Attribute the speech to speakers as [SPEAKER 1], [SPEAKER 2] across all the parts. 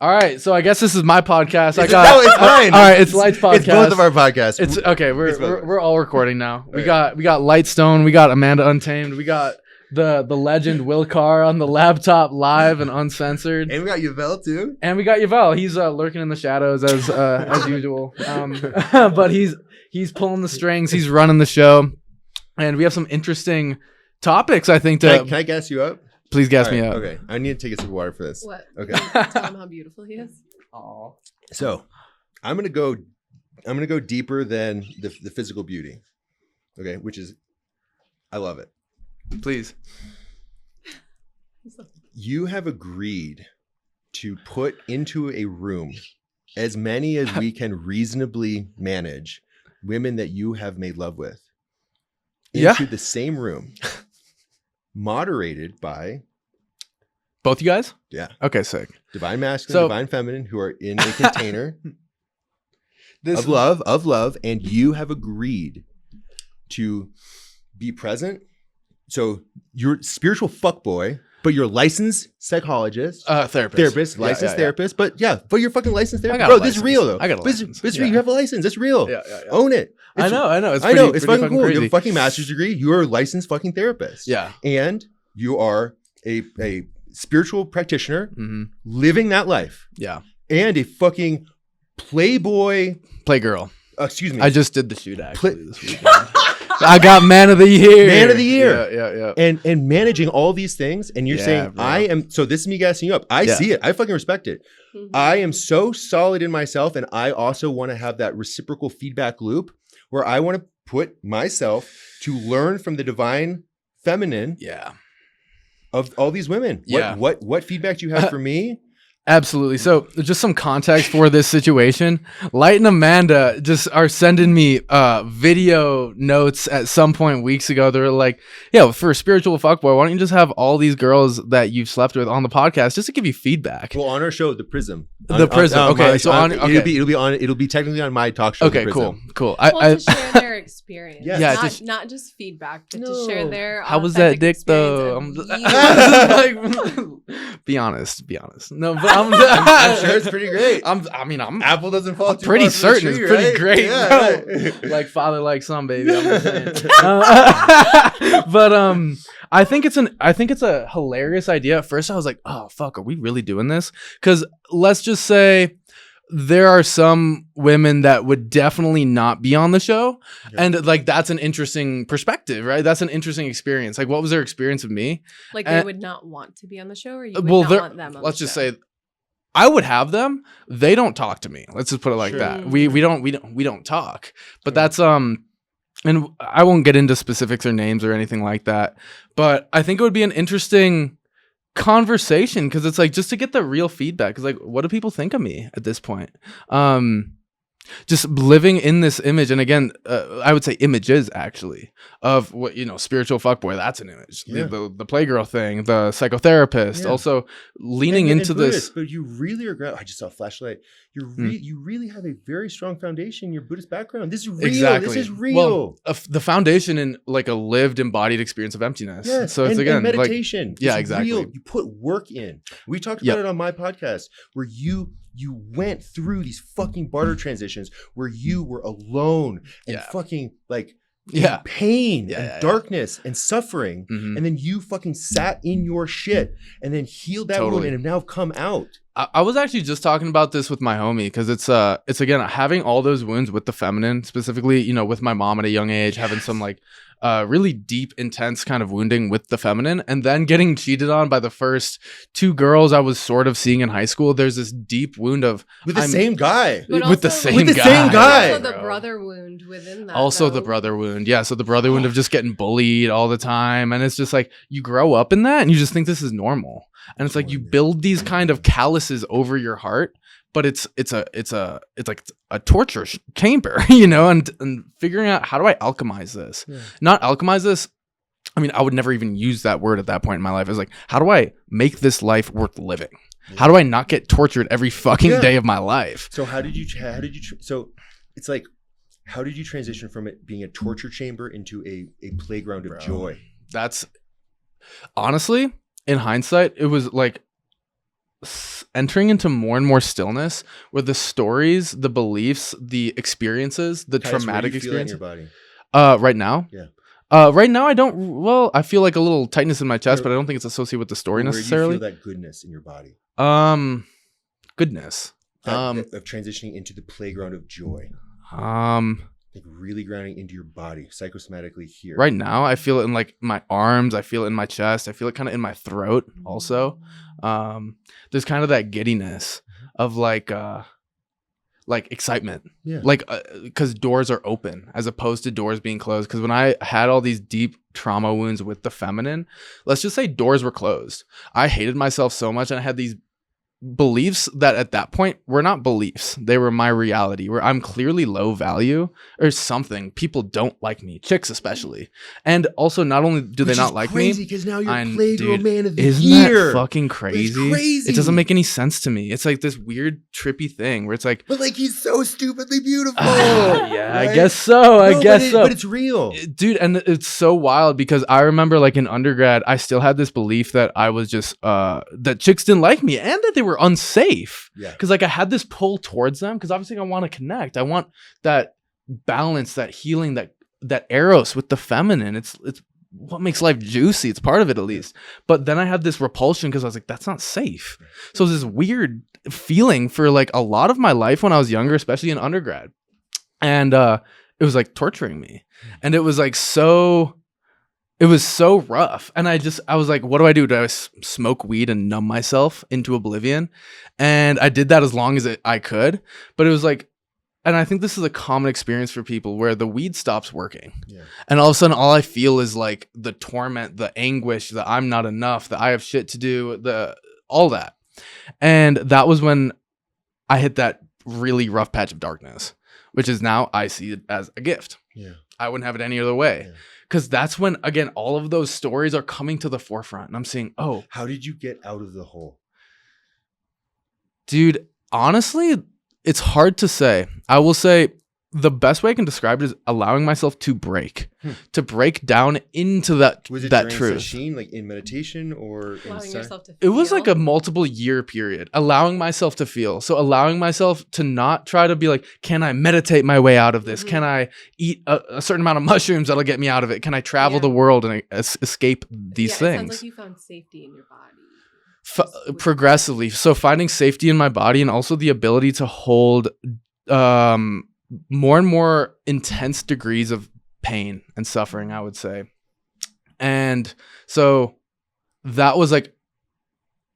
[SPEAKER 1] All right, so I guess this is my podcast.
[SPEAKER 2] No, it's mine.
[SPEAKER 1] All right, it's Light's podcast.
[SPEAKER 2] It's both of our podcasts.
[SPEAKER 1] It's okay. We're all recording now. We
[SPEAKER 2] right.
[SPEAKER 1] got Lightstone. We got Amanda Untamed. We got the legend Will Carr on the laptop, live and uncensored.
[SPEAKER 2] And we got Yvel too.
[SPEAKER 1] And we got Yvel. He's lurking in the shadows as usual. But he's pulling the strings. He's running the show, and we have some interesting topics. I think
[SPEAKER 2] Can I gas you up?
[SPEAKER 1] Please gas
[SPEAKER 2] All
[SPEAKER 1] me
[SPEAKER 2] right,
[SPEAKER 1] up.
[SPEAKER 2] Okay, I need to take a sip of water for this.
[SPEAKER 3] What?
[SPEAKER 2] Okay.
[SPEAKER 3] Tell him how beautiful he is.
[SPEAKER 1] Aw.
[SPEAKER 2] So, I'm gonna go deeper than the physical beauty. Okay, which is, I love it.
[SPEAKER 1] Please.
[SPEAKER 2] You have agreed to put into a room as many as we can reasonably manage women that you have made love with into the same room, moderated by
[SPEAKER 1] Both you guys?
[SPEAKER 2] Yeah.
[SPEAKER 1] Okay, sick.
[SPEAKER 2] Divine masculine, divine feminine, who are in a container of love, and you have agreed to be present. So you're spiritual fuckboy, but you're licensed psychologist,
[SPEAKER 1] therapist,
[SPEAKER 2] licensed therapist. But you're fucking licensed therapist,
[SPEAKER 1] bro.
[SPEAKER 2] This is real though.
[SPEAKER 1] I got a license.
[SPEAKER 2] This real. You have a license. It's real.
[SPEAKER 1] Yeah.
[SPEAKER 2] Own it.
[SPEAKER 1] I know.
[SPEAKER 2] It's fucking cool.
[SPEAKER 1] Crazy.
[SPEAKER 2] You have a fucking master's degree. You are a licensed fucking therapist.
[SPEAKER 1] Yeah.
[SPEAKER 2] And you are a spiritual practitioner living that life.
[SPEAKER 1] Yeah.
[SPEAKER 2] And a fucking
[SPEAKER 1] Playgirl.
[SPEAKER 2] Excuse me.
[SPEAKER 1] I just did the shoot actually this weekend. I got man of the year.
[SPEAKER 2] Man of the year.
[SPEAKER 1] Yeah.
[SPEAKER 2] And managing all these things, and you're saying,
[SPEAKER 1] bro.
[SPEAKER 2] I am, so this is me gassing you up. I see it. I fucking respect it. I am so solid in myself, and I also want to have that reciprocal feedback loop where I want to put myself to learn from the divine feminine of all these women.
[SPEAKER 1] Yeah.
[SPEAKER 2] What feedback do you have for me?
[SPEAKER 1] Absolutely. So just some context for this situation. Light and Amanda just are sending me video notes at some point weeks ago. They're like, for a spiritual fuckboy, why don't you just have all these girls that you've slept with on the podcast just to give you feedback?
[SPEAKER 2] Well, on our show, The Prism.
[SPEAKER 1] It'll
[SPEAKER 2] be technically on my talk show.
[SPEAKER 1] Okay,
[SPEAKER 2] The Prism.
[SPEAKER 1] cool.
[SPEAKER 3] To share their experience.
[SPEAKER 2] Yes.
[SPEAKER 3] Not just feedback, but to share their
[SPEAKER 1] How was that dick though? Be honest. No, but
[SPEAKER 2] I'm sure it's pretty great.
[SPEAKER 1] Apple
[SPEAKER 2] doesn't fall too
[SPEAKER 1] pretty
[SPEAKER 2] far from
[SPEAKER 1] certain
[SPEAKER 2] the tree,
[SPEAKER 1] it's pretty
[SPEAKER 2] right?
[SPEAKER 1] great,
[SPEAKER 2] Yeah,
[SPEAKER 1] bro.
[SPEAKER 2] right.
[SPEAKER 1] Like father, like son, baby. I'm just saying. But I think it's a hilarious idea. At first, I was like, oh fuck, are we really doing this? Because let's just say there are some women that would definitely not be on the show. Yeah. And like, that's an interesting perspective, right? That's an interesting experience. Like, what was their experience of me?
[SPEAKER 3] Like they would not want to be on the show, or you would not want them on
[SPEAKER 1] let's
[SPEAKER 3] the
[SPEAKER 1] just
[SPEAKER 3] show?
[SPEAKER 1] say I would have them. They don't talk to me. Let's just put it like that. We don't talk, but that's, and I won't get into specifics or names or anything like that, but I think it would be an interesting conversation because it's like just to get the real feedback. Because like, what do people think of me at this point? Just living in this image, and again, I would say images actually of what spiritual fuckboy. That's an image. The playgirl thing, the psychotherapist, also leaning into this.
[SPEAKER 2] But you really are. I just saw a flashlight. You really have a very strong foundation in your Buddhist background. This is real.
[SPEAKER 1] Exactly.
[SPEAKER 2] This is real.
[SPEAKER 1] Well, the foundation in like a lived, embodied experience of emptiness.
[SPEAKER 2] Yes.
[SPEAKER 1] So it's
[SPEAKER 2] and meditation.
[SPEAKER 1] Like,
[SPEAKER 2] exactly. Real. You put work in. We talked about it on my podcast where you went through these fucking barter transitions where you were alone and fucking like pain and darkness and suffering. And then you fucking sat in your shit and then healed that wound and have now come out.
[SPEAKER 1] I was actually just talking about this with my homie because it's again having all those wounds with the feminine, specifically, with my mom at a young age, having some like really deep, intense kind of wounding with the feminine, and then getting cheated on by the first two girls I was sort of seeing in high school. There's this deep wound of
[SPEAKER 2] with the same guy.
[SPEAKER 1] Also the same
[SPEAKER 2] guy.
[SPEAKER 3] Also the brother wound within that.
[SPEAKER 1] Also the brother wound. Yeah. So the brother wound of just getting bullied all the time. And it's just like you grow up in that and you just think this is normal. And it's like you build these kind of calluses over your heart, but it's like a torture chamber, and figuring out how do I alchemize this? Not alchemize this. I mean, I would never even use that word at that point in my life. It's like, how do I make this life worth living? How do I not get tortured every fucking day of my life?
[SPEAKER 2] So so it's like, how did you transition from it being a torture chamber into a playground of joy?
[SPEAKER 1] That's honestly, in hindsight, it was like entering into more and more stillness where the stories, the beliefs, the experiences, the traumatic experiences. Right now?
[SPEAKER 2] Yeah.
[SPEAKER 1] Right now I don't. Well, I feel like a little tightness in my chest, but I don't think it's associated with the story necessarily.
[SPEAKER 2] Where do you feel that goodness in your body?
[SPEAKER 1] Goodness.
[SPEAKER 2] Of transitioning into the playground of joy. Like really grounding into your body psychosomatically here.
[SPEAKER 1] Right now, I feel it in like my arms. I feel it in my chest. I feel it kind of in my throat also. There's kind of that giddiness of like excitement. Yeah. Like, because doors are open as opposed to doors being closed. Because when I had all these deep trauma wounds with the feminine, let's just say doors were closed. I hated myself so much, and I had these beliefs that at that point were not beliefs. They were my reality, where I'm clearly low value or something. People don't like me, chicks especially. And also, not only do they not like me,
[SPEAKER 2] because now you're Playgirl Man of the
[SPEAKER 1] isn't
[SPEAKER 2] Year.
[SPEAKER 1] That fucking crazy?
[SPEAKER 2] It's crazy.
[SPEAKER 1] It doesn't make any sense to me. It's like this weird trippy thing where it's like,
[SPEAKER 2] but like he's so stupidly beautiful.
[SPEAKER 1] Yeah,
[SPEAKER 2] right?
[SPEAKER 1] I guess so.
[SPEAKER 2] But it's real,
[SPEAKER 1] dude. And it's so wild because I remember like in undergrad, I still had this belief that I was just that chicks didn't like me and that they were unsafe.
[SPEAKER 2] Yeah.
[SPEAKER 1] Because like I had this pull towards them because obviously I want to connect. I want that balance, that healing, that eros with the feminine. It's what makes life juicy. It's part of it at least. But then I had this repulsion because I was like, that's not safe. So it was this weird feeling for like a lot of my life when I was younger, especially in undergrad. And it was like torturing me. And it was like it was so rough. And I was like, what do I do? Do I smoke weed and numb myself into oblivion? And I did that as long as I could. But it was like, and I think this is a common experience for people where the weed stops working. Yeah. And all of a sudden, all I feel is like the torment, the anguish, that I'm not enough, that I have shit to do, all that. And that was when I hit that really rough patch of darkness, which is now I see it as a gift.
[SPEAKER 2] Yeah.
[SPEAKER 1] I wouldn't have it any other way. Yeah. Because that's when, again, all of those stories are coming to the forefront. And I'm saying, oh.
[SPEAKER 2] How did you get out of the hole?
[SPEAKER 1] Dude, honestly, it's hard to say. I will say the best way I can describe it is allowing myself to break. To break down into that truth. Was it during
[SPEAKER 2] sesshin, like in meditation or
[SPEAKER 3] allowing yourself to feel?
[SPEAKER 1] It was like a multiple year period. Allowing myself to feel. So allowing myself to not try to be like, can I meditate my way out of this? Can I eat a certain amount of mushrooms that'll get me out of it? Can I travel the world and escape these things? It sounds
[SPEAKER 3] like you found safety in your body.
[SPEAKER 1] Progressively. So finding safety in my body and also the ability to hold more and more intense degrees of pain and suffering, I would say. And so that was like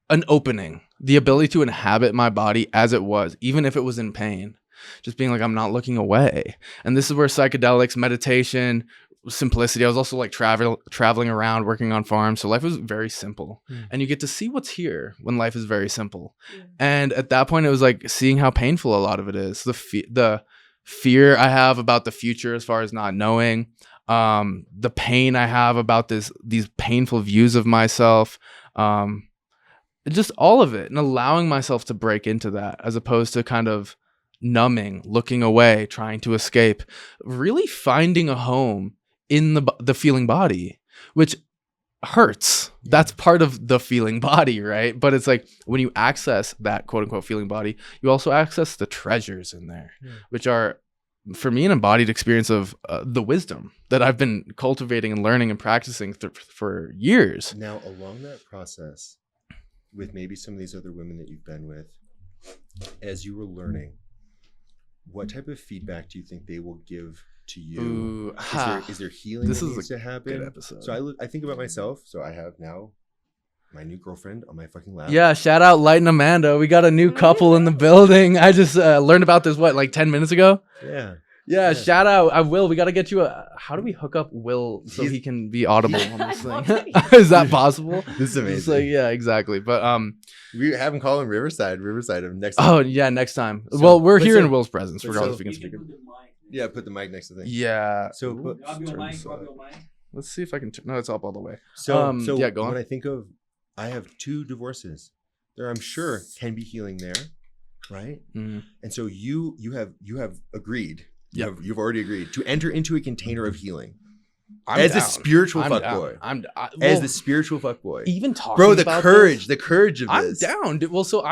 [SPEAKER 1] an opening, the ability to inhabit my body as it was, even if it was in pain, just being like, I'm not looking away. And this is where psychedelics, meditation, simplicity. I was also like traveling around, working on farms. So life was very simple. And you get to see what's here when life is very simple. And at that point, it was like seeing how painful a lot of it is. The fear I have about the future as far as not knowing, the pain I have about these painful views of myself, just all of it, and allowing myself to break into that as opposed to kind of numbing, looking away, trying to escape, really finding a home in the feeling body, which hurts. That's part of the feeling body, right? But it's like when you access that quote unquote feeling body, you also access the treasures in there, which are, for me, an embodied experience of the wisdom that I've been cultivating and learning and practicing for years.
[SPEAKER 2] Now, along that process, with maybe some of these other women that you've been with, as you were learning, what type of feedback do you think they will give to you? Is there healing that needs to happen?
[SPEAKER 1] Good episode.
[SPEAKER 2] So I think about myself. So I have now my new girlfriend on my fucking lap.
[SPEAKER 1] Yeah, shout out Light and Amanda. We got a new couple in the building. I just learned about this, like 10 minutes ago? Yeah, shout out. Will, we got to get you how do we hook up Will so he can be audible on this thing? Is that possible?
[SPEAKER 2] This is amazing.
[SPEAKER 1] Like, yeah, exactly. But
[SPEAKER 2] we have him call him Riverside of next
[SPEAKER 1] time. Oh, yeah, next time. So, well, we're here in Will's presence, regardless if we can speak.
[SPEAKER 2] Yeah, put the mic next to the thing.
[SPEAKER 1] Yeah.
[SPEAKER 2] So,
[SPEAKER 1] let's see if I can. No, it's up all the way.
[SPEAKER 2] So yeah, go on. When I think of, I have 2 divorces. There, I'm sure, can be healing there, right? And so you have agreed. You've already agreed to enter into a container of healing. as
[SPEAKER 1] down.
[SPEAKER 2] a spiritual
[SPEAKER 1] I'm
[SPEAKER 2] fuckboy.
[SPEAKER 1] down.
[SPEAKER 2] As the spiritual fuckboy.
[SPEAKER 1] Even talking
[SPEAKER 2] Bro, the
[SPEAKER 1] about
[SPEAKER 2] courage
[SPEAKER 1] this,
[SPEAKER 2] of
[SPEAKER 1] I'm
[SPEAKER 2] this.
[SPEAKER 1] down, dude. Well, so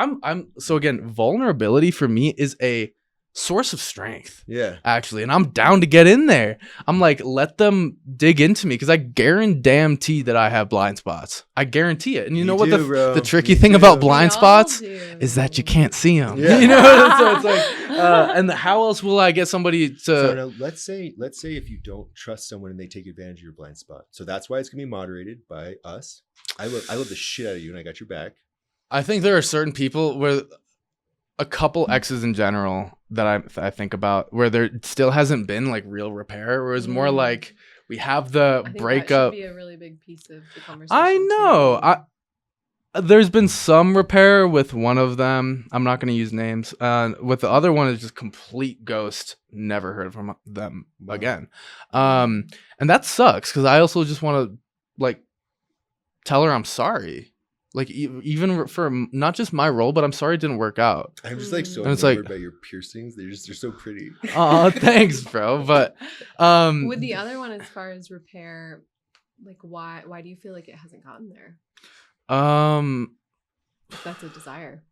[SPEAKER 1] so again, vulnerability for me is a source of strength.
[SPEAKER 2] Yeah.
[SPEAKER 1] Actually, and I'm down to get in there. I'm like, let them dig into me because I guarantee that I have blind spots. I guarantee it. And you know what the tricky thing about blind spots is that you can't see them.
[SPEAKER 2] Yeah.
[SPEAKER 1] You know, so it's like, and how else will I get somebody to?
[SPEAKER 2] So now, let's say if you don't trust someone and they take advantage of your blind spot. So that's why it's gonna be moderated by us. I love the shit out of you, and I got your back.
[SPEAKER 1] I think there are certain people where a couple exes in general that I think about where there still hasn't been like real repair, where it's more like we have the
[SPEAKER 3] I think
[SPEAKER 1] breakup.
[SPEAKER 3] that should be a really big piece of the conversation.
[SPEAKER 1] I know. There's been some repair with one of them. I'm not going to use names. With the other one, is just complete ghost. Never heard from them again. And that sucks because I also just want to like tell her I'm sorry. Like even for not just my role, but I'm sorry it didn't work out.
[SPEAKER 2] I'm just like so
[SPEAKER 1] enamored
[SPEAKER 2] about your piercings. They're so pretty.
[SPEAKER 1] Oh, thanks, bro. But
[SPEAKER 3] with the other one, as far as repair, like why do you feel like it hasn't gotten there? If that's a desire.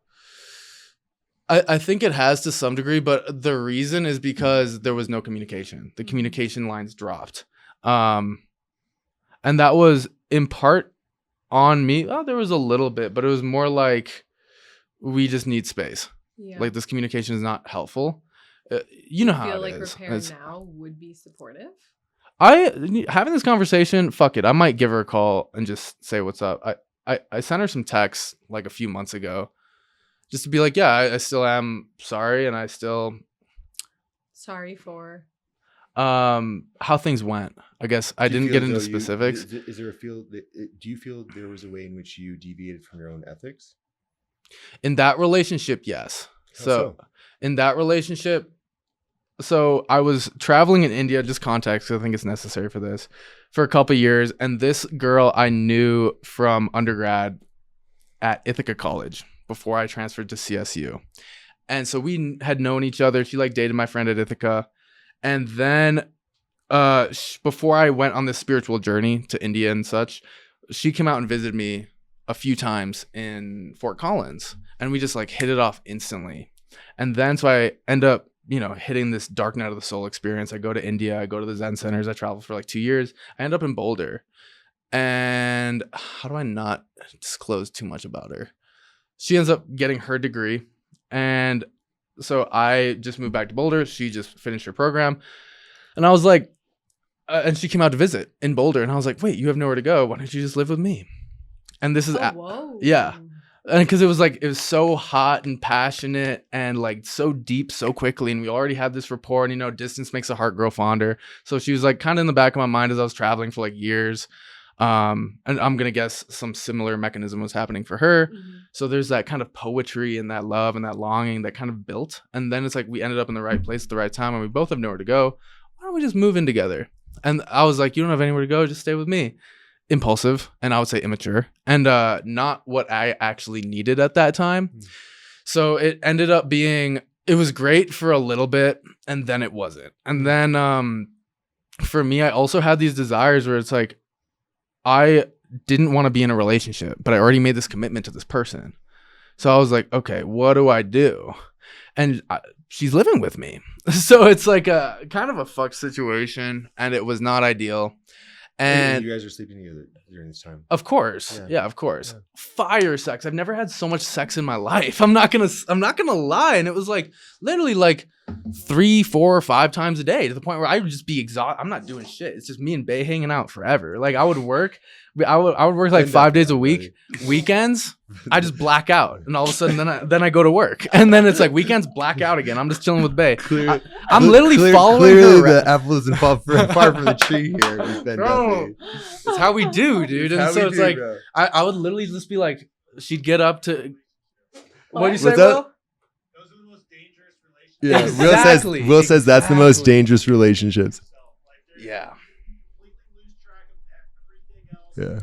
[SPEAKER 1] I think it has to some degree, but the reason is because there was no communication. The communication lines dropped. And that was in part on me. Oh, there was a little bit, but it was more like we just need space.
[SPEAKER 3] Yeah.
[SPEAKER 1] Like this communication is not helpful. You know how
[SPEAKER 3] feel
[SPEAKER 1] it
[SPEAKER 3] like
[SPEAKER 1] is.
[SPEAKER 3] repair now would be supportive.
[SPEAKER 1] Having this conversation, fuck it. I might give her a call and just say what's up. I sent her some texts like a few months ago just to be like, yeah, I still am sorry. And I still
[SPEAKER 3] sorry for
[SPEAKER 1] how things went. I guess I didn't get into specifics.
[SPEAKER 2] Do you feel there was a way in which you deviated from your own ethics?
[SPEAKER 1] In that relationship, yes. So in that relationship, so I was traveling in India, just context, 'cause I think it's necessary for this, for a couple years. And this girl I knew from undergrad at Ithaca College before I transferred to CSU. And so we had known each other. She like dated my friend at Ithaca. And then before I went on this spiritual journey to India and such, she came out and visited me a few times in Fort Collins. And we just like hit it off instantly. And then so I end up, hitting this dark night of the soul experience. I go to India, I go to the Zen centers, I travel for like 2 years. I end up in Boulder. And how do I not disclose too much about her? She ends up getting her degree. And so I just moved back to Boulder. She just finished her program. And I was like, and she came out to visit in Boulder. And I was like, wait, you have nowhere to go. Why don't you just live with me? And this is,
[SPEAKER 3] whoa.
[SPEAKER 1] Yeah. And because it was so hot and passionate and like so deep so quickly, and we already had this rapport, and distance makes the heart grow fonder. So she was like kind of in the back of my mind as I was traveling for like years. And I'm gonna guess some similar mechanism was happening for her.
[SPEAKER 3] Mm-hmm.
[SPEAKER 1] So there's that kind of poetry and that love and that longing that kind of built. And then it's like we ended up in the right place at the right time, and we both have nowhere to go. Why don't we just move in together? And I was like, you don't have anywhere to go, just stay with me. Impulsive, and I would say immature, and not what I actually needed at that time. So it ended up being, it was great for a little bit, and then it wasn't. And then for me, I also had these desires where it's like I didn't want to be in a relationship, but I already made this commitment to this person. So I was like, okay, what do I do? And she's living with me. So it's like a kind of a fuck situation, and it was not ideal. And
[SPEAKER 2] you guys are sleeping together during this time.
[SPEAKER 1] Of course. Yeah, of course. Yeah. Fire sex. I've never had so much sex in my life. I'm not gonna lie. And it was like literally like 3, 4, 5 times a day, to the point where I would just be exhausted. I'm not doing shit. It's just me and Bae hanging out forever. Like I would work like 5 days a week. Weekends, I just black out, and all of a sudden then I go to work, and then it's like weekends black out again. I'm just chilling with Bae. I'm literally following her.
[SPEAKER 2] The apple isn't far from the tree here.
[SPEAKER 1] Bro, it's how we do, dude. And so it's like I would literally just be like, she'd get up to. What do you say, Will?
[SPEAKER 2] Yeah,
[SPEAKER 1] exactly.
[SPEAKER 2] Will says that's the most dangerous relationships.
[SPEAKER 1] Yeah.
[SPEAKER 2] Yeah.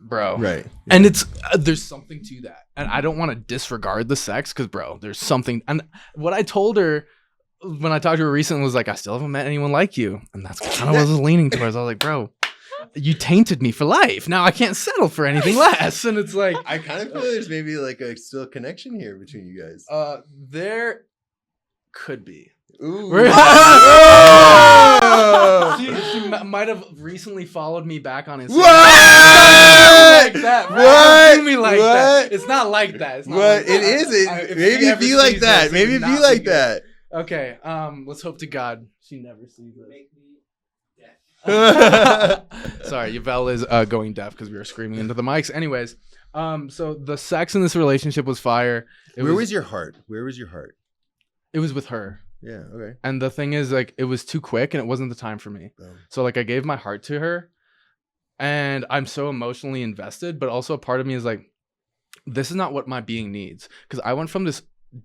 [SPEAKER 1] Bro.
[SPEAKER 2] Right. Yeah.
[SPEAKER 1] And it's there's something to that. And I don't want to disregard the sex because, bro, there's something. And what I told her when I talked to her recently, was like, I still haven't met anyone like you. And that's kind of what I was leaning towards. I was like, bro, you tainted me for life. Now I can't settle for anything less. And it's like,
[SPEAKER 2] I kind of feel there's maybe like a still connection here between you guys.
[SPEAKER 1] There could be.
[SPEAKER 2] Ooh.
[SPEAKER 1] She might have recently followed me back on Instagram.
[SPEAKER 2] What?
[SPEAKER 1] Like that,
[SPEAKER 2] What?
[SPEAKER 1] Do me like
[SPEAKER 2] What?
[SPEAKER 1] that. It's not like that. It's not
[SPEAKER 2] What?
[SPEAKER 1] like that.
[SPEAKER 2] It isn't.
[SPEAKER 1] If
[SPEAKER 2] Maybe
[SPEAKER 1] she
[SPEAKER 2] it
[SPEAKER 1] ever
[SPEAKER 2] be like
[SPEAKER 1] sees
[SPEAKER 2] that.
[SPEAKER 1] this,
[SPEAKER 2] Maybe
[SPEAKER 1] it
[SPEAKER 2] it
[SPEAKER 1] would
[SPEAKER 2] be
[SPEAKER 1] not
[SPEAKER 2] like
[SPEAKER 1] good.
[SPEAKER 2] that.
[SPEAKER 1] Okay. Let's hope to God she never sees it. Sorry, Yvel is going deaf because we were screaming into the mics. Anyways, so the sex in this relationship was fire.
[SPEAKER 2] Where was your heart? Where was your heart?
[SPEAKER 1] It was with her.
[SPEAKER 2] Yeah. Okay.
[SPEAKER 1] And the thing is, like, it was too quick and it wasn't the time for me.
[SPEAKER 2] Oh.
[SPEAKER 1] So, like, I gave my heart to her and I'm so emotionally invested, but also a part of me is like, this is not what my being needs. Because I went from this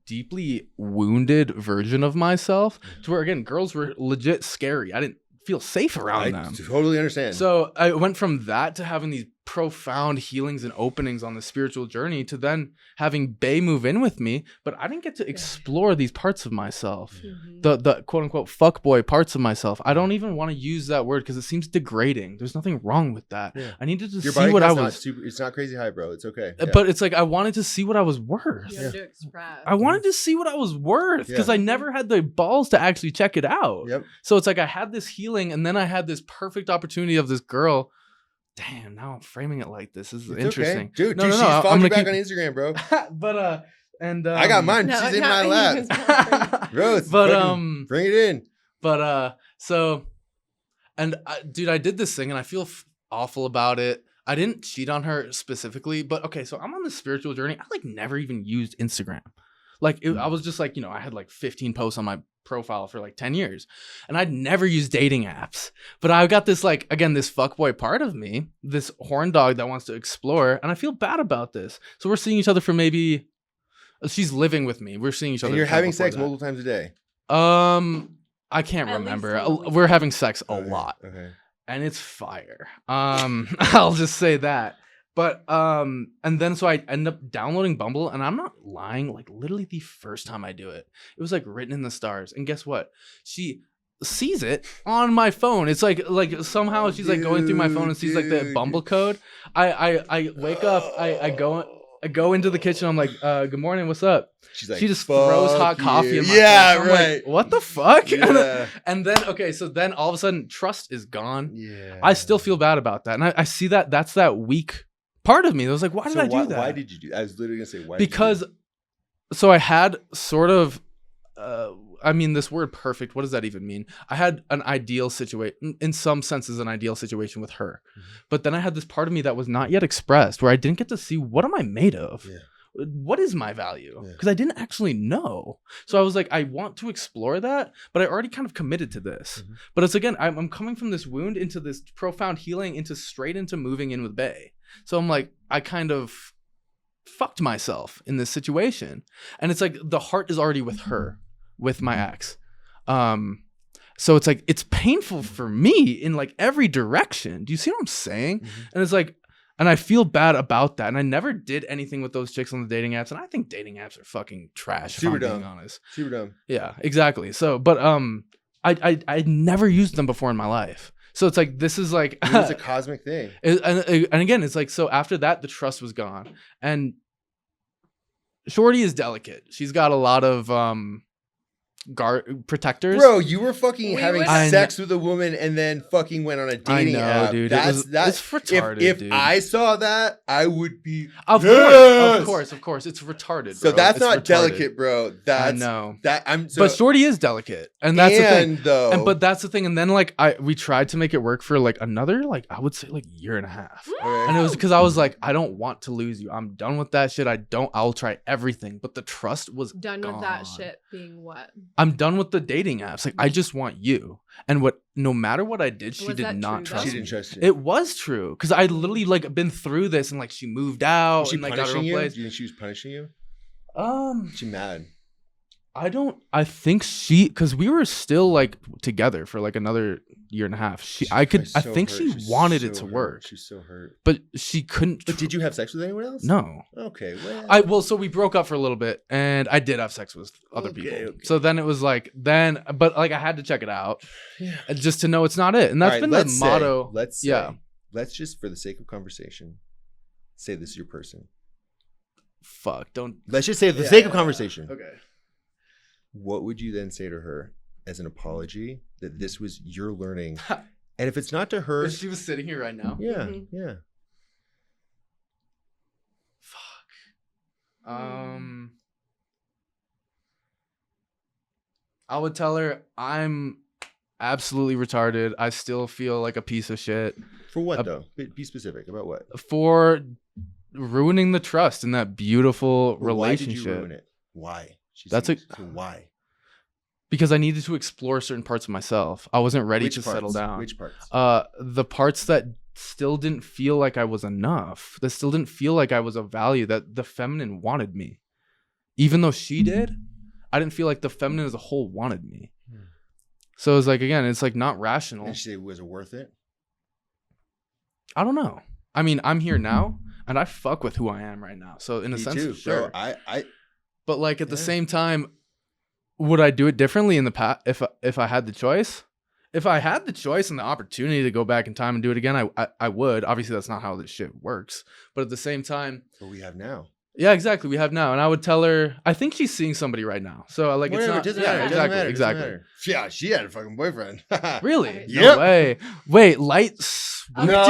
[SPEAKER 1] deeply wounded version of myself to where, again, girls were legit scary. I didn't feel safe around them.
[SPEAKER 2] Totally understand.
[SPEAKER 1] So I went from that to having these profound healings and openings on the spiritual journey to then having Bae move in with me, but I didn't get to explore these parts of myself.
[SPEAKER 3] Mm-hmm.
[SPEAKER 1] The quote unquote fuckboy parts of myself. I don't even want to use that word because it seems degrading. There's nothing wrong with that.
[SPEAKER 2] Yeah.
[SPEAKER 1] I needed to
[SPEAKER 2] Your
[SPEAKER 1] see what I
[SPEAKER 2] count's
[SPEAKER 1] was.
[SPEAKER 2] not super, it's not crazy high, bro. It's okay. Yeah.
[SPEAKER 1] But it's like I wanted to see what I was worth.
[SPEAKER 3] You have to express.
[SPEAKER 1] I wanted to see what I was worth because I never had the balls to actually check it out.
[SPEAKER 2] Yep.
[SPEAKER 1] So it's like I had this healing and then I had this perfect opportunity of this girl. Damn, now I'm framing it like this. This is interesting.
[SPEAKER 2] Okay. Dude,
[SPEAKER 1] No,
[SPEAKER 2] she's
[SPEAKER 1] I'm
[SPEAKER 2] following you
[SPEAKER 1] gonna
[SPEAKER 2] back on Instagram, bro.
[SPEAKER 1] But
[SPEAKER 2] I got mine.
[SPEAKER 3] No,
[SPEAKER 2] She's in
[SPEAKER 3] no,
[SPEAKER 2] my lap. Bro, it's fucking, bring it in.
[SPEAKER 1] But so, and dude, I did this thing and I feel awful about it. I didn't cheat on her specifically, but okay, so I'm on this spiritual journey. I like never even used Instagram. Like I was just like, I had like 15 posts on my profile for like 10 years and I'd never used dating apps, but I got this, like, again, this fuckboy part of me, this horn dog that wants to explore, and I feel bad about this. So we're seeing each other for maybe, she's living with me, we're seeing each other.
[SPEAKER 2] And you're having sex multiple times a day.
[SPEAKER 1] I can't
[SPEAKER 3] At
[SPEAKER 1] remember.
[SPEAKER 3] least
[SPEAKER 1] We're having sex a
[SPEAKER 2] Okay.
[SPEAKER 1] lot.
[SPEAKER 2] Okay.
[SPEAKER 1] And it's fire. I'll just say that. But and then so I end up downloading Bumble, and I'm not lying, like literally the first time I do it, it was like written in the stars. And guess what? She sees it on my phone. It's like somehow she's like going through my phone and sees like the Bumble code. I wake up, I go into the kitchen, I'm like, good morning, what's up?
[SPEAKER 2] She's like,
[SPEAKER 1] She just throws hot coffee in my
[SPEAKER 2] yeah,
[SPEAKER 1] face. I'm
[SPEAKER 2] right.
[SPEAKER 1] like, what the fuck?
[SPEAKER 2] Yeah.
[SPEAKER 1] And then, okay, so then all of a sudden, trust is gone.
[SPEAKER 2] Yeah.
[SPEAKER 1] I still feel bad about that. And I see that that's that weak part of me. I was like, why did I do that?
[SPEAKER 2] Why did you do that? I was literally going to say, why
[SPEAKER 1] Because,
[SPEAKER 2] did you do
[SPEAKER 1] so I had sort of, I mean, this word perfect, what does that even mean? I had an ideal situation, in some senses, an ideal situation with her.
[SPEAKER 2] Mm-hmm.
[SPEAKER 1] But then I had this part of me that was not yet expressed, where I didn't get to see, what am I made of?
[SPEAKER 2] Yeah.
[SPEAKER 1] What is my value?
[SPEAKER 2] Yeah.
[SPEAKER 1] Because I didn't actually know. So I was like, I want to explore that, but I already kind of committed to this.
[SPEAKER 2] Mhm.
[SPEAKER 1] But it's, again, I'm coming from this wound into this profound healing, straight into moving in with Bae. So I'm like, I kind of fucked myself in this situation. And it's like the heart is already with her, with my ex. So it's like, it's painful for me in like every direction. Do you see what I'm saying?
[SPEAKER 2] Mm-hmm.
[SPEAKER 1] And it's like, and I feel bad about that. And I never did anything with those chicks on the dating apps. And I think dating apps are fucking trash,
[SPEAKER 2] Super
[SPEAKER 1] if I'm
[SPEAKER 2] dumb.
[SPEAKER 1] being honest.
[SPEAKER 2] Super dumb.
[SPEAKER 1] Yeah, exactly. So, but I'd never used them before in my life. So it's like, this is like,
[SPEAKER 2] It was a cosmic thing.
[SPEAKER 1] and again, it's like, so after that, the trust was gone. And Shorty is delicate. She's got a lot of protectors.
[SPEAKER 2] Bro, you were fucking having
[SPEAKER 3] would-
[SPEAKER 2] sex with a woman and then fucking went on a dating
[SPEAKER 1] I know,
[SPEAKER 2] app.
[SPEAKER 1] dude.
[SPEAKER 2] That's
[SPEAKER 1] It's retarded,
[SPEAKER 2] if
[SPEAKER 1] dude.
[SPEAKER 2] I saw that, I would be
[SPEAKER 1] Of
[SPEAKER 2] Yes!
[SPEAKER 1] course. It's retarded.
[SPEAKER 2] So
[SPEAKER 1] bro.
[SPEAKER 2] that's
[SPEAKER 1] It's
[SPEAKER 2] not
[SPEAKER 1] retarded.
[SPEAKER 2] delicate, bro. That's
[SPEAKER 1] I know.
[SPEAKER 2] that I'm so
[SPEAKER 1] But Shorty is delicate, and that's the thing.
[SPEAKER 2] though.
[SPEAKER 1] But that's the thing. And then like we tried to make it work for like another, like I would say like year and a half.
[SPEAKER 2] Okay.
[SPEAKER 1] And it was because I was like, I don't want to lose you. I'm done with that shit. I'll try everything. But the trust was
[SPEAKER 3] Done
[SPEAKER 1] gone.
[SPEAKER 3] with that shit being what?
[SPEAKER 1] I'm done with the dating apps. Like I just want you. And no matter what I did, she
[SPEAKER 3] Was
[SPEAKER 1] did
[SPEAKER 3] that
[SPEAKER 1] not
[SPEAKER 3] true,
[SPEAKER 1] trust
[SPEAKER 3] though?
[SPEAKER 2] She
[SPEAKER 1] me.
[SPEAKER 2] didn't trust you.
[SPEAKER 1] It was true. Because I literally like been through this, and like she moved out
[SPEAKER 2] Was she
[SPEAKER 1] and like got her
[SPEAKER 2] punishing
[SPEAKER 1] own
[SPEAKER 2] you?
[SPEAKER 1] place.
[SPEAKER 2] Do you think she was punishing you?
[SPEAKER 1] Um
[SPEAKER 2] She mad.
[SPEAKER 1] I think because we were still like together for like another year and a half. I think she wanted it to work.
[SPEAKER 2] She's so hurt.
[SPEAKER 1] But she couldn't.
[SPEAKER 2] But did you have sex with anyone else?
[SPEAKER 1] No.
[SPEAKER 2] Okay. Well.
[SPEAKER 1] So we broke up for a little bit, and I did have sex with other people.
[SPEAKER 2] Okay.
[SPEAKER 1] So then it was like, but like I had to check it out, just to know it's not it. And that's been the motto.
[SPEAKER 2] Let's just, for the sake of conversation, say this is your person.
[SPEAKER 1] Fuck, don't.
[SPEAKER 2] Let's just say for the sake of conversation.
[SPEAKER 1] Okay.
[SPEAKER 2] What would you then say to her as an apology that this was your learning? And if it's not to her,
[SPEAKER 1] if she was sitting here right now.
[SPEAKER 2] Yeah.
[SPEAKER 1] Fuck. I would tell her I'm absolutely retarded. I still feel like a piece of shit.
[SPEAKER 2] For what though? Be specific about what?
[SPEAKER 1] For ruining the trust in that beautiful relationship.
[SPEAKER 2] Why did you ruin it? Why? Why?
[SPEAKER 1] Because I needed to explore certain parts of myself. I wasn't ready to settle down.
[SPEAKER 2] Which parts?
[SPEAKER 1] The parts that still didn't feel like I was enough. That still didn't feel like I was of value. That the feminine wanted me, even though she did. I didn't feel like the feminine as a whole wanted me. So it's like, again, it's like not rational.
[SPEAKER 2] And she said, was it worth it?
[SPEAKER 1] I don't know. I mean, I'm here now, and I fuck with who I am right now. So in a sense,
[SPEAKER 2] too,
[SPEAKER 1] sure.
[SPEAKER 2] Bro.
[SPEAKER 1] But like at the same time, would I do it differently in the past if I had the choice? If I had the choice and the opportunity to go back in time and do it again, I would. Obviously, that's not how this shit works. But at the same time,
[SPEAKER 2] what we have now.
[SPEAKER 1] Yeah, exactly. We have now, and I would tell her. I think she's seeing somebody right now. So like,
[SPEAKER 2] whatever,
[SPEAKER 1] it's not.
[SPEAKER 2] It doesn't matter.
[SPEAKER 1] Exactly.
[SPEAKER 2] Yeah, she had a fucking boyfriend.
[SPEAKER 1] Really?
[SPEAKER 2] Yep.
[SPEAKER 1] No way. Wait, lights.
[SPEAKER 2] No.
[SPEAKER 3] No.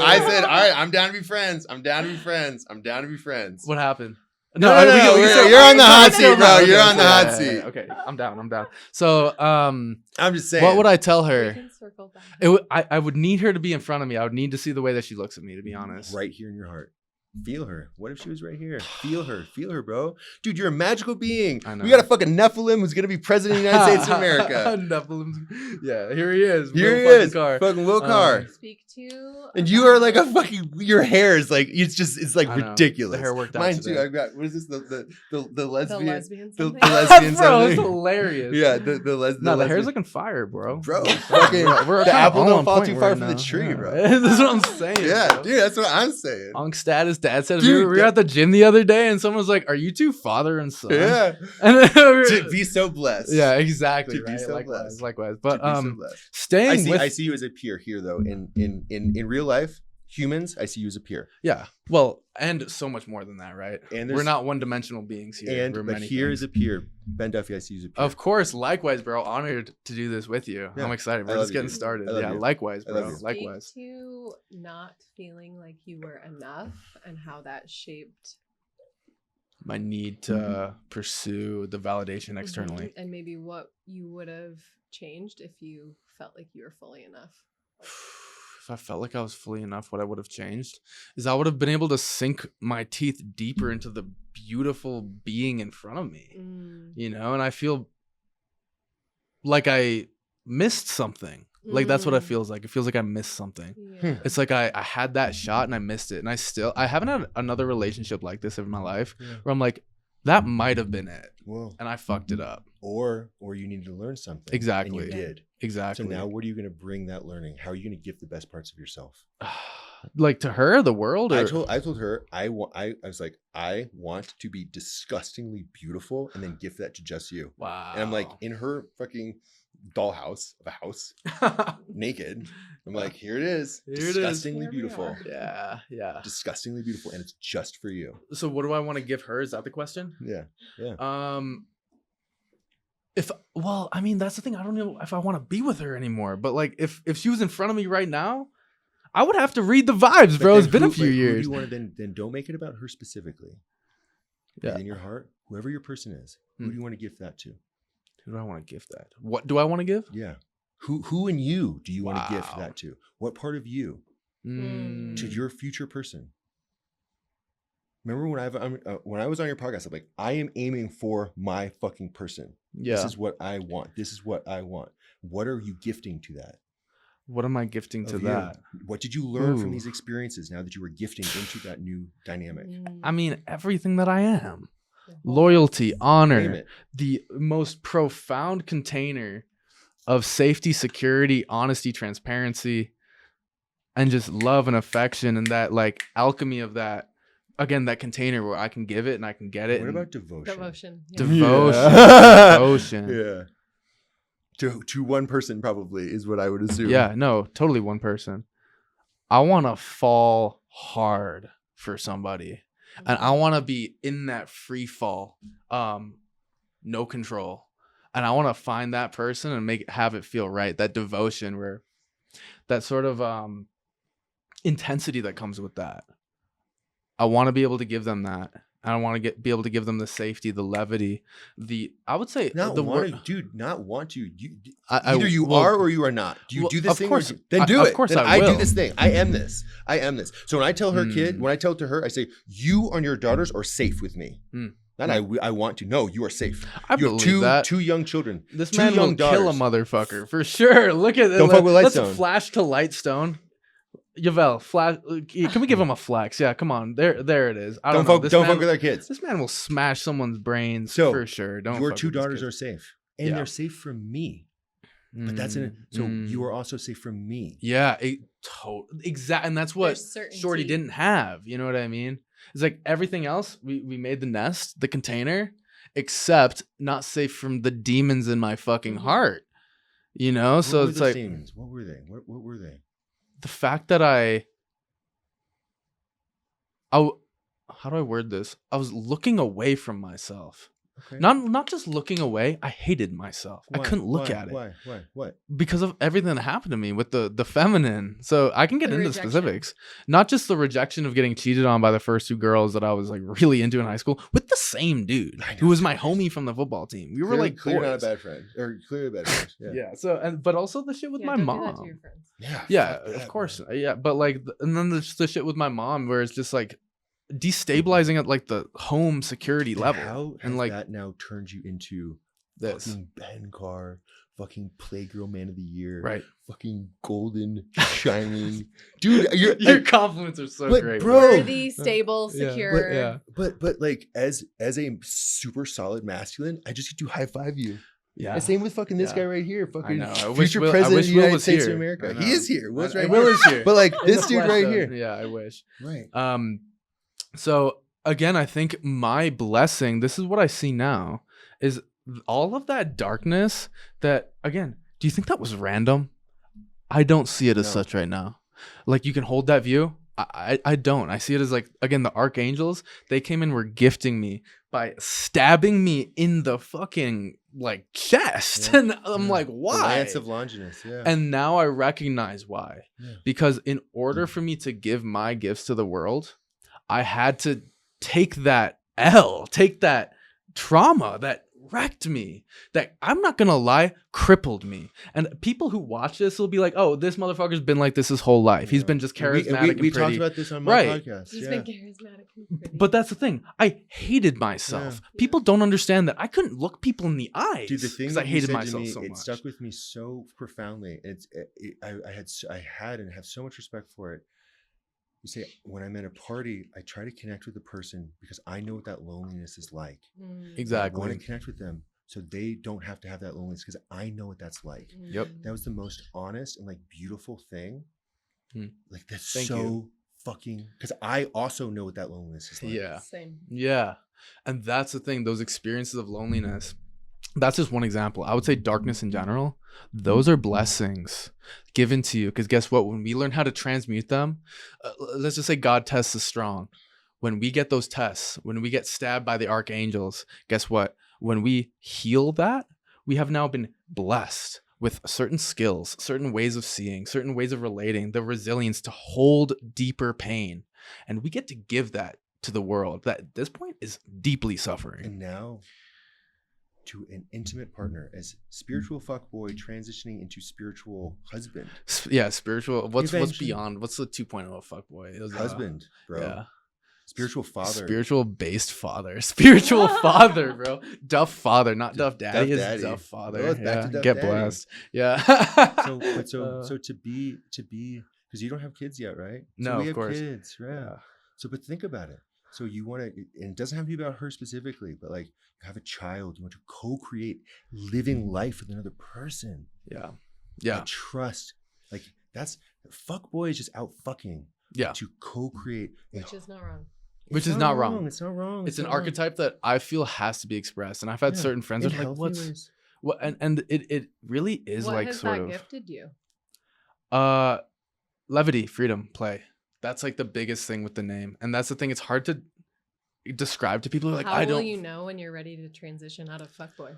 [SPEAKER 2] I said, all right, I'm down to be friends.
[SPEAKER 1] What happened?
[SPEAKER 2] No, you're on the hot seat, bro. You're on the hot seat.
[SPEAKER 1] Okay, I'm down. So,
[SPEAKER 2] I'm just saying.
[SPEAKER 1] What would I tell
[SPEAKER 3] We
[SPEAKER 1] her?
[SPEAKER 3] can circle back.
[SPEAKER 1] I would need her to be in front of me. I would need to see the way that she looks at me, to be honest.
[SPEAKER 2] Right here in your heart. Feel her. What if she was right here? Feel her, bro. Dude, you're a magical being.
[SPEAKER 1] I know.
[SPEAKER 2] We got a fucking Nephilim who's gonna be president of the United States of America.
[SPEAKER 1] Nephilim. Yeah, here he is.
[SPEAKER 2] Here he is.
[SPEAKER 1] Car.
[SPEAKER 2] Fucking Will Carr.
[SPEAKER 3] Speak to.
[SPEAKER 2] And you are like a fucking. Your hair is like it's like ridiculous.
[SPEAKER 1] The hair worked out.
[SPEAKER 2] Mine
[SPEAKER 1] today.
[SPEAKER 2] too. I've got what is this the lesbian
[SPEAKER 3] The
[SPEAKER 2] lesbian
[SPEAKER 1] bro, it's
[SPEAKER 2] something?
[SPEAKER 1] hilarious.
[SPEAKER 2] Yeah, the lesbian.
[SPEAKER 1] The hair's looking fire, bro.
[SPEAKER 2] Fucking
[SPEAKER 1] We're
[SPEAKER 2] the apple don't
[SPEAKER 1] on
[SPEAKER 2] fall
[SPEAKER 1] point
[SPEAKER 2] too far
[SPEAKER 1] right
[SPEAKER 2] from the
[SPEAKER 1] now.
[SPEAKER 2] tree,
[SPEAKER 1] Yeah.
[SPEAKER 2] bro.
[SPEAKER 1] That's what I'm saying.
[SPEAKER 2] Yeah,
[SPEAKER 1] bro.
[SPEAKER 2] dude, that's what I'm saying.
[SPEAKER 1] Unk status. Dad said
[SPEAKER 2] Dude,
[SPEAKER 1] we were at the gym the other day, and someone was like, "Are you two father and son?"
[SPEAKER 2] Yeah,
[SPEAKER 1] and then
[SPEAKER 2] to be so blessed.
[SPEAKER 1] Yeah, exactly.
[SPEAKER 2] To be
[SPEAKER 1] Right.
[SPEAKER 2] so
[SPEAKER 1] Likewise.
[SPEAKER 2] blessed.
[SPEAKER 1] But
[SPEAKER 2] To be so blessed.
[SPEAKER 1] staying with
[SPEAKER 2] I see you as a peer here, though. In real life, humans, I see you as a peer.
[SPEAKER 1] Yeah. Well, and so much more than that, right?
[SPEAKER 2] And
[SPEAKER 1] we're not one-dimensional beings here. We're
[SPEAKER 2] but
[SPEAKER 1] many
[SPEAKER 2] here
[SPEAKER 1] things.
[SPEAKER 2] is a peer. Ben Duffy, I see you as a peer.
[SPEAKER 1] Of course. Likewise, bro. Honored to do this with you.
[SPEAKER 2] Yeah.
[SPEAKER 1] I'm excited. We're
[SPEAKER 2] I love
[SPEAKER 1] just getting
[SPEAKER 2] you.
[SPEAKER 1] started.
[SPEAKER 2] I love
[SPEAKER 1] Yeah.
[SPEAKER 2] you.
[SPEAKER 1] Likewise,
[SPEAKER 2] I love
[SPEAKER 1] bro.
[SPEAKER 2] you.
[SPEAKER 1] Likewise.
[SPEAKER 3] Speak to not feeling like you were enough and how that shaped
[SPEAKER 1] My need to pursue the validation externally.
[SPEAKER 3] and maybe what you would have changed if you felt like you were fully enough.
[SPEAKER 1] If I felt like I was fully enough, what I would have changed is I would have been able to sink my teeth deeper into the beautiful being in front of me, you know? And I feel like I missed something. Like that's what it feels like. It feels like I missed something.
[SPEAKER 3] Yeah.
[SPEAKER 1] It's like I had that shot and I missed it. And I haven't had another relationship like this in my life where I'm like, that might have been it.
[SPEAKER 2] Well,
[SPEAKER 1] And I fucked it up.
[SPEAKER 2] or you needed to learn something.
[SPEAKER 1] Exactly.
[SPEAKER 2] And you did.
[SPEAKER 1] Exactly.
[SPEAKER 2] So now, what are you going to bring that learning? How are you going to give the best parts of yourself?
[SPEAKER 1] Like to her, the world? Or?
[SPEAKER 2] I told her I was like, I want to be disgustingly beautiful and then give that to just you.
[SPEAKER 1] Wow.
[SPEAKER 2] And I'm like, in her fucking dollhouse of a house, naked. I'm like, here it is.
[SPEAKER 1] Here it is.
[SPEAKER 2] Disgustingly
[SPEAKER 3] Here we
[SPEAKER 2] beautiful.
[SPEAKER 3] are.
[SPEAKER 1] Yeah. Yeah.
[SPEAKER 2] Disgustingly beautiful. And it's just for you.
[SPEAKER 1] So what do I want to give her? Is that the question?
[SPEAKER 2] Yeah.
[SPEAKER 1] I mean, that's the thing. I don't know if I want to be with her anymore. But like, if she was in front of me right now, I would have to read the vibes, bro. It's been a few years.
[SPEAKER 2] Who do you want to, then don't make it about her specifically.
[SPEAKER 1] Yeah.
[SPEAKER 2] In your heart, whoever your person is, who do you want to give that to?
[SPEAKER 1] Who do I want to give that? What do I want to give?
[SPEAKER 2] Yeah. Who in you do you want to
[SPEAKER 1] Wow.
[SPEAKER 2] gift that to? What part of you to your future person? Remember when I was on your podcast, I'm like, I am aiming for my fucking person.
[SPEAKER 1] Yeah.
[SPEAKER 2] This is what I want. This is what I want. What are you gifting to that?
[SPEAKER 1] What am I gifting to
[SPEAKER 2] of you.
[SPEAKER 1] that?
[SPEAKER 2] What did you learn from
[SPEAKER 1] Ooh.
[SPEAKER 2] these experiences now that you were gifting into that new dynamic?
[SPEAKER 1] I mean, everything that I am.
[SPEAKER 3] The whole
[SPEAKER 1] Loyalty,
[SPEAKER 3] essence.
[SPEAKER 2] Name
[SPEAKER 1] honor,
[SPEAKER 2] it.
[SPEAKER 1] the most profound container of safety, security, honesty, transparency, and just love and affection, and that like alchemy of that. Again, that container where I can give it and I can get it.
[SPEAKER 2] What
[SPEAKER 1] and
[SPEAKER 2] about devotion?
[SPEAKER 3] Devotion. Yeah.
[SPEAKER 1] Devotion.
[SPEAKER 2] Yeah.
[SPEAKER 1] Devotion.
[SPEAKER 2] Yeah. To one person probably is what I would assume.
[SPEAKER 1] Yeah, no, totally one person. I want to fall hard for somebody. And I want to be in that free fall, no control. And I want to find that person and have it feel right. That devotion, where that sort of intensity that comes with that. I want to be able to give them that. I want to be able to give them the safety, the levity, I would say
[SPEAKER 2] Not
[SPEAKER 1] the
[SPEAKER 2] want
[SPEAKER 1] word.
[SPEAKER 2] to, dude. Not want to.
[SPEAKER 1] Either
[SPEAKER 2] You are or you are not. Do you do this
[SPEAKER 1] of
[SPEAKER 2] thing?
[SPEAKER 1] course,
[SPEAKER 2] Then do
[SPEAKER 1] of
[SPEAKER 2] it.
[SPEAKER 1] course
[SPEAKER 2] then
[SPEAKER 1] I
[SPEAKER 2] do
[SPEAKER 1] will.
[SPEAKER 2] this thing. I am this. I am this. So when I tell her kid, when I tell it to her, I say, "You and your daughters are safe with me." Not I want to. No, you are safe.
[SPEAKER 1] I
[SPEAKER 2] You have
[SPEAKER 1] believe
[SPEAKER 2] two young children.
[SPEAKER 1] This
[SPEAKER 2] two
[SPEAKER 1] man
[SPEAKER 2] young
[SPEAKER 1] will kill a
[SPEAKER 2] daughters.
[SPEAKER 1] motherfucker for sure. Look at
[SPEAKER 2] Don't fuck with
[SPEAKER 1] Let's
[SPEAKER 2] Lightstone.
[SPEAKER 1] flash to Lightstone. Yavel, flash. Can we give him a flex? Yeah, come on. There it is. I don't know.
[SPEAKER 2] Don't fuck with our kids.
[SPEAKER 1] This man will smash someone's brains
[SPEAKER 2] So,
[SPEAKER 1] for sure. Don't.
[SPEAKER 2] Your
[SPEAKER 1] fuck
[SPEAKER 2] two
[SPEAKER 1] with these
[SPEAKER 2] daughters are
[SPEAKER 1] kids.
[SPEAKER 2] safe, and
[SPEAKER 1] Yeah.
[SPEAKER 2] they're safe from me. But that's it. So you are also safe from me.
[SPEAKER 1] Yeah, exactly, and that's what
[SPEAKER 3] There's certainty.
[SPEAKER 1] Shorty didn't have. You know what I mean? It's like everything else. We made the nest, the container, except not safe from the demons in my fucking heart. You know,
[SPEAKER 2] What
[SPEAKER 1] so
[SPEAKER 2] were
[SPEAKER 1] it's
[SPEAKER 2] those
[SPEAKER 1] like
[SPEAKER 2] demons? What were they? What were they?
[SPEAKER 1] the fact that how do I word this? I was looking away from myself.
[SPEAKER 2] Okay.
[SPEAKER 1] Not just looking away. I hated myself. I
[SPEAKER 2] Why?
[SPEAKER 1] couldn't look
[SPEAKER 2] Why?
[SPEAKER 1] at it.
[SPEAKER 2] Why? What?
[SPEAKER 1] Because of everything that happened to me with the feminine. So I can get
[SPEAKER 3] The
[SPEAKER 1] into
[SPEAKER 3] rejection.
[SPEAKER 1] specifics. Not just the rejection of getting cheated on by the first two girls that I was like really into in high school with the same dude
[SPEAKER 2] I know,
[SPEAKER 1] who was
[SPEAKER 2] it's
[SPEAKER 1] my
[SPEAKER 2] crazy.
[SPEAKER 1] homie from the football team. We were
[SPEAKER 2] Clearly,
[SPEAKER 1] like
[SPEAKER 2] clearly not a
[SPEAKER 1] boys.
[SPEAKER 2] bad friend, or clearly a bad friend. Yeah.
[SPEAKER 1] Yeah. So but also the shit with my
[SPEAKER 3] don't
[SPEAKER 1] mom.
[SPEAKER 3] do that to your friends.
[SPEAKER 1] Yeah,
[SPEAKER 2] fuck that,
[SPEAKER 1] of course.
[SPEAKER 2] man.
[SPEAKER 1] Yeah, but like, and then there's the shit with my mom where it's just like destabilizing at like the home security level,
[SPEAKER 2] How
[SPEAKER 1] and
[SPEAKER 2] has
[SPEAKER 1] like
[SPEAKER 2] that now turned you into
[SPEAKER 1] this,
[SPEAKER 2] fucking Ben Carr, fucking Playgirl Man of the Year,
[SPEAKER 1] right?
[SPEAKER 2] fucking golden, shining, dude. You're
[SPEAKER 1] Your compliments are so
[SPEAKER 2] but
[SPEAKER 1] great,
[SPEAKER 2] bro,
[SPEAKER 3] Worthy, stable,
[SPEAKER 1] Yeah.
[SPEAKER 3] secure.
[SPEAKER 1] Yeah,
[SPEAKER 2] but like as a super solid masculine, I just get to high five you.
[SPEAKER 1] yeah.
[SPEAKER 2] And same with fucking this
[SPEAKER 1] Yeah.
[SPEAKER 2] guy right here, fucking
[SPEAKER 1] know. I wish
[SPEAKER 2] future
[SPEAKER 1] Will- I
[SPEAKER 2] president
[SPEAKER 1] wish
[SPEAKER 2] of the
[SPEAKER 1] Will
[SPEAKER 2] United
[SPEAKER 1] was
[SPEAKER 2] States
[SPEAKER 1] here.
[SPEAKER 2] of America.
[SPEAKER 1] I
[SPEAKER 2] He
[SPEAKER 1] know.
[SPEAKER 2] is here. Will's right
[SPEAKER 1] Will
[SPEAKER 2] here.
[SPEAKER 1] is here.
[SPEAKER 2] But like
[SPEAKER 1] In
[SPEAKER 2] this
[SPEAKER 1] the
[SPEAKER 2] dude
[SPEAKER 1] flesh,
[SPEAKER 2] right
[SPEAKER 1] though.
[SPEAKER 2] here,
[SPEAKER 1] Yeah, I wish.
[SPEAKER 2] right?
[SPEAKER 1] So again, I think my blessing, this is what I see now, is all of that darkness that, again, do you think that was random? I don't see it as
[SPEAKER 2] No.
[SPEAKER 1] such right now. Like, you can hold that view. I don't. I see it as like, again, the archangels, they came and were gifting me by stabbing me in the fucking like chest.
[SPEAKER 2] Yeah.
[SPEAKER 1] And I'm like,
[SPEAKER 2] The
[SPEAKER 1] why?
[SPEAKER 2] Lance of Longinus, yeah.
[SPEAKER 1] And now I recognize why.
[SPEAKER 2] Yeah.
[SPEAKER 1] Because in order for me to give my gifts to the world, I had to take that take that trauma that wrecked me, that I'm not gonna lie, crippled me. And people who watch this will be like, oh, this motherfucker's been like this his whole life. He's been just charismatic
[SPEAKER 2] We
[SPEAKER 1] and
[SPEAKER 2] talked
[SPEAKER 1] pretty.
[SPEAKER 2] about this on my
[SPEAKER 1] Right.
[SPEAKER 2] podcast.
[SPEAKER 3] He's
[SPEAKER 2] Yeah.
[SPEAKER 3] been charismatic and pretty.
[SPEAKER 1] But that's the thing. I hated myself.
[SPEAKER 2] Yeah.
[SPEAKER 1] People don't understand that I couldn't look people in the eyes
[SPEAKER 2] Dude, the thing
[SPEAKER 1] because
[SPEAKER 2] that
[SPEAKER 1] I
[SPEAKER 2] you
[SPEAKER 1] hated
[SPEAKER 2] said to
[SPEAKER 1] myself
[SPEAKER 2] me,
[SPEAKER 1] so
[SPEAKER 2] it
[SPEAKER 1] much.
[SPEAKER 2] stuck with me so profoundly. I had and have so much respect for it. You say, when I'm at a party, I try to connect with the person because I know what that loneliness is like.
[SPEAKER 3] Mm.
[SPEAKER 2] I want
[SPEAKER 1] Exactly.
[SPEAKER 2] to connect with them so they don't have to have that loneliness because I know what that's like.
[SPEAKER 1] Yep.
[SPEAKER 2] That was the most honest and like beautiful thing.
[SPEAKER 1] Hmm.
[SPEAKER 2] Like that's
[SPEAKER 1] Thank
[SPEAKER 2] so
[SPEAKER 1] you.
[SPEAKER 2] fucking, because I also know what that loneliness is like.
[SPEAKER 1] Yeah.
[SPEAKER 3] Same.
[SPEAKER 1] Yeah. And that's the thing, those experiences of loneliness. That's just one example. I would say darkness in general, those are blessings given to you. Because guess what? When we learn how to transmute them, let's just say God tests us strong. When we get those tests, when we get stabbed by the archangels, guess what? When we heal that, we have now been blessed with certain skills, certain ways of seeing, certain ways of relating, the resilience to hold deeper pain. And we get to give that to the world that at this point is deeply suffering.
[SPEAKER 2] And now to an intimate partner as spiritual fuckboy transitioning into spiritual husband.
[SPEAKER 1] Yeah, spiritual. What's
[SPEAKER 2] Eventually.
[SPEAKER 1] beyond? What's the 2.0 of fuckboy? It was,
[SPEAKER 2] Husband, bro.
[SPEAKER 1] Yeah.
[SPEAKER 2] Spiritual father.
[SPEAKER 1] Spiritual based father. Spiritual father, bro. Duff father, not Duff daddy.
[SPEAKER 2] Duff
[SPEAKER 1] It's
[SPEAKER 2] daddy.
[SPEAKER 1] Duff father.
[SPEAKER 2] Oh, it's back to Duff
[SPEAKER 1] Get
[SPEAKER 2] daddy.
[SPEAKER 1] blessed. Yeah.
[SPEAKER 2] So to be because you don't have kids yet, right? So
[SPEAKER 1] No,
[SPEAKER 2] we
[SPEAKER 1] of
[SPEAKER 2] have
[SPEAKER 1] course.
[SPEAKER 2] kids, right?
[SPEAKER 1] Yeah.
[SPEAKER 2] So but think about it. So you want to, and it doesn't have to be about her specifically, but like you have a child, you want to co-create living life with another person.
[SPEAKER 1] Yeah. Yeah.
[SPEAKER 2] That trust. Like that's fuckboy is just out fucking.
[SPEAKER 1] Yeah.
[SPEAKER 2] To co-create.
[SPEAKER 3] Which is not wrong.
[SPEAKER 1] Which is not wrong.
[SPEAKER 2] It's not wrong.
[SPEAKER 1] It's an
[SPEAKER 2] not wrong.
[SPEAKER 1] archetype that I feel has to be expressed. And I've had certain friends
[SPEAKER 2] In
[SPEAKER 1] that are like,
[SPEAKER 2] healthy
[SPEAKER 1] what's
[SPEAKER 2] ways.
[SPEAKER 1] what and it really is
[SPEAKER 3] What
[SPEAKER 1] like
[SPEAKER 3] has
[SPEAKER 1] sort
[SPEAKER 3] that
[SPEAKER 1] of
[SPEAKER 3] gifted you?
[SPEAKER 1] levity, freedom, play. That's like the biggest thing with the name. And that's the thing, it's hard to describe to people who are like,
[SPEAKER 3] How
[SPEAKER 1] I
[SPEAKER 3] will
[SPEAKER 1] don't
[SPEAKER 3] you know when you're ready to transition out of fuckboy?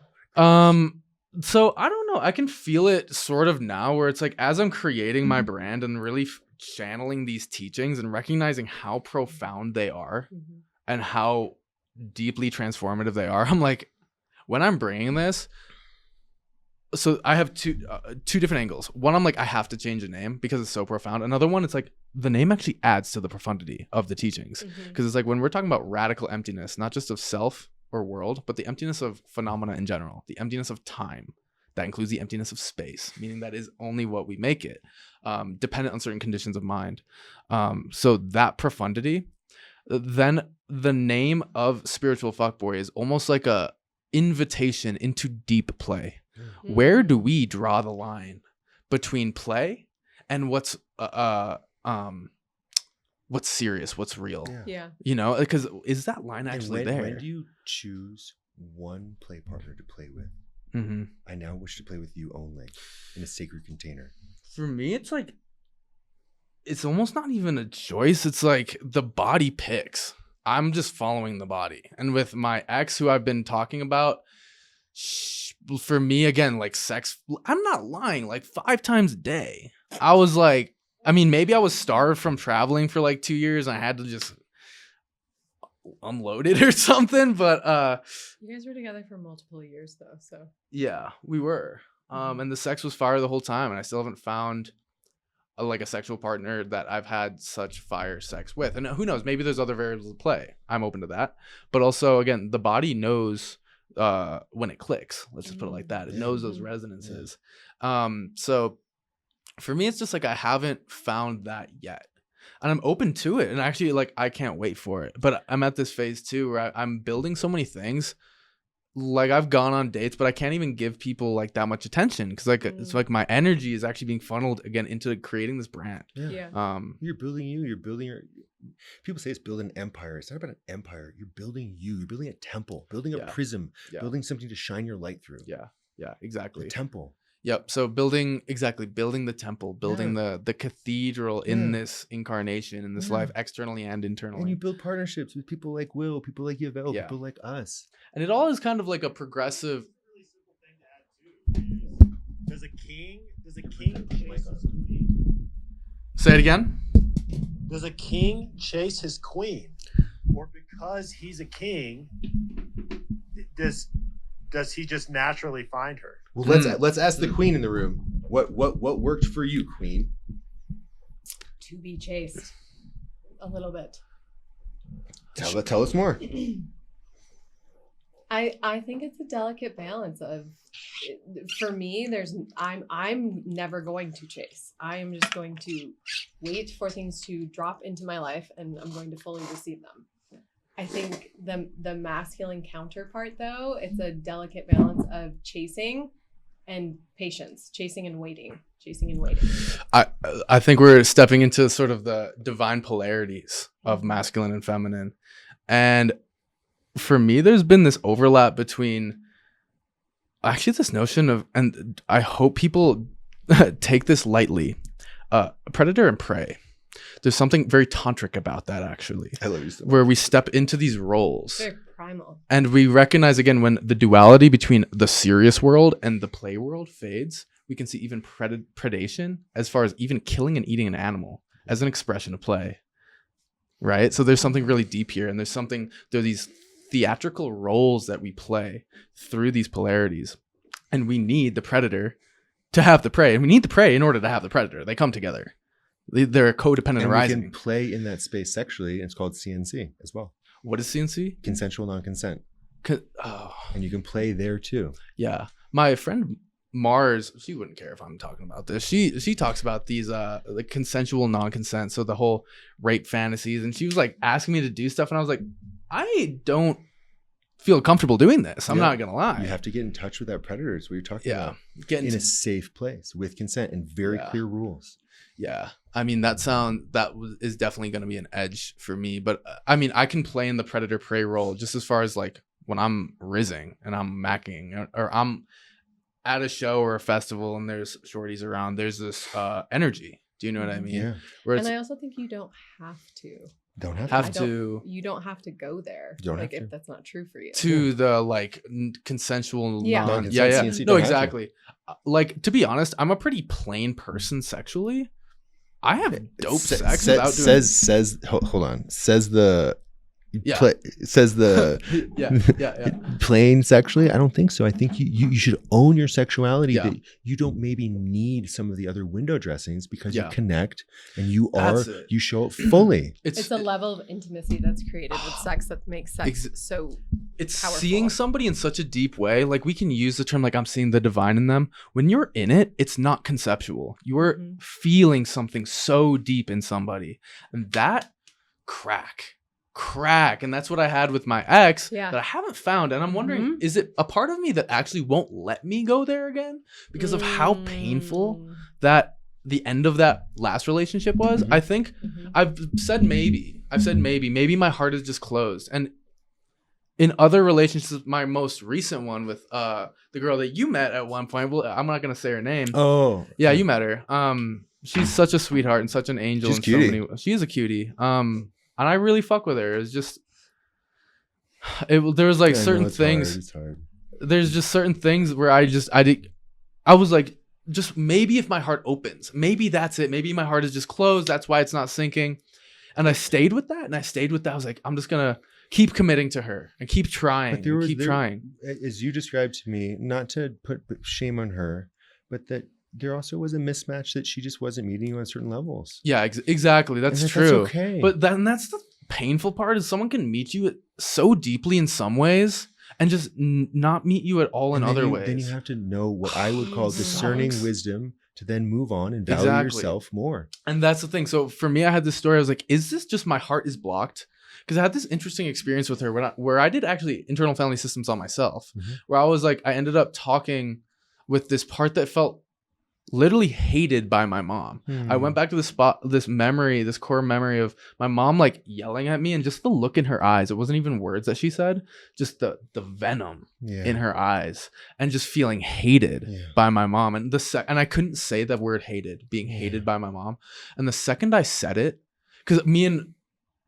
[SPEAKER 1] So I don't know. I can feel it sort of now where it's like as I'm creating my brand and really channeling these teachings and recognizing how profound they are and how deeply transformative they are. I'm like, when I'm bringing this, so I have two different angles. One, I'm like, I have to change the name because it's so profound. Another one, it's like the name actually adds to the profundity of the teachings. Because it's like when we're talking about radical emptiness, not just of self or world, but the emptiness of phenomena in general, the emptiness of time. That includes the emptiness of space, meaning that is only what we make it, dependent on certain conditions of mind. So that profundity, then the name of spiritual fuckboy is almost like a invitation into deep play. Where do we draw the line between play and what's serious, what's real?
[SPEAKER 3] Yeah.
[SPEAKER 1] You know, because is that line actually there?
[SPEAKER 2] When do you choose one play partner to play with? I now wish to play with you only in a sacred container.
[SPEAKER 1] For me, it's like, it's almost not even a choice. It's like the body picks. I'm just following the body. And with my ex, who I've been talking about, for me, again, like sex, I'm not lying, like 5 times a day. I was like, I mean, maybe I was starved from traveling for like 2 years and I had to just unload it or something, but
[SPEAKER 3] you guys were together for multiple years though, so
[SPEAKER 1] yeah, we were. And the sex was fire the whole time, and I still haven't found a sexual partner that I've had such fire sex with. And who knows, maybe there's other variables at play. I'm open to that. But also, again, the body knows when it clicks. Let's just put it like that. It knows those resonances. So for me, it's just like I haven't found that yet. And I'm open to it. And actually, like, I can't wait for it. But I'm at this phase too where I'm building so many things. Like, I've gone on dates, but I can't even give people like that much attention because like it's like my energy is actually being funneled again into creating this brand.
[SPEAKER 2] You're building you. You're building your. People say it's building an empire. It's not about an empire. You're building you. You're building a temple. Building a prism. Building something to shine your light through.
[SPEAKER 1] Yeah, exactly.
[SPEAKER 2] The temple.
[SPEAKER 1] Yep. So building the temple, building the cathedral in this incarnation, in this life, externally and internally.
[SPEAKER 2] And you build partnerships with people like Will, people like Yavel, people like us.
[SPEAKER 1] And it all is kind of like a progressive.
[SPEAKER 4] Really simple thing to add too. Does a king chase his queen?
[SPEAKER 1] Say it again.
[SPEAKER 4] Does a king chase his queen, or because he's a king, does he just naturally find her?
[SPEAKER 2] Well, let's ask the queen in the room. What worked for you, queen?
[SPEAKER 3] To be chased a little bit.
[SPEAKER 2] Tell us more.
[SPEAKER 3] I think it's a delicate balance of, for me, I'm never going to chase. I am just going to wait for things to drop into my life and I'm going to fully receive them. I think the masculine counterpart though, it's a delicate balance of chasing and patience, chasing and waiting. I
[SPEAKER 1] think we're stepping into sort of the divine polarities of masculine and feminine. And for me, there's been this overlap between actually this notion of, and I hope people take this lightly, predator and prey. There's something very tantric about that, actually.
[SPEAKER 2] I love you so much.
[SPEAKER 1] Where we step into these roles.
[SPEAKER 3] Very primal.
[SPEAKER 1] And we recognize, again, when the duality between the serious world and the play world fades, we can see even predation, as far as even killing and eating an animal, as an expression of play. Right? So there's something really deep here. And there are these theatrical roles that we play through these polarities. And we need the predator to have the prey. And we need the prey in order to have the predator. They come together. They're codependent
[SPEAKER 2] And we
[SPEAKER 1] arising.
[SPEAKER 2] can play in that space sexually. It's called CNC as well.
[SPEAKER 1] What is CNC?
[SPEAKER 2] Consensual non-consent.
[SPEAKER 1] Oh,
[SPEAKER 2] And you can play there too.
[SPEAKER 1] yeah. My friend Mars, she wouldn't care if I'm talking about this. She talks about these like consensual non-consent, so the whole rape fantasies, and she was like asking me to do stuff, and I was like, I don't feel comfortable doing this. I'm not gonna lie.
[SPEAKER 2] You have to get in touch with that predator. Is what you're talking about.
[SPEAKER 1] Get
[SPEAKER 2] in a safe place with consent and very clear rules.
[SPEAKER 1] Yeah, I mean is definitely going to be an edge for me. But I mean, I can play in the predator prey role just as far as like when I'm rizzing and I'm macking, or I'm at a show or a festival and there's shorties around. There's this energy. Do you know what I mean?
[SPEAKER 2] Yeah.
[SPEAKER 1] Where
[SPEAKER 3] And I also think you don't have to.
[SPEAKER 2] Don't have
[SPEAKER 1] have
[SPEAKER 2] to.
[SPEAKER 1] to
[SPEAKER 3] You don't have to go there.
[SPEAKER 2] You don't
[SPEAKER 3] like
[SPEAKER 2] have
[SPEAKER 3] if
[SPEAKER 2] to.
[SPEAKER 3] that's not true for you.
[SPEAKER 1] to the like consensual
[SPEAKER 3] Yeah.
[SPEAKER 2] Non-consent
[SPEAKER 1] yeah
[SPEAKER 2] CNC,
[SPEAKER 1] no
[SPEAKER 2] don't have to.
[SPEAKER 1] exactly. Like, to be honest, I'm a pretty plain person sexually. I have dope sex without doing
[SPEAKER 2] says hold on. Says the
[SPEAKER 1] Yeah.
[SPEAKER 2] says the
[SPEAKER 1] yeah.
[SPEAKER 2] plain sexually. I don't think so. I think you should own your sexuality.
[SPEAKER 1] Yeah.
[SPEAKER 2] That you don't maybe need some of the other window dressings because you
[SPEAKER 1] Yeah.
[SPEAKER 2] connect and you
[SPEAKER 1] That's it.
[SPEAKER 2] you show it fully.
[SPEAKER 3] It's a level of intimacy that's created with sex that makes sex so
[SPEAKER 1] it's
[SPEAKER 3] powerful.
[SPEAKER 1] seeing somebody in such a deep way. Like, we can use the term like I'm seeing the divine in them. When you're in it, it's not conceptual. You're
[SPEAKER 3] Mhm.
[SPEAKER 1] feeling something so deep in somebody, and that crack, and that's what I had with my ex
[SPEAKER 3] Yeah.
[SPEAKER 1] that I haven't found. And I'm wondering, is it a part of me that actually won't let me go there again because of how painful that the end of that last relationship was?
[SPEAKER 2] Mhm.
[SPEAKER 1] I think
[SPEAKER 3] Mhm.
[SPEAKER 1] I've said maybe my heart is just closed. And in other relationships, my most recent one with the girl that you met at one point, well, I'm not gonna say her name.
[SPEAKER 2] Oh.
[SPEAKER 1] Yeah, you met her. She's such a sweetheart and such an angel.
[SPEAKER 2] She's
[SPEAKER 1] and
[SPEAKER 2] cutie.
[SPEAKER 1] so many. She is a cutie. And I really fuck with her. It's just, there was like
[SPEAKER 2] Yeah, I know
[SPEAKER 1] certain
[SPEAKER 2] it's
[SPEAKER 1] things.
[SPEAKER 2] hard, it's hard.
[SPEAKER 1] There's just certain things where I was like, just maybe if my heart opens, maybe that's it. Maybe my heart is just closed. That's why it's not sinking. And I stayed with that. I was like, I'm just gonna keep committing to her and keep trying. Trying.
[SPEAKER 2] As you described to me, not to put shame on her, but that there also was a mismatch that she just wasn't meeting you on certain levels.
[SPEAKER 1] Yeah, exactly. That's
[SPEAKER 2] And
[SPEAKER 1] true.
[SPEAKER 2] That's okay.
[SPEAKER 1] But that's the painful part, is someone can meet you so deeply in some ways and just not meet you at all in other ways.
[SPEAKER 2] Then you have to know what I would call discerning
[SPEAKER 1] Sucks.
[SPEAKER 2] wisdom to then move on and value
[SPEAKER 1] Exactly.
[SPEAKER 2] yourself more.
[SPEAKER 1] And that's the thing. So for me, I had this story. I was like, is this just my heart is blocked? Because I had this interesting experience with her where I did actually internal family systems on myself, where I was like, I ended up talking with this part that felt literally hated by my mom. I went back to this core memory of my mom like yelling at me, and just the look in her eyes. It wasn't even words that she said, just the venom in her eyes, and just feeling hated by my mom. And and I couldn't say the word hated, being hated by my mom. And the second I said it, because me and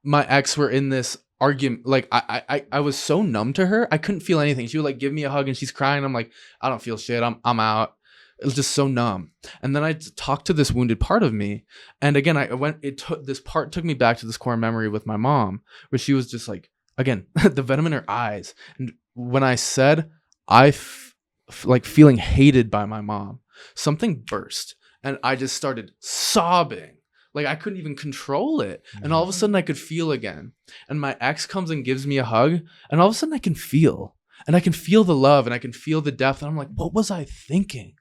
[SPEAKER 1] my ex were in this argument, like I was so numb to her, I couldn't feel anything. She would like give me a hug and she's crying. I'm like, I don't feel shit. I'm out. It was just so numb. And then I talked to this wounded part of me. And again, this part took me back to this core memory with my mom, where she was just like, again, the venom in her eyes. And when I said, like feeling hated by my mom, something burst and I just started sobbing. Like I couldn't even control it. And all of a sudden I could feel again. And my ex comes and gives me a hug. And all of a sudden I can feel. And I can feel the love and I can feel the depth. And I'm like, what was I thinking?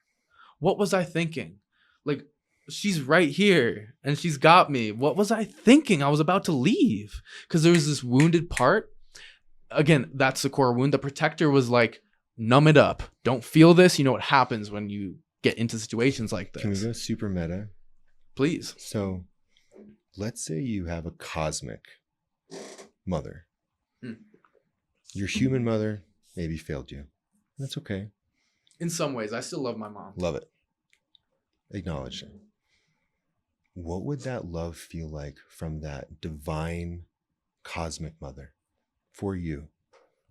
[SPEAKER 1] What was I thinking? Like, she's right here and she's got me. What was I thinking? I was about to leave because there was this wounded part. Again, that's the core wound. The protector was like, numb it up. Don't feel this. You know what happens when you get into situations like this.
[SPEAKER 2] Can we go super meta?
[SPEAKER 1] Please.
[SPEAKER 2] So let's say you have a cosmic mother. Your human mother maybe failed you. That's okay.
[SPEAKER 1] In some ways, I still love my mom.
[SPEAKER 2] Love it. Acknowledge it. What would that love feel like from that divine cosmic mother for you?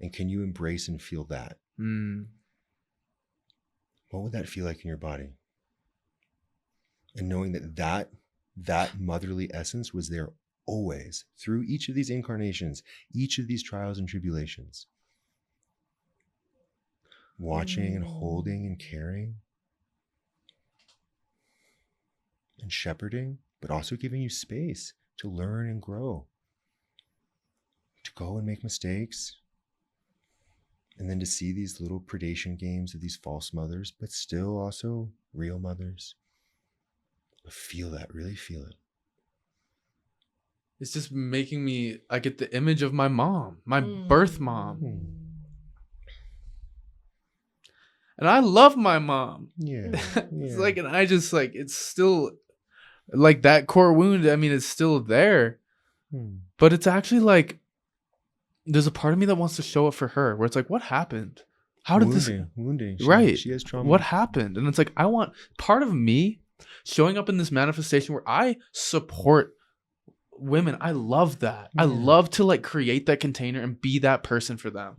[SPEAKER 2] And can you embrace and feel that? What would that feel like in your body? And knowing that motherly essence was there always through each of these incarnations, each of these trials and tribulations. Watching and holding and caring and shepherding, but also giving you space to learn and grow, to go and make mistakes, and then to see these little predation games of these false mothers, but still also real mothers. Feel that, really feel it.
[SPEAKER 1] It's just making me, I get the image of my mom, my birth mom. And I love my mom.
[SPEAKER 2] Yeah.
[SPEAKER 1] It's like, and I just like, it's still like that core wound. I mean, it's still there, but it's actually like, there's a part of me that wants to show it for her where it's like, what happened? How did
[SPEAKER 2] wounding.
[SPEAKER 1] Right.
[SPEAKER 2] She has trauma.
[SPEAKER 1] What happened? And it's like, I want part of me showing up in this manifestation where I support women. I love that. I love to like create that container and be that person for them,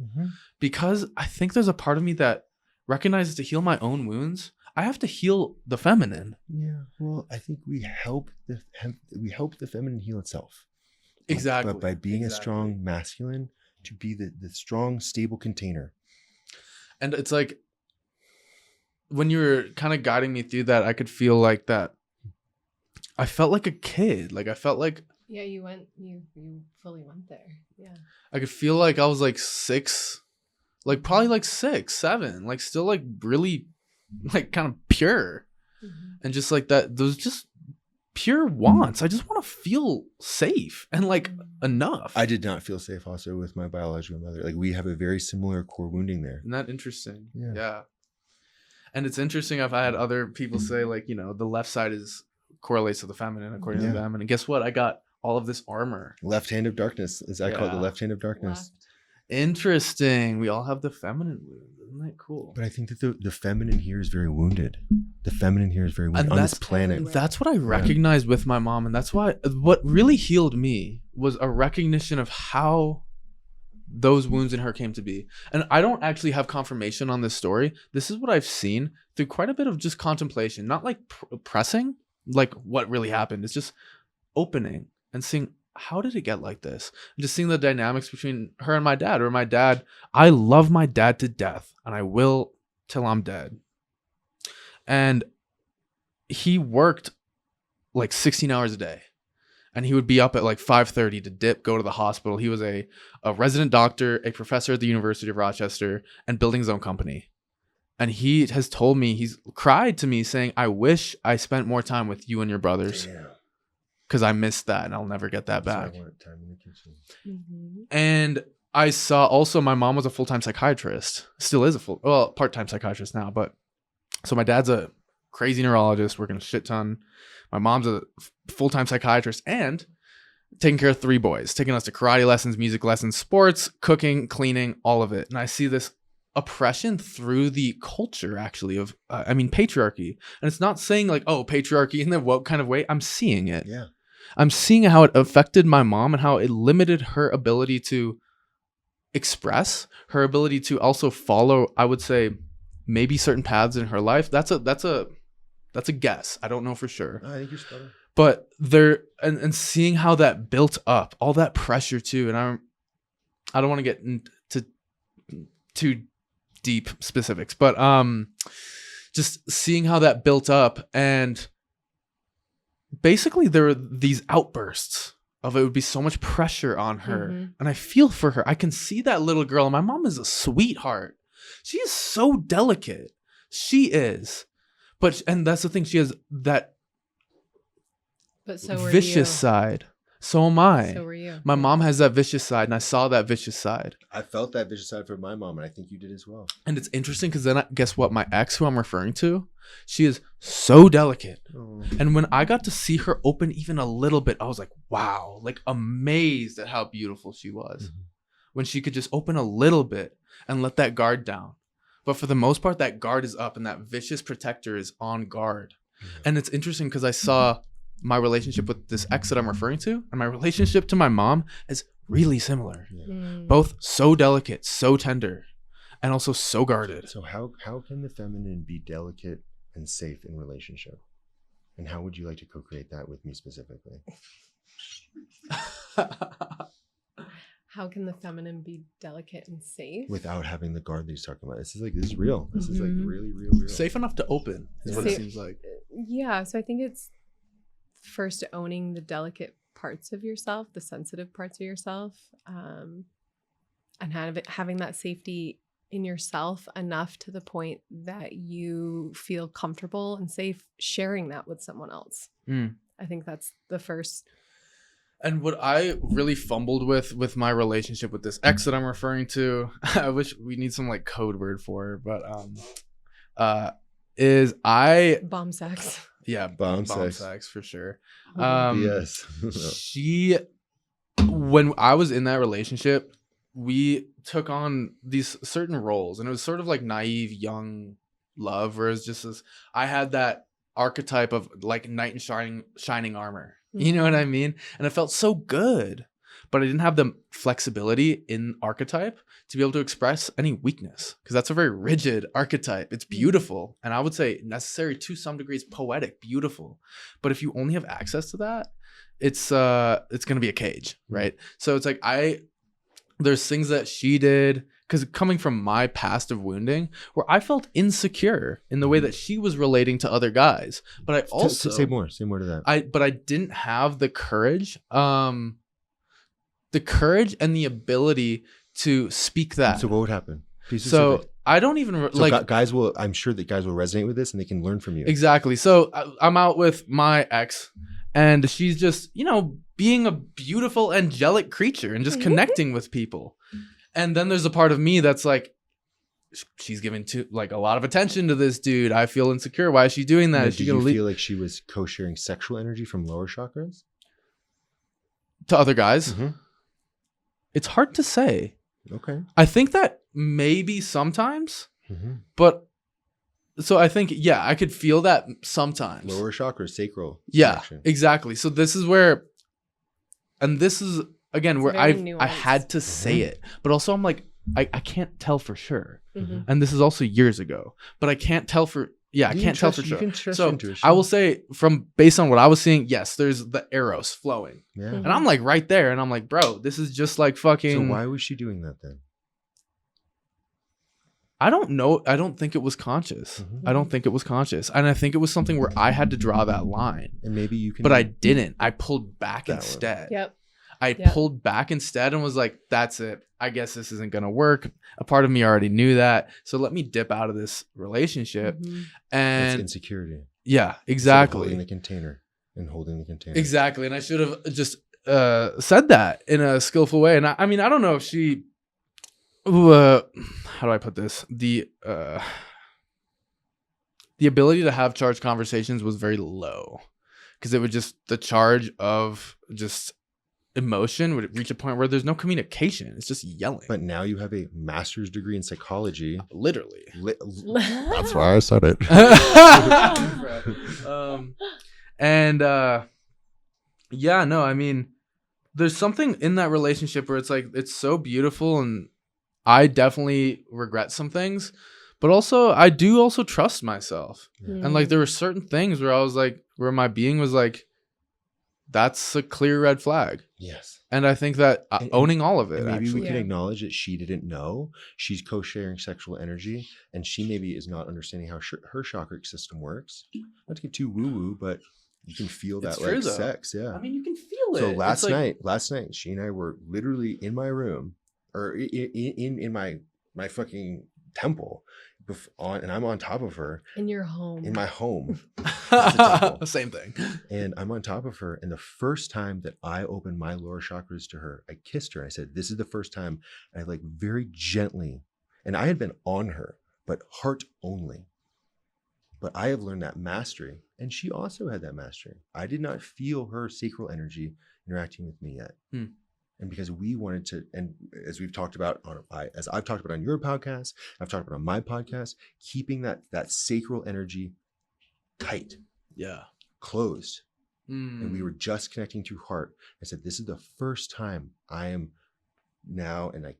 [SPEAKER 1] because I think there's a part of me that recognizes to heal my own wounds, I have to heal the feminine.
[SPEAKER 2] Yeah. Well, I think we help the feminine heal itself.
[SPEAKER 1] Exactly.
[SPEAKER 2] But by being a strong masculine, to be the strong, stable container.
[SPEAKER 1] And it's like, when you were kind of guiding me through that, I could feel like that. I felt like a kid. Like I felt like.
[SPEAKER 3] Yeah, you fully went there. Yeah.
[SPEAKER 1] I could feel like I was like 6, like probably like 6, 7, like still like really like kind of pure. And just like that, those just pure wants. I just want to feel safe and like enough.
[SPEAKER 2] I did not feel safe also with my biological mother. Like we have a very similar core wounding there.
[SPEAKER 1] Isn't that interesting?
[SPEAKER 2] Yeah.
[SPEAKER 1] And it's interesting. I've had other people say like, you know, the left side correlates to the feminine according to them. And guess what? I got all of this armor.
[SPEAKER 2] Left hand of darkness, as I call it, the left hand of darkness.
[SPEAKER 1] Interesting. We all have the feminine wound. Isn't that cool?
[SPEAKER 2] But I think that the feminine here is very wounded. The feminine here is very wounded on this planet.
[SPEAKER 1] That's what I recognized with my mom. And that's why what really healed me was a recognition of how those wounds in her came to be. And I don't actually have confirmation on this story. This is what I've seen through quite a bit of just contemplation, not like pressing, like what really happened. It's just opening and seeing, how did it get like this? And just seeing the dynamics between her and my dad, or my dad. I love my dad to death, and I will till I'm dead. And he worked like 16 hours a day, and he would be up at like 5:30 to dip, go to the hospital. He was a resident doctor, a professor at the University of Rochester, and building his own company. And he has told me, he's cried to me saying, I wish I spent more time with you and your brothers. Because I missed that and I'll never get that back.
[SPEAKER 2] I want time in the kitchen.
[SPEAKER 1] And I saw also my mom was a full-time psychiatrist. Still is a part-time psychiatrist now. But so my dad's a crazy neurologist working a shit ton. My mom's a full-time psychiatrist and taking care of 3 boys, taking us to karate lessons, music lessons, sports, cooking, cleaning, all of it. And I see this oppression through the culture actually of, patriarchy. And it's not saying like, oh, patriarchy in the what kind of way. I'm seeing it.
[SPEAKER 2] Yeah.
[SPEAKER 1] I'm seeing how it affected my mom and how it limited her ability to express, her ability to also follow, I would say, maybe certain paths in her life. That's a guess. I don't know for sure.
[SPEAKER 2] I think you're spot on.
[SPEAKER 1] But there and seeing how that built up, all that pressure too. And I don't want to get into too deep specifics, but just seeing how that built up, and basically there were these outbursts of it would be so much pressure on her, and I feel for her. I can see that little girl, and my mom is a sweetheart. She is so delicate. She is, and that's the thing. She has that vicious side. So am I.
[SPEAKER 3] So were you.
[SPEAKER 1] My mom has that vicious side, and I saw that vicious side.
[SPEAKER 2] I felt that vicious side from my mom, and I think you did as well.
[SPEAKER 1] And it's interesting because then guess what? My ex, who I'm referring to, she is so delicate. Oh. And when I got to see her open even a little bit, I was like, wow, like amazed at how beautiful she was. When she could just open a little bit and let that guard down. But for the most part, that guard is up and that vicious protector is on guard. And it's interesting because I saw my relationship with this ex that I'm referring to and my relationship to my mom is really similar. Both so delicate, so tender, and also so guarded.
[SPEAKER 2] So how can the feminine be delicate and safe in relationship? And how would you like to co-create that with me specifically?
[SPEAKER 3] How can the feminine be delicate and safe
[SPEAKER 2] without having the guard that he's talking about? This is real. This is like really, real.
[SPEAKER 1] Safe enough to open is what it seems like.
[SPEAKER 3] Yeah. So I think it's first owning the delicate parts of yourself, the sensitive parts of yourself, and having that safety in yourself enough to the point that you feel comfortable and safe sharing that with someone else. I think that's the first.
[SPEAKER 1] And what I really fumbled with my relationship with this ex that I'm referring to, I wish we need some like code word for it, but is I
[SPEAKER 3] Bomb sex.
[SPEAKER 1] yeah,
[SPEAKER 2] Bomb
[SPEAKER 1] sex.
[SPEAKER 2] sex
[SPEAKER 1] For sure.
[SPEAKER 2] Yes.
[SPEAKER 1] She, when I was in that relationship, we took on these certain roles, and it was sort of like naive young love, where it was just this, I had that archetype of like knight in shining armor. You know what I mean? And it felt so good, but I didn't have the flexibility in archetype to be able to express any weakness, because that's a very rigid archetype. It's beautiful, and I would say necessary to some degree. It's poetic, beautiful, but if you only have access to that, it's gonna be a cage, right? So it's like there's things that she did, because coming from my past of wounding, where I felt insecure in the way that she was relating to other guys, but I also
[SPEAKER 2] say more to that.
[SPEAKER 1] But I didn't have the courage, and the ability to speak that.
[SPEAKER 2] So what would happen?
[SPEAKER 1] So I don't even
[SPEAKER 2] guys will. I'm sure that guys will resonate with this, and they can learn from you.
[SPEAKER 1] Exactly. So I'm out with my ex, and she's just, being a beautiful angelic creature and just connecting with people. And then there's a part of me that's like, she's giving a lot of attention to this dude. I feel insecure. Why is she doing that?
[SPEAKER 2] Did you feel like she was co-sharing sexual energy from lower chakras
[SPEAKER 1] to other guys?
[SPEAKER 2] Mm-hmm.
[SPEAKER 1] It's hard to say.
[SPEAKER 2] Okay.
[SPEAKER 1] I think that maybe sometimes, but so I think, I could feel that sometimes.
[SPEAKER 2] Lower chakras, sacral.
[SPEAKER 1] Yeah,
[SPEAKER 2] connection.
[SPEAKER 1] Exactly. So this is where, and this is again where I had to say it, but also I'm like, I can't tell for sure. And this is also years ago, but I can't tell for, I can't tell for sure.
[SPEAKER 2] You can trust
[SPEAKER 1] so
[SPEAKER 2] intuition.
[SPEAKER 1] I will say, based on what I was seeing, yes, there's the eros flowing.
[SPEAKER 2] Yeah.
[SPEAKER 1] And I'm like right there, and I'm like, bro, this is just like fucking.
[SPEAKER 2] So why was she doing that then?
[SPEAKER 1] I don't know. I don't think it was conscious. I don't think it was conscious. And I think it was something where I had to draw that line.
[SPEAKER 2] And maybe you can.
[SPEAKER 1] But I didn't. I pulled back instead.
[SPEAKER 3] Yep.
[SPEAKER 1] I pulled back instead and was like, that's it. I guess this isn't going to work. A part of me already knew that. So let me dip out of this relationship. And
[SPEAKER 2] it's insecurity.
[SPEAKER 1] Yeah, exactly.
[SPEAKER 2] Holding the container.
[SPEAKER 1] Exactly. And I should have just said that in a skillful way. And I mean, I don't know if she, how do I put this? The ability to have charged conversations was very low, because it would just, the charge of just emotion would reach a point where there's no communication. It's just yelling.
[SPEAKER 2] But now you have a master's degree in psychology.
[SPEAKER 1] Literally.
[SPEAKER 2] That's why I said it.
[SPEAKER 1] I mean, there's something in that relationship where it's like, it's so beautiful, and I definitely regret some things, but also I do also trust myself. And like, there were certain things where I was like, where my being was like, that's a clear red flag.
[SPEAKER 2] Yes.
[SPEAKER 1] And I think that owning all of it,
[SPEAKER 2] maybe we can acknowledge that she didn't know she's co-sharing sexual energy, and she maybe is not understanding how her chakra system works. Not to get too woo-woo, but you can feel that like sex. Yeah.
[SPEAKER 1] I mean, you can feel it.
[SPEAKER 2] So last night, she and I were literally in my room, or in my fucking temple, and I'm on top of her.
[SPEAKER 3] In your home.
[SPEAKER 2] In my home.
[SPEAKER 1] Same thing.
[SPEAKER 2] And I'm on top of her. And the first time that I opened my lower chakras to her, I kissed her. I said, this is the first time. And I like very gently, and I had been on her, but heart only. But I have learned that mastery. And she also had that mastery. I did not feel her sacral energy interacting with me yet. And because we wanted to, and as we've talked about as I've talked about on your podcast, I've talked about on my podcast, keeping that sacral energy tight, closed, and we were just connecting through heart. I said, this is the first time I am now, and I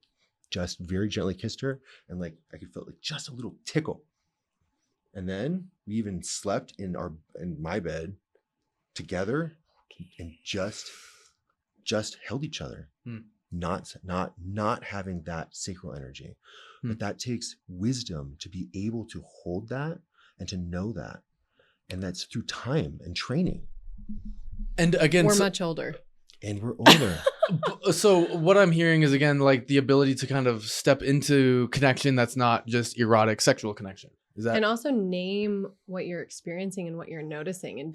[SPEAKER 2] just very gently kissed her, and like I could feel like just a little tickle, and then we even slept in my bed together, and just held each other, not having that sacral energy. But that takes wisdom to be able to hold that and to know that. And that's through time and training.
[SPEAKER 1] And again,
[SPEAKER 3] We're much older.
[SPEAKER 2] And we're older.
[SPEAKER 1] So what I'm hearing is, again, like the ability to kind of step into connection that's not just erotic sexual connection. Is that?
[SPEAKER 3] And also name what you're experiencing and what you're noticing, and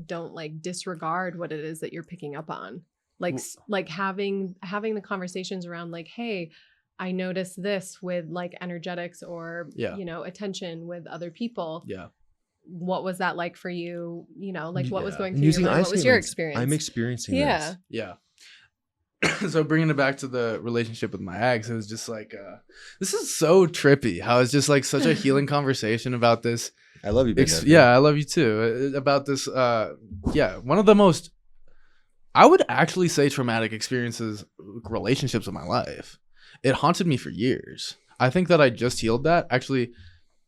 [SPEAKER 3] don't like disregard what it is that you're picking up on. Like having the conversations around like, hey, I noticed this with like energetics or attention with other people.
[SPEAKER 1] Yeah.
[SPEAKER 3] What was that like for you? Like what was going through
[SPEAKER 2] Using
[SPEAKER 3] your mind? What was your
[SPEAKER 2] statements.
[SPEAKER 3] experience?
[SPEAKER 2] I'm experiencing this.
[SPEAKER 1] Yeah. So bringing it back to the relationship with my ex, it was just like, this is so trippy how it's just like such a healing conversation about this.
[SPEAKER 2] I love you, Benjamin.
[SPEAKER 1] I love you too. About this, one of the most, I would actually say, traumatic experiences, relationships of my life. It haunted me for years. I think that I just healed that actually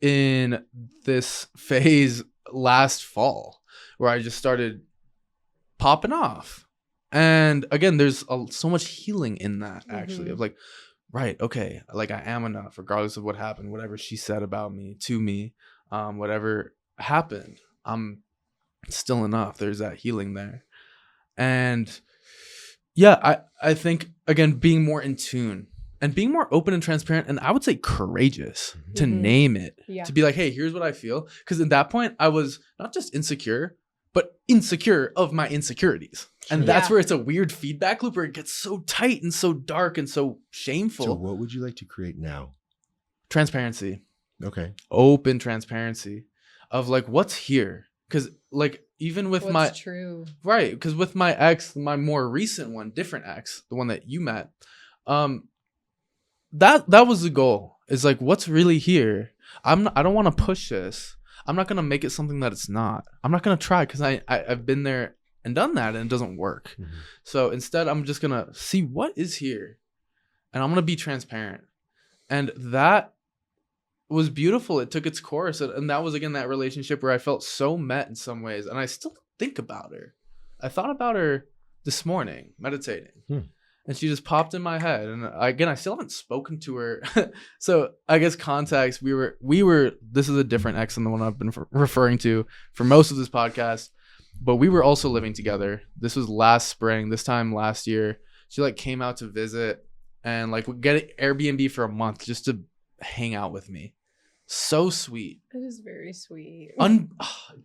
[SPEAKER 1] in this phase last fall, where I just started popping off. And again, there's so much healing in that, actually, of like, right, okay, like I am enough, regardless of what happened, whatever she said about me, to me, whatever happened, I'm still enough. There's that healing there. And yeah, I think, again, being more in tune and being more open and transparent, and I would say courageous to name it, to be like, hey, here's what I feel. Because at that point, I was not just insecure, but insecure of my insecurities. And that's where it's a weird feedback loop where it gets so tight and so dark and so shameful.
[SPEAKER 2] So what would you like to create now?
[SPEAKER 1] Transparency.
[SPEAKER 2] Okay.
[SPEAKER 1] Open transparency of like, what's here? Because like, even with
[SPEAKER 3] what's true.
[SPEAKER 1] Right. Because with my ex, my more recent one, different ex, the one that you met, that was the goal. Is like, what's really here? I don't want to push this. I'm not going to make it something that it's not. I'm not going to try, because I've been there and done that, and it doesn't work. So instead, I'm just going to see what is here, and I'm going to be transparent. And that was beautiful. It took its course. And that was, again, that relationship where I felt so met in some ways. And I still think about her. I thought about her this morning, meditating. And she just popped in my head. And again, I still haven't spoken to her. So I guess context, we were, this is a different ex than the one I've been referring to for most of this podcast. But we were also living together. This was last spring, this time last year. She like came out to visit and like would get an Airbnb for a month just to hang out with me. So sweet.
[SPEAKER 3] It is very sweet.
[SPEAKER 1] It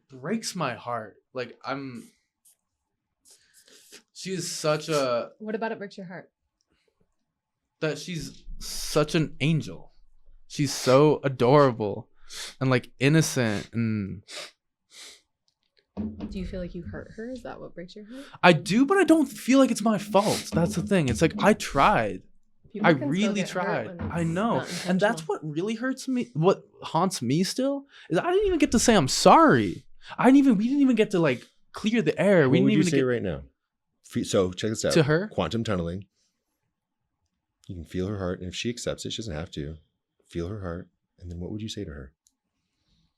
[SPEAKER 1] breaks my heart. Like she is such a...
[SPEAKER 3] What about it breaks your heart?
[SPEAKER 1] That she's such an angel. She's so adorable and like innocent. And
[SPEAKER 3] do you feel like you hurt her? Is that what breaks your heart?
[SPEAKER 1] I do, but I don't feel like it's my fault. That's the thing. It's like I tried. I really tried. I know. And that's what really hurts me. What haunts me still is I didn't even get to say I'm sorry. We didn't even get to like clear the air.
[SPEAKER 2] What would you say right now? So check this out.
[SPEAKER 1] To her?
[SPEAKER 2] Quantum tunneling. You can feel her heart. And if she accepts it, she doesn't have to. Feel her heart. And then what would you say to her?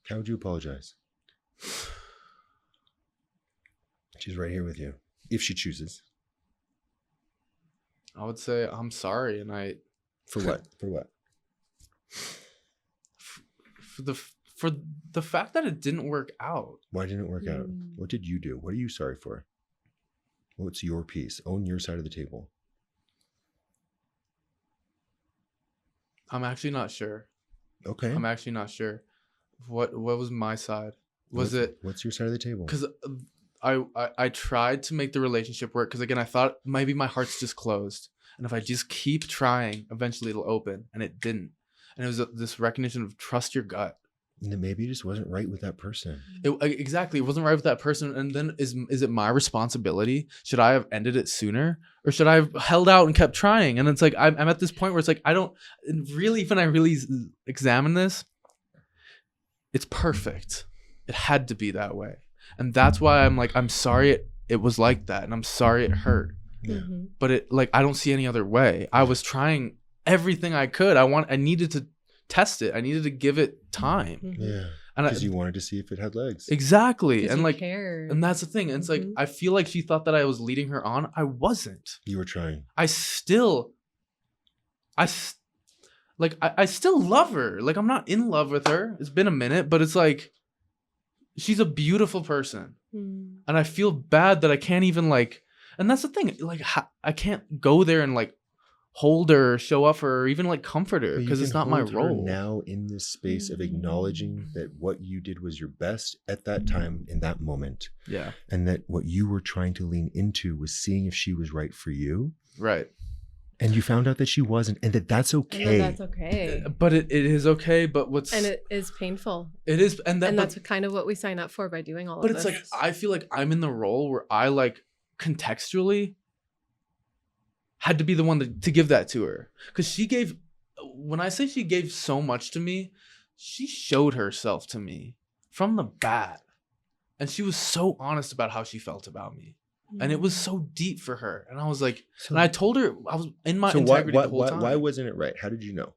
[SPEAKER 2] How would you apologize? She's right here with you. If she chooses.
[SPEAKER 1] I would say I'm sorry. And
[SPEAKER 2] For what? For what?
[SPEAKER 1] For the fact that it didn't work out.
[SPEAKER 2] Why didn't it work out? What did you do? What are you sorry for? What's your piece? Own your side of the table.
[SPEAKER 1] I'm actually not sure.
[SPEAKER 2] Okay.
[SPEAKER 1] I'm actually not sure. What was my side? What's
[SPEAKER 2] your side of the table?
[SPEAKER 1] Because I tried to make the relationship work, because again, I thought maybe my heart's just closed. And if I just keep trying, eventually it'll open. And it didn't. And it was this recognition of trust your gut.
[SPEAKER 2] And then maybe it just wasn't right with that person.
[SPEAKER 1] Exactly. It wasn't right with that person. And then is it my responsibility? Should I have ended it sooner? Or should I have held out and kept trying? And it's like, I'm at this point where it's like, I don't really, when I really examine this, it's perfect. It had to be that way. And that's why I'm like, I'm sorry it was like that. And I'm sorry it hurt.
[SPEAKER 2] Yeah.
[SPEAKER 1] But it like, I don't see any other way. I was trying everything I could. I needed to test it. I needed to give it time.
[SPEAKER 2] Yeah. Because you wanted to see if it had legs.
[SPEAKER 1] Exactly. And like,
[SPEAKER 3] cared.
[SPEAKER 1] and that's the thing. And it's like, I feel like she thought that I was leading her on. I wasn't.
[SPEAKER 2] You were trying.
[SPEAKER 1] I still love her. Like, I'm not in love with her. It's been a minute, but it's like, she's a beautiful person.
[SPEAKER 3] Mm.
[SPEAKER 1] And I feel bad that I can't even like, and that's the thing, like I can't go there and like hold her, show up for her, or even like comfort her,
[SPEAKER 2] But you
[SPEAKER 1] because it's
[SPEAKER 2] can
[SPEAKER 1] not my
[SPEAKER 2] hold her
[SPEAKER 1] role.
[SPEAKER 2] now in this space of acknowledging that what you did was your best at that time in that moment,
[SPEAKER 1] Yeah.
[SPEAKER 2] and that what you were trying to lean into was seeing if she was right for you,
[SPEAKER 1] Right.
[SPEAKER 2] and you found out that she wasn't, and that's
[SPEAKER 3] And
[SPEAKER 2] okay.
[SPEAKER 3] then that's okay.
[SPEAKER 1] But it is okay. But what's
[SPEAKER 3] And it is painful.
[SPEAKER 1] it is, and
[SPEAKER 3] That's kind of what we sign up for by doing all
[SPEAKER 1] but
[SPEAKER 3] of
[SPEAKER 1] it's
[SPEAKER 3] this.
[SPEAKER 1] like I feel like I'm in the role where I like contextually had to be the one to give that to her, because she gave. When I say she gave so much to me, she showed herself to me from the bat, and she was so honest about how she felt about me, and it was so deep for her. And I was like, and I told her I was in my integrity the whole time.
[SPEAKER 2] Why wasn't it right? How did you know?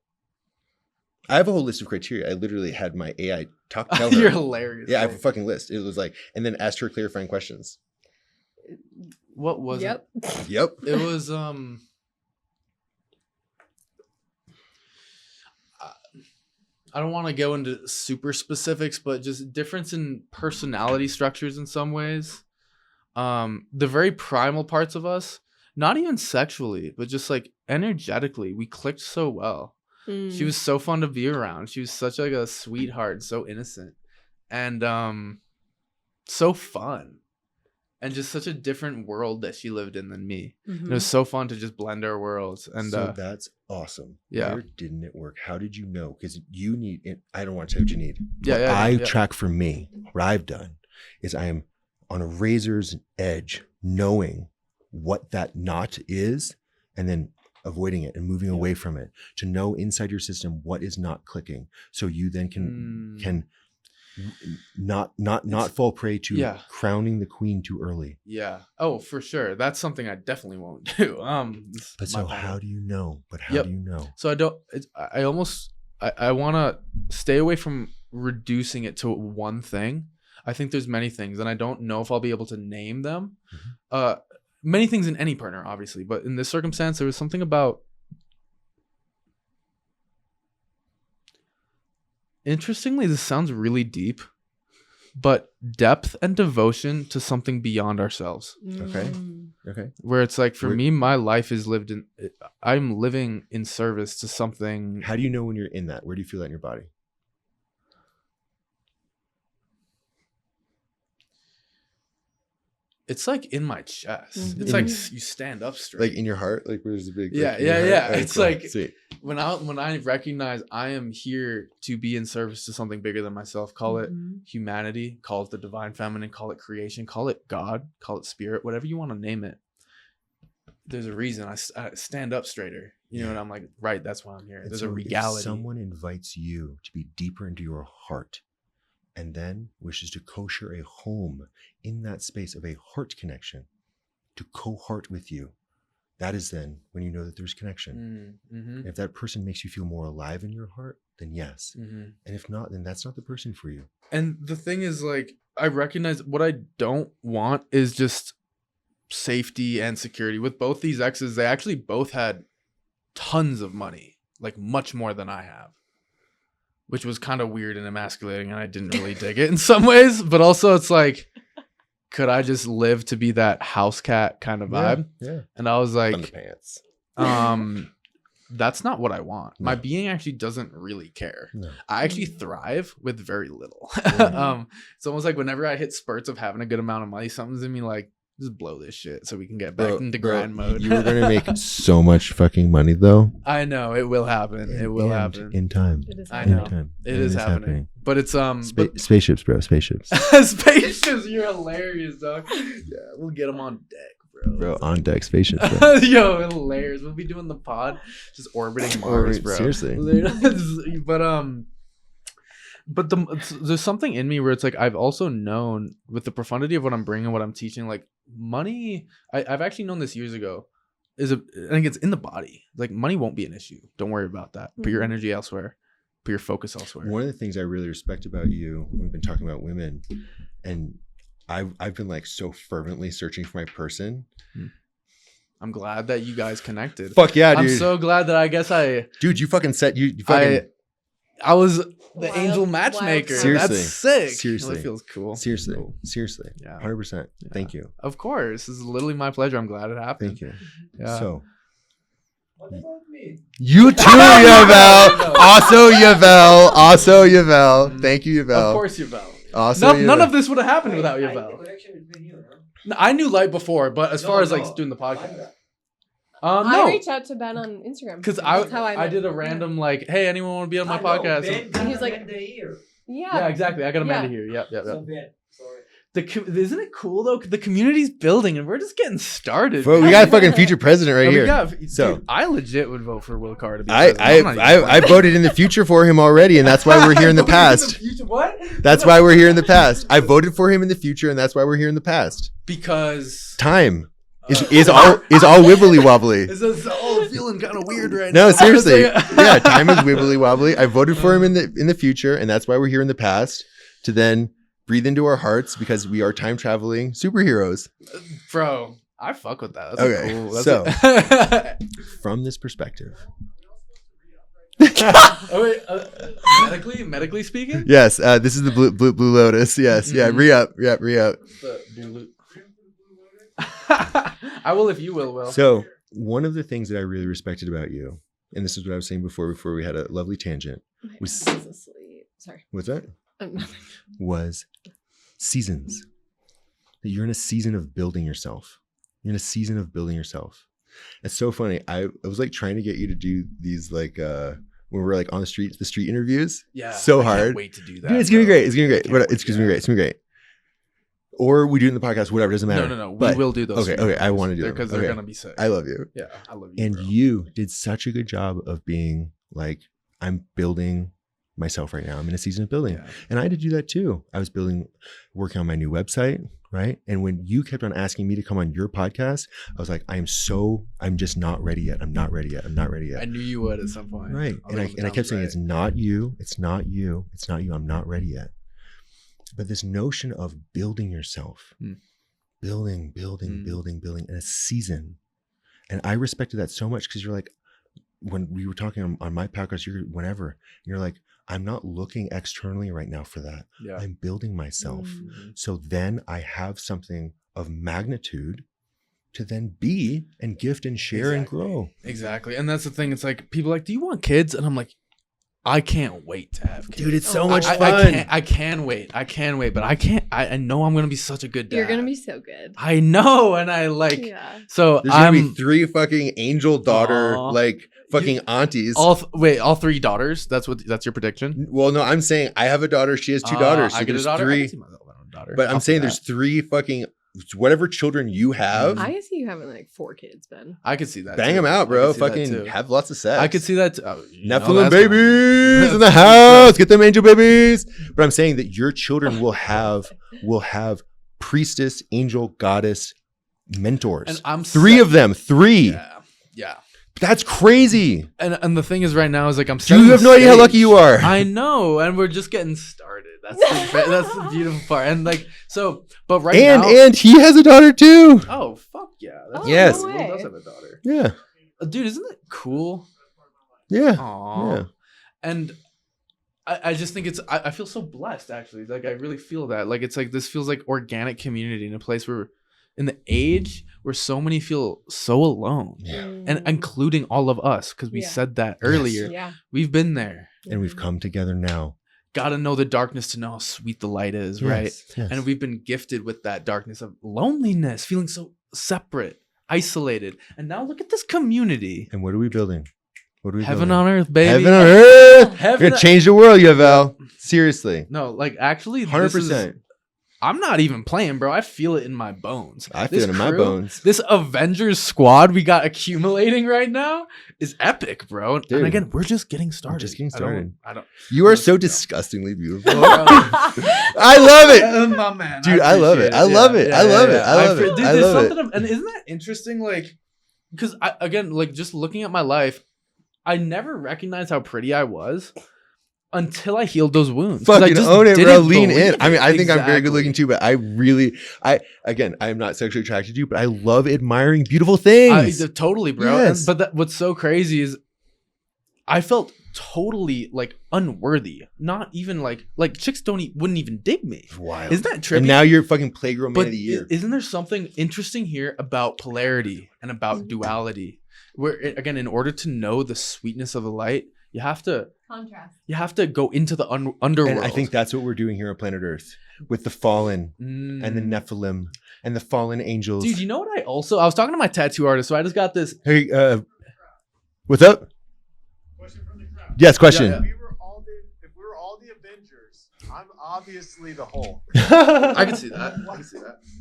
[SPEAKER 2] I have a whole list of criteria. I literally had my AI tell her.
[SPEAKER 1] You're hilarious.
[SPEAKER 2] Yeah, I have a fucking list. It was like, and then asked her clarifying questions.
[SPEAKER 1] What was
[SPEAKER 3] Yep.
[SPEAKER 1] it?
[SPEAKER 2] Yep.
[SPEAKER 1] It was I don't want to go into super specifics, but just difference in personality structures in some ways. The very primal parts of us, not even sexually, but just like energetically, we clicked so well. She was so fun to be around. She was such like a sweetheart, so innocent, and so fun, and just such a different world that she lived in than me.
[SPEAKER 3] Mm-hmm.
[SPEAKER 1] It was so fun to just blend our worlds. And
[SPEAKER 2] so that's awesome.
[SPEAKER 1] Yeah.
[SPEAKER 2] Where didn't it work? How did you know? Because you need it. I don't want to tell you what you need.
[SPEAKER 1] Yeah,
[SPEAKER 2] What
[SPEAKER 1] yeah,
[SPEAKER 2] I
[SPEAKER 1] yeah.
[SPEAKER 2] track for me, what I've done is I am on a razor's edge, knowing what that knot is, and then avoiding it and moving away from it, to know inside your system what is not clicking, so you then can not fall prey to crowning the queen too early.
[SPEAKER 1] Yeah. Oh, for sure. That's something I definitely won't do.
[SPEAKER 2] But so how do you know? But how
[SPEAKER 1] Yep.
[SPEAKER 2] do you know?
[SPEAKER 1] So I don't. I want to stay away from reducing it to one thing. I think there's many things, and I don't know if I'll be able to name them.
[SPEAKER 2] Mm-hmm.
[SPEAKER 1] Many things in any partner, obviously, but in this circumstance, there was something about. Interestingly, this sounds really deep, but depth and devotion to something beyond ourselves.
[SPEAKER 2] Okay.
[SPEAKER 1] Where it's like, for me, my life is lived in. I'm living in service to something.
[SPEAKER 2] How do you know when you're in that? Where do you feel that in your body?
[SPEAKER 1] It's like in my chest.
[SPEAKER 3] Mm-hmm.
[SPEAKER 1] It's like you stand up straight.
[SPEAKER 2] Like in your heart? Like where's the big?
[SPEAKER 1] Yeah,
[SPEAKER 2] like, in your
[SPEAKER 1] yeah.
[SPEAKER 2] heart? Alright,
[SPEAKER 1] It's
[SPEAKER 2] cool.
[SPEAKER 1] like
[SPEAKER 2] Sweet.
[SPEAKER 1] when I recognize I am here to be in service to something bigger than myself. Call it humanity, call it the divine feminine, call it creation, call it God, call it spirit, whatever you want to name it. There's a reason I stand up straighter. You know, and I'm like, right, that's why I'm here.
[SPEAKER 2] And
[SPEAKER 1] There's
[SPEAKER 2] so
[SPEAKER 1] a regality.
[SPEAKER 2] If someone invites you to be deeper into your heart, and then wishes to co-share a home in that space of a heart connection, to co-heart with you, that is then when you know that there's connection.
[SPEAKER 1] Mm-hmm.
[SPEAKER 2] If that person makes you feel more alive in your heart, then yes.
[SPEAKER 1] Mm-hmm.
[SPEAKER 2] And if not, then that's not the person for you.
[SPEAKER 1] And the thing is, like, I recognize what I don't want is just safety and security. With both these exes, they actually both had tons of money, like much more than I have, which was kind of weird and emasculating, and I didn't really dig it in some ways. But also, it's like, could I just live to be that house cat kind of vibe?
[SPEAKER 2] Yeah.
[SPEAKER 1] And I was like,
[SPEAKER 2] Underpants.
[SPEAKER 1] that's not what I want.
[SPEAKER 2] No.
[SPEAKER 1] My being actually doesn't really care.
[SPEAKER 2] No.
[SPEAKER 1] I actually thrive with very little.
[SPEAKER 2] Mhm.
[SPEAKER 1] It's almost like whenever I hit spurts of having a good amount of money, something's in me like, just blow this shit so we can get back into grind mode.
[SPEAKER 2] You were gonna make so much fucking money though.
[SPEAKER 1] I know it will happen. It will happen
[SPEAKER 2] In time.
[SPEAKER 3] It is
[SPEAKER 1] I
[SPEAKER 3] happening.
[SPEAKER 1] know.
[SPEAKER 2] In time.
[SPEAKER 1] It
[SPEAKER 2] And
[SPEAKER 1] is
[SPEAKER 2] it's
[SPEAKER 1] happening. But it's
[SPEAKER 2] spaceships, bro. Spaceships.
[SPEAKER 1] spaceships. You're hilarious, dog. Yeah, we'll get them on deck, bro.
[SPEAKER 2] Bro, on deck spaceships, bro.
[SPEAKER 1] Yo, hilarious. We'll be doing the pod, just orbiting Mars, bro.
[SPEAKER 2] Seriously.
[SPEAKER 1] But there's something in me where it's like I've also known with the profundity of what I'm bringing, what I'm teaching, like money. I've actually known this years ago. I think it's in the body. Like money won't be an issue. Don't worry about that. Put your energy elsewhere. Put your focus elsewhere.
[SPEAKER 2] One of the things I really respect about you, we've been talking about women, and I've been like so fervently searching for my person.
[SPEAKER 1] I'm glad that you guys connected.
[SPEAKER 2] Fuck yeah, dude.
[SPEAKER 1] I'm so glad that I guess
[SPEAKER 2] Dude, you fucking set you fucking.
[SPEAKER 1] I was The
[SPEAKER 3] Wild-
[SPEAKER 1] angel
[SPEAKER 3] wild
[SPEAKER 1] matchmaker.
[SPEAKER 3] card.
[SPEAKER 2] Seriously.
[SPEAKER 1] That's sick.
[SPEAKER 2] Seriously.
[SPEAKER 1] That feels cool.
[SPEAKER 2] Seriously.
[SPEAKER 1] Cool.
[SPEAKER 2] Seriously.
[SPEAKER 1] Yeah.
[SPEAKER 2] 100%.
[SPEAKER 1] Yeah.
[SPEAKER 2] Thank you.
[SPEAKER 1] Of course. This is literally my pleasure. I'm glad it happened.
[SPEAKER 2] Thank you.
[SPEAKER 1] Yeah.
[SPEAKER 2] So,
[SPEAKER 4] What about me?
[SPEAKER 2] you too, Yavel. Also, Yavel. Also, Yavel. Thank you, Yavel.
[SPEAKER 1] Of course, Yavel.
[SPEAKER 2] Also,
[SPEAKER 1] None
[SPEAKER 2] Yavel.
[SPEAKER 1] of this would have happened without Yavel. No, I knew Light before, but as far as like doing the podcast,
[SPEAKER 3] I
[SPEAKER 1] no,
[SPEAKER 3] reached out to Ben on Instagram
[SPEAKER 1] because
[SPEAKER 3] That's how
[SPEAKER 1] I
[SPEAKER 3] met
[SPEAKER 1] did a
[SPEAKER 3] him.
[SPEAKER 1] random like, hey, anyone want to be on my podcast?
[SPEAKER 3] And he's like-
[SPEAKER 1] Yeah,
[SPEAKER 3] Yeah.
[SPEAKER 1] exactly. I got Amanda
[SPEAKER 3] Yeah.
[SPEAKER 1] here. Yep.
[SPEAKER 4] So Ben, sorry.
[SPEAKER 1] Isn't it cool though? The community's building, and we're just getting started.
[SPEAKER 2] Bro, we got a fucking future president right
[SPEAKER 1] And we
[SPEAKER 2] here.
[SPEAKER 1] got-
[SPEAKER 2] So-
[SPEAKER 1] dude, I legit would vote for Will Carr to be president. I'm not even
[SPEAKER 2] I
[SPEAKER 1] playing.
[SPEAKER 2] voted in the future for him already, and that's why we're here in the past.
[SPEAKER 1] What?
[SPEAKER 2] That's why we're here in the past. I voted for him in the future, and that's why we're here in the past.
[SPEAKER 1] Because
[SPEAKER 2] Time is all wibbly wobbly.
[SPEAKER 1] This is all feeling kind of weird right
[SPEAKER 2] No,
[SPEAKER 1] now.
[SPEAKER 2] seriously. Yeah, time is wibbly wobbly. I voted for him in the future, and that's why we're here in the past to then breathe into our hearts because we are time traveling superheroes.
[SPEAKER 1] Bro, I fuck with that. That's
[SPEAKER 2] Okay,
[SPEAKER 1] cool. That's
[SPEAKER 2] so- From this perspective,
[SPEAKER 1] oh wait, medically speaking.
[SPEAKER 2] yes, this is the blue lotus. Yes, yeah,
[SPEAKER 1] Mhm.
[SPEAKER 2] re-up.
[SPEAKER 1] The blue- I will if you will.
[SPEAKER 2] So one of the things that I really respected about you, and this is what I was saying before we had a lovely tangent,
[SPEAKER 3] My
[SPEAKER 2] was-
[SPEAKER 3] dad was asleep. Sorry.
[SPEAKER 2] what's that?
[SPEAKER 3] Nothing.
[SPEAKER 2] Was seasons. That you're in a season of building yourself. You're in a season of building yourself. It's so funny. I was like trying to get you to do these like when we're like on the street interviews.
[SPEAKER 1] Yeah,
[SPEAKER 2] So
[SPEAKER 1] I can't
[SPEAKER 2] hard.
[SPEAKER 1] wait to do that.
[SPEAKER 2] Dude, it's gonna be
[SPEAKER 1] bro.
[SPEAKER 2] great. It's gonna be great.
[SPEAKER 1] Can't
[SPEAKER 2] What-
[SPEAKER 1] wait
[SPEAKER 2] It's
[SPEAKER 1] to
[SPEAKER 2] gonna
[SPEAKER 1] do
[SPEAKER 2] be great.
[SPEAKER 1] that.
[SPEAKER 2] It's gonna be great. Or we do it in the podcast. Whatever, doesn't matter.
[SPEAKER 1] No.
[SPEAKER 2] But-
[SPEAKER 1] We will do those.
[SPEAKER 2] okay,
[SPEAKER 1] street
[SPEAKER 2] I
[SPEAKER 1] interviews.
[SPEAKER 2] wanna do them.
[SPEAKER 1] because
[SPEAKER 2] Okay.
[SPEAKER 1] they're gonna be sick.
[SPEAKER 2] I love you.
[SPEAKER 1] Yeah, I love you.
[SPEAKER 2] And
[SPEAKER 1] bro.
[SPEAKER 2] you did such a good job of being like, I'm building myself right now. I'm in a season of building.
[SPEAKER 1] Yeah.
[SPEAKER 2] And I had to do that too. I was working on my new website, right? And when you kept on asking me to come on your podcast, I was like, I'm just not ready yet. I'm not ready yet. I'm not ready yet.
[SPEAKER 1] I knew you would at some point.
[SPEAKER 2] Right.
[SPEAKER 1] was like,
[SPEAKER 2] And I kept saying,
[SPEAKER 1] right.
[SPEAKER 2] it's not you. It's not you. It's not you. I'm not ready yet. But this notion of building yourself, building in a season. And I respected that so much because you're like, when we were talking on my podcast, you're like, I'm not looking externally right now for that.
[SPEAKER 1] Yeah.
[SPEAKER 2] I'm building myself.
[SPEAKER 3] Mm.
[SPEAKER 2] So then I have something of magnitude to then be and gift and share and grow.
[SPEAKER 1] Exactly. And that's the thing. It's like people are like, do you want kids? And I'm like, I can't wait to have kids.
[SPEAKER 2] Dude, it's so
[SPEAKER 3] Oh,
[SPEAKER 2] much
[SPEAKER 1] I
[SPEAKER 2] fun.
[SPEAKER 1] can wait, but I can't. I know I'm gonna be such a good dad.
[SPEAKER 3] You're gonna be so good.
[SPEAKER 1] I know, and I like.
[SPEAKER 3] Yeah.
[SPEAKER 1] So
[SPEAKER 2] There's gonna
[SPEAKER 1] I'm
[SPEAKER 2] be 3 fucking angel daughter
[SPEAKER 1] Aw.
[SPEAKER 2] like fucking aunties.
[SPEAKER 1] all 3 daughters. That's your prediction.
[SPEAKER 2] Well, no, I'm saying I have a daughter. She has 2 daughters. So
[SPEAKER 1] I get a
[SPEAKER 2] there's
[SPEAKER 1] daughter. I
[SPEAKER 2] 3.
[SPEAKER 1] can see myself having a daughter.
[SPEAKER 2] But I'm
[SPEAKER 1] I'll
[SPEAKER 2] saying
[SPEAKER 1] see
[SPEAKER 2] there's
[SPEAKER 1] that.
[SPEAKER 2] 3 fucking whatever children you have.
[SPEAKER 3] I see you having like 4 kids, Ben.
[SPEAKER 1] I could see that.
[SPEAKER 2] Bang
[SPEAKER 1] too.
[SPEAKER 2] them out,
[SPEAKER 1] I
[SPEAKER 2] bro.
[SPEAKER 1] could see that
[SPEAKER 2] Fucking
[SPEAKER 1] too.
[SPEAKER 2] have lots of sex.
[SPEAKER 1] I could see that.
[SPEAKER 2] Nephilim babies in the house. Get them angel babies. But I'm saying that your children will have priestess, angel, goddess mentors.
[SPEAKER 1] And I'm
[SPEAKER 2] 3 of them. 3.
[SPEAKER 1] Yeah.
[SPEAKER 2] That's crazy.
[SPEAKER 1] And the thing is, right now is like I'm.
[SPEAKER 2] You have no idea how lucky you are.
[SPEAKER 1] I know, and we're just getting started. That's the beautiful part. And like so, but right now,
[SPEAKER 2] and he has a daughter too.
[SPEAKER 1] oh fuck yeah,
[SPEAKER 3] Oh,
[SPEAKER 2] Yes.
[SPEAKER 3] no
[SPEAKER 1] Will
[SPEAKER 3] way.
[SPEAKER 1] does have a daughter.
[SPEAKER 2] Yeah.
[SPEAKER 1] Dude, isn't it cool?
[SPEAKER 2] Yeah.
[SPEAKER 1] Aww.
[SPEAKER 2] Yeah.
[SPEAKER 1] And I just think I feel so blessed actually. Like I really feel that. Like it's like this feels like organic community in a place where in the age where so many feel so alone.
[SPEAKER 2] Yeah.
[SPEAKER 1] And including all of us, because we
[SPEAKER 3] Yeah.
[SPEAKER 1] said that earlier.
[SPEAKER 3] Yeah.
[SPEAKER 1] We've been there.
[SPEAKER 2] And we've come together now.
[SPEAKER 1] Gotta know the darkness to know how sweet the light is, right?
[SPEAKER 2] Yes.
[SPEAKER 1] And we've been gifted with that darkness of loneliness, feeling so separate, isolated. And now look at this community.
[SPEAKER 2] And what are we building? What are we
[SPEAKER 1] Heaven
[SPEAKER 2] building?
[SPEAKER 1] on earth, baby.
[SPEAKER 2] Heaven on earth. We're
[SPEAKER 1] Heaven
[SPEAKER 2] gonna change the world, Yavel. Seriously.
[SPEAKER 1] No, like actually,
[SPEAKER 2] 100%.
[SPEAKER 1] I'm not even playing, bro. I feel it in my bones.
[SPEAKER 2] I feel
[SPEAKER 1] This
[SPEAKER 2] it in my
[SPEAKER 1] crew,
[SPEAKER 2] bones.
[SPEAKER 1] This Avengers squad we got accumulating right now is epic, bro.
[SPEAKER 2] Dude.
[SPEAKER 1] And again, we're just getting started.
[SPEAKER 2] just getting started.
[SPEAKER 1] I don't.
[SPEAKER 2] You are so
[SPEAKER 1] No.
[SPEAKER 2] disgustingly beautiful.
[SPEAKER 1] Bro.
[SPEAKER 2] I love it.
[SPEAKER 1] My man,
[SPEAKER 2] Dude, I love it.
[SPEAKER 1] appreciate
[SPEAKER 2] I love it. I love it. I love it.
[SPEAKER 1] Dude,
[SPEAKER 2] I
[SPEAKER 1] there's
[SPEAKER 2] love it.
[SPEAKER 1] something and isn't that interesting? Like, because again, like just looking at my life, I never recognized how pretty I was until I healed those wounds. 'Cause I
[SPEAKER 2] Fucking
[SPEAKER 1] just
[SPEAKER 2] own it, bro.
[SPEAKER 1] didn't
[SPEAKER 2] Lean
[SPEAKER 1] believe
[SPEAKER 2] in. I mean, I think I'm very
[SPEAKER 1] Exactly.
[SPEAKER 2] good looking too, but I am not sexually attracted to you, but I love admiring beautiful things.
[SPEAKER 1] Totally, bro.
[SPEAKER 2] Yes.
[SPEAKER 1] But what's so crazy is I felt totally like unworthy. Not even like chicks wouldn't even dig me.
[SPEAKER 2] Wild.
[SPEAKER 1] Isn't that trippy?
[SPEAKER 2] And now you're fucking Playgirl Man
[SPEAKER 1] But
[SPEAKER 2] of the Year.
[SPEAKER 1] isn't there something interesting here about polarity and about duality? Where again, in order to know the sweetness of the light, you have to
[SPEAKER 3] Contrast.
[SPEAKER 1] You have to go into the underworld.
[SPEAKER 2] And I think that's what we're doing here on planet Earth with the fallen and the Nephilim and the fallen angels.
[SPEAKER 1] Dude, you know what I was talking to my tattoo artist, so I just got this.
[SPEAKER 2] Hey, what's up?
[SPEAKER 4] Question from the crowd.
[SPEAKER 2] Yes, question.
[SPEAKER 4] If we were all the Avengers, I'm obviously the Hulk.
[SPEAKER 1] I can see that.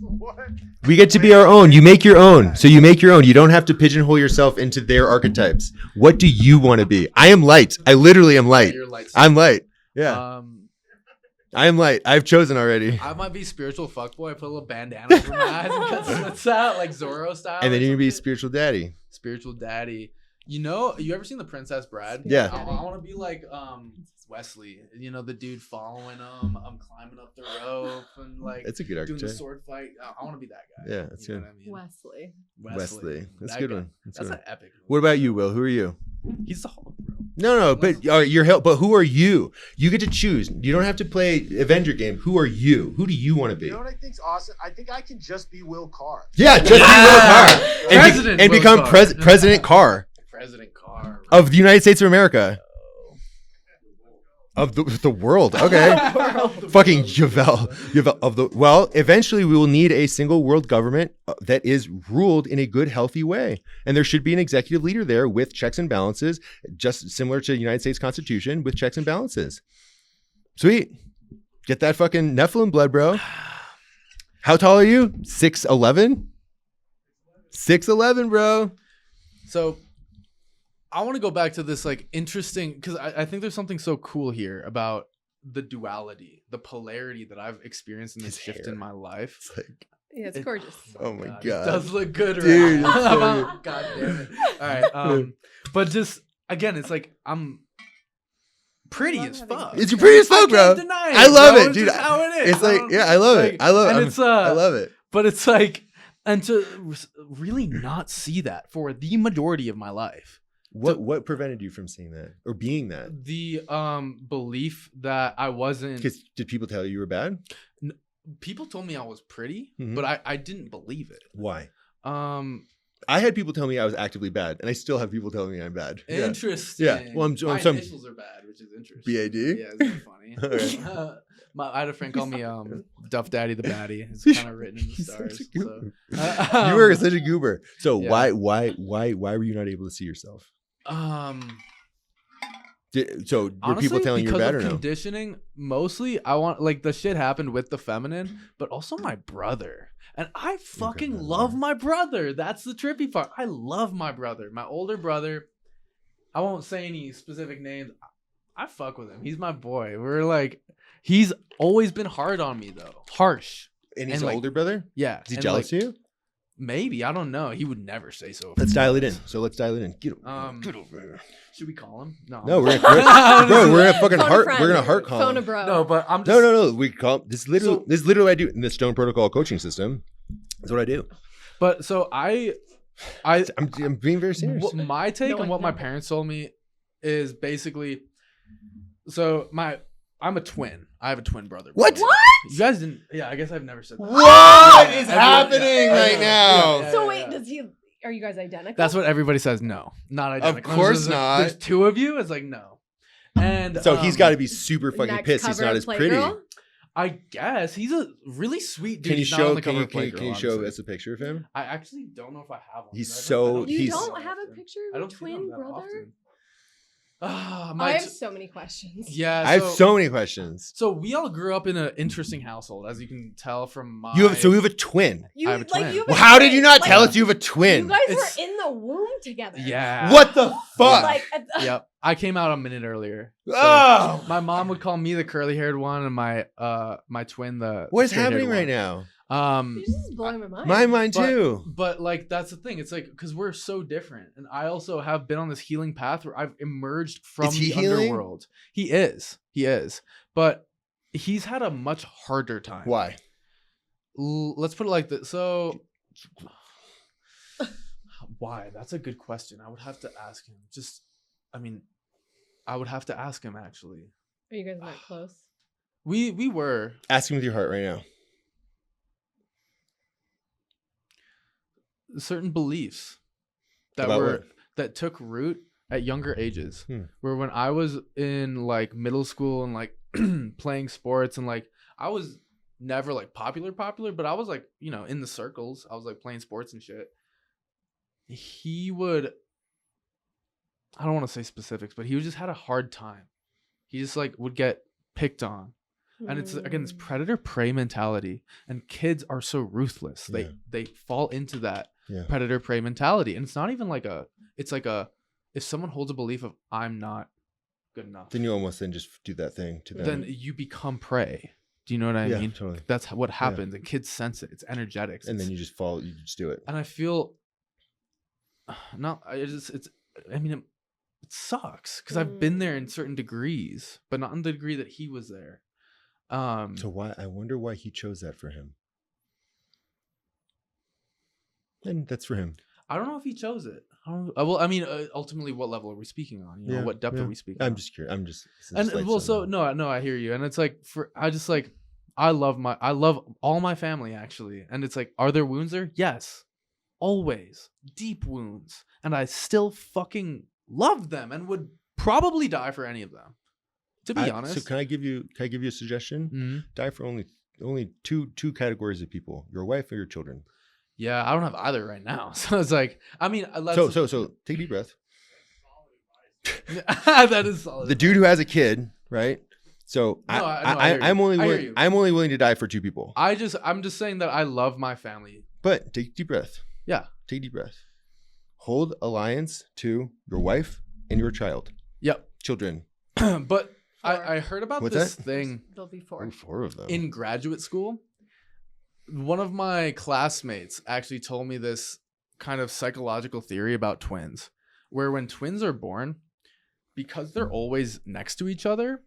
[SPEAKER 4] What?
[SPEAKER 2] We get to be our own. You make your own. So you make your own. You don't have to pigeonhole yourself into their archetypes. What do you want to be? I am light. I literally am light.
[SPEAKER 1] You're light.
[SPEAKER 2] I'm light. Yeah. I am light. I've chosen already.
[SPEAKER 1] I might be spiritual fuckboy. I put a little bandana over my eyes and cut slits out like Zorro style.
[SPEAKER 2] And then
[SPEAKER 1] or
[SPEAKER 2] you're going to be
[SPEAKER 1] something.
[SPEAKER 2] spiritual daddy.
[SPEAKER 1] Spiritual daddy. You know, you ever seen The Princess Bride?
[SPEAKER 2] Yeah.
[SPEAKER 1] I want to be like Wesley. You know, the dude following him. I'm climbing up the rope and like
[SPEAKER 2] That's a good
[SPEAKER 1] doing the
[SPEAKER 2] archetype.
[SPEAKER 1] sword fight. I want to be that guy.
[SPEAKER 2] Yeah, that's
[SPEAKER 1] You know
[SPEAKER 2] good.
[SPEAKER 1] what I mean?
[SPEAKER 3] Wesley.
[SPEAKER 2] That's a
[SPEAKER 1] That
[SPEAKER 2] good
[SPEAKER 1] guy.
[SPEAKER 2] one.
[SPEAKER 1] That's
[SPEAKER 2] good
[SPEAKER 1] an
[SPEAKER 2] one.
[SPEAKER 1] epic.
[SPEAKER 2] What about you, Will? Who are you?
[SPEAKER 1] He's the Hulk, bro.
[SPEAKER 2] No, but you're help. But who are you? You get to choose. You don't have to play Avenger game. Who are you? Who do you want to be?
[SPEAKER 4] You know what I think's awesome? I think I can just be Will Carr.
[SPEAKER 2] Yeah, just be Will Carr
[SPEAKER 1] President
[SPEAKER 2] and
[SPEAKER 1] Will
[SPEAKER 2] become
[SPEAKER 1] Carr.
[SPEAKER 2] President Carr
[SPEAKER 1] President Carr.
[SPEAKER 2] of the United States of America. Of the world. Okay. Fucking Javel of the well, eventually we will need a single world government that is ruled in a good, healthy way. And there should be an executive leader there with checks and balances, just similar to the United States Constitution with checks and balances. Sweet. Get that fucking Nephilim blood, bro. How tall are you? 6'11"? 6'11", bro.
[SPEAKER 1] So I want to go back to this like interesting because I think there's something so cool here about the duality, the polarity that I've experienced in this
[SPEAKER 2] His
[SPEAKER 1] shift
[SPEAKER 2] hair.
[SPEAKER 1] in my life.
[SPEAKER 2] It's like,
[SPEAKER 3] Yeah, it's gorgeous.
[SPEAKER 2] oh my
[SPEAKER 1] It
[SPEAKER 2] God.
[SPEAKER 1] does look good, right?
[SPEAKER 2] Dude, it's so
[SPEAKER 1] God damn it. All right. But just again, it's like I'm pretty
[SPEAKER 3] Love
[SPEAKER 1] as
[SPEAKER 3] having
[SPEAKER 1] fuck.
[SPEAKER 3] fun.
[SPEAKER 2] It's pretty as
[SPEAKER 1] I
[SPEAKER 2] fuck, bro.
[SPEAKER 1] can't deny it,
[SPEAKER 2] I love
[SPEAKER 1] bro.
[SPEAKER 2] it,
[SPEAKER 1] It's
[SPEAKER 2] dude.
[SPEAKER 1] just how it is.
[SPEAKER 2] It's like,
[SPEAKER 1] don't-
[SPEAKER 2] yeah, I love it.
[SPEAKER 1] like-
[SPEAKER 2] I love it.
[SPEAKER 1] And
[SPEAKER 2] I love it.
[SPEAKER 1] But it's like, and to really not see that for the majority of my life.
[SPEAKER 2] What prevented you from seeing that or being that?
[SPEAKER 1] The belief that I wasn't.
[SPEAKER 2] Because did people tell you were bad?
[SPEAKER 1] People told me I was pretty,
[SPEAKER 2] Mhm.
[SPEAKER 1] but I didn't believe it.
[SPEAKER 2] Why?
[SPEAKER 1] I
[SPEAKER 2] I had people tell me I was actively bad, and I still have people telling me I'm bad. Yeah.
[SPEAKER 1] Interesting.
[SPEAKER 2] Yeah. Well,
[SPEAKER 1] my
[SPEAKER 2] some-
[SPEAKER 1] initials are bad, which is interesting.
[SPEAKER 2] BAD?
[SPEAKER 1] Yeah, it's funny.
[SPEAKER 2] Alright.
[SPEAKER 1] I had a friend call me Duff Daddy the Baddie. It's kind of written in the
[SPEAKER 2] He's such
[SPEAKER 1] stars.
[SPEAKER 2] a
[SPEAKER 1] So.
[SPEAKER 2] goober. You were such a goober. So
[SPEAKER 1] yeah.
[SPEAKER 2] why were you not able to see yourself? So were
[SPEAKER 1] Honestly,
[SPEAKER 2] people telling you
[SPEAKER 1] because
[SPEAKER 2] you're bad or
[SPEAKER 1] of
[SPEAKER 2] no?
[SPEAKER 1] conditioning, mostly I want like the shit happened with the feminine, but also my brother. And I fucking
[SPEAKER 2] brother.
[SPEAKER 1] love my brother. That's the trippy part. I love my brother. My older brother. I won't say any specific names. I fuck with him. He's my boy. We're like, he's always been hard on me though. Harsh.
[SPEAKER 2] And he's
[SPEAKER 1] and,
[SPEAKER 2] an
[SPEAKER 1] like-
[SPEAKER 2] older brother?
[SPEAKER 1] Yeah.
[SPEAKER 2] Is he
[SPEAKER 1] and,
[SPEAKER 2] jealous
[SPEAKER 1] like,
[SPEAKER 2] of you?
[SPEAKER 1] Maybe. I don't know. He would never say so.
[SPEAKER 2] Let's dial it in. So let's dial it in. Get over here.
[SPEAKER 1] Should we call him? No.
[SPEAKER 2] No, we're
[SPEAKER 1] I'm-
[SPEAKER 2] gonna, bro, we're gonna fucking
[SPEAKER 3] Phone a
[SPEAKER 2] heart.
[SPEAKER 3] friend.
[SPEAKER 2] We're gonna heart call.
[SPEAKER 3] Phone a
[SPEAKER 2] him.
[SPEAKER 3] bro.
[SPEAKER 1] No, but I'm just
[SPEAKER 2] No. We call this. This is literally what I do in the Stone Protocol coaching system. That's what I do.
[SPEAKER 1] But so I'm
[SPEAKER 2] being very serious.
[SPEAKER 1] What my take
[SPEAKER 3] No
[SPEAKER 1] on
[SPEAKER 3] one
[SPEAKER 1] what my
[SPEAKER 3] knows.
[SPEAKER 1] parents told me is basically, so I'm a twin. I have a twin brother.
[SPEAKER 2] What?
[SPEAKER 3] What?
[SPEAKER 1] You guys didn't? Yeah, I guess I've never said that.
[SPEAKER 2] What is
[SPEAKER 1] Everyone-
[SPEAKER 2] happening
[SPEAKER 1] yeah,
[SPEAKER 2] right
[SPEAKER 1] yeah,
[SPEAKER 2] now?
[SPEAKER 1] yeah,
[SPEAKER 3] So
[SPEAKER 1] yeah,
[SPEAKER 3] wait,
[SPEAKER 1] yeah.
[SPEAKER 3] does he? Are you guys identical?
[SPEAKER 1] That's what everybody says. No, not identical.
[SPEAKER 2] course
[SPEAKER 1] There's-
[SPEAKER 2] not.
[SPEAKER 1] There's two of you. It's like no. And
[SPEAKER 2] So he's got to be super fucking
[SPEAKER 3] Next
[SPEAKER 2] pissed. He's
[SPEAKER 3] cover
[SPEAKER 2] not
[SPEAKER 3] of
[SPEAKER 2] as pretty.
[SPEAKER 3] Playgirl?
[SPEAKER 1] I guess he's a really sweet dude.
[SPEAKER 2] Can you
[SPEAKER 1] He's not on
[SPEAKER 2] show?
[SPEAKER 1] the
[SPEAKER 2] Can
[SPEAKER 1] cover
[SPEAKER 2] you,
[SPEAKER 1] of
[SPEAKER 2] can,
[SPEAKER 1] Playgirl,
[SPEAKER 2] can you show
[SPEAKER 1] honestly.
[SPEAKER 2] us a picture of him?
[SPEAKER 1] I actually don't know if I have one.
[SPEAKER 2] He's
[SPEAKER 1] I don't-
[SPEAKER 2] so-
[SPEAKER 1] I don't
[SPEAKER 3] You
[SPEAKER 1] see
[SPEAKER 2] he's-
[SPEAKER 1] him
[SPEAKER 3] don't
[SPEAKER 1] that
[SPEAKER 3] have a
[SPEAKER 1] often.
[SPEAKER 3] picture
[SPEAKER 1] I
[SPEAKER 3] of
[SPEAKER 1] don't
[SPEAKER 3] your
[SPEAKER 1] see him
[SPEAKER 3] twin
[SPEAKER 1] that
[SPEAKER 3] brother?
[SPEAKER 1] often. Ah,
[SPEAKER 3] I
[SPEAKER 1] my
[SPEAKER 3] have
[SPEAKER 1] t-
[SPEAKER 3] so many questions.
[SPEAKER 1] yeah.
[SPEAKER 2] I have so many questions.
[SPEAKER 1] So we all grew up in an interesting household, as you can tell from my.
[SPEAKER 2] You have a twin.
[SPEAKER 3] You,
[SPEAKER 1] I have a twin.
[SPEAKER 3] you have
[SPEAKER 2] Well,
[SPEAKER 3] a
[SPEAKER 2] how did
[SPEAKER 3] twin.
[SPEAKER 2] you not
[SPEAKER 3] Like,
[SPEAKER 2] tell us you have a twin?
[SPEAKER 3] You guys
[SPEAKER 1] It's-
[SPEAKER 3] were in the womb together.
[SPEAKER 1] Yeah.
[SPEAKER 2] What the fuck?
[SPEAKER 3] Like,
[SPEAKER 1] Yep. I came out a minute earlier. So
[SPEAKER 2] Oh,
[SPEAKER 1] my mom would call me the curly haired one, and my twin the.
[SPEAKER 2] what is
[SPEAKER 1] straight-haired
[SPEAKER 2] happening right
[SPEAKER 1] one.
[SPEAKER 2] now?
[SPEAKER 3] You're just blowing my mind.
[SPEAKER 2] My mind
[SPEAKER 1] But-
[SPEAKER 2] too.
[SPEAKER 1] But like that's the thing. It's like because we're so different, and I also have been on this healing path where I've emerged from
[SPEAKER 2] Is he
[SPEAKER 1] the
[SPEAKER 2] healing?
[SPEAKER 1] underworld. He is, but he's had a much harder time.
[SPEAKER 2] Why?
[SPEAKER 1] Let's put it like this. So, why? That's a good question. I would have to ask him. I mean, I would have to ask him actually.
[SPEAKER 3] Are you guys not close?
[SPEAKER 1] We were.
[SPEAKER 2] Ask him with your heart right now.
[SPEAKER 1] Certain beliefs that
[SPEAKER 2] About
[SPEAKER 1] were
[SPEAKER 2] what?
[SPEAKER 1] that took root at younger ages.
[SPEAKER 2] Hmm.
[SPEAKER 1] Where when I was in like middle school and like playing sports and like I was never like popular, but I was like, you know, in the circles. I was like playing sports and shit. He would, I don't want to say specifics, but he just had a hard time. He just like would get picked on. And it's again this predator prey mentality, and kids are so ruthless.
[SPEAKER 2] Yeah.
[SPEAKER 1] They fall into that
[SPEAKER 2] Yeah.
[SPEAKER 1] predator prey mentality, and it's not even like it's like if someone holds a belief of I'm not good enough,
[SPEAKER 2] Then you almost then just do that thing to them.
[SPEAKER 1] then you become prey. Do you know what I mean?
[SPEAKER 2] Totally.
[SPEAKER 1] That's what happens, and kids sense it. It's energetics,
[SPEAKER 2] And then you just fall. You just do it.
[SPEAKER 1] and I feel I mean it sucks because I've been there in certain degrees, but not in the degree that he was there.
[SPEAKER 2] So why? I wonder why he chose that for him. And that's for him.
[SPEAKER 1] I don't know if he chose it. Well, I mean, ultimately, what level are we speaking on? You know, what depth are we speaking?
[SPEAKER 2] I'm
[SPEAKER 1] on?
[SPEAKER 2] just curious. I'm just.
[SPEAKER 1] And well, so no, I hear you, and it's like I love all my family actually, and it's like, are there wounds there? Yes, always deep wounds, and I still fucking love them and would probably die for any of them. To be honest.
[SPEAKER 2] So can I give you a suggestion?
[SPEAKER 1] Mm-hmm.
[SPEAKER 2] Die for only two categories of people: your wife or your children.
[SPEAKER 1] Yeah, I don't have either right now, so it's like, I mean,
[SPEAKER 2] So take a deep breath.
[SPEAKER 1] that is solid.
[SPEAKER 2] The dude who has a kid, right? So
[SPEAKER 1] No, I hear you.
[SPEAKER 2] I'm only
[SPEAKER 1] I hear
[SPEAKER 2] willing,
[SPEAKER 1] you.
[SPEAKER 2] I'm only willing to die for two people.
[SPEAKER 1] I'm just saying that I love my family.
[SPEAKER 2] But take a deep breath.
[SPEAKER 1] Yeah.
[SPEAKER 2] Take a deep breath. Hold alliance to your wife and your child.
[SPEAKER 1] Yep.
[SPEAKER 2] Children.
[SPEAKER 1] But
[SPEAKER 3] Four.
[SPEAKER 1] I heard about
[SPEAKER 2] What's
[SPEAKER 1] this
[SPEAKER 2] that?
[SPEAKER 1] thing
[SPEAKER 3] There'll be four.
[SPEAKER 2] Oh, four of them.
[SPEAKER 1] in graduate school. One of my classmates actually told me this kind of psychological theory about twins, where when twins are born, because they're always next to each other,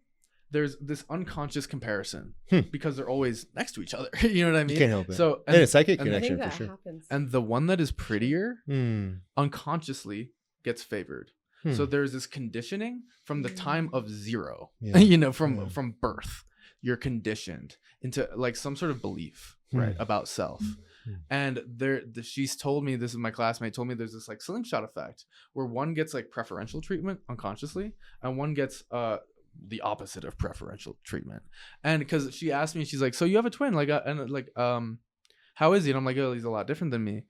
[SPEAKER 1] there's this unconscious comparison because they're always next to each other. You know what I mean?
[SPEAKER 2] You can't help it.
[SPEAKER 1] So
[SPEAKER 2] and a psychic
[SPEAKER 1] and-
[SPEAKER 3] I
[SPEAKER 2] connection
[SPEAKER 3] think
[SPEAKER 2] for
[SPEAKER 3] that
[SPEAKER 2] sure.
[SPEAKER 3] happens.
[SPEAKER 1] and the one that is prettier
[SPEAKER 2] Hmm.
[SPEAKER 1] unconsciously gets favored. So there's this conditioning from the time of zero,
[SPEAKER 2] Yeah.
[SPEAKER 1] you know,
[SPEAKER 2] Yeah.
[SPEAKER 1] from birth. You're conditioned into like some sort of belief, right, about self. And she's told me, this is my classmate told me, there's this like slingshot effect where one gets like preferential treatment unconsciously and one gets the opposite of preferential treatment. And because she asked me, she's like, so you have a twin, like how is he? And I'm like, oh, he's a lot different than me.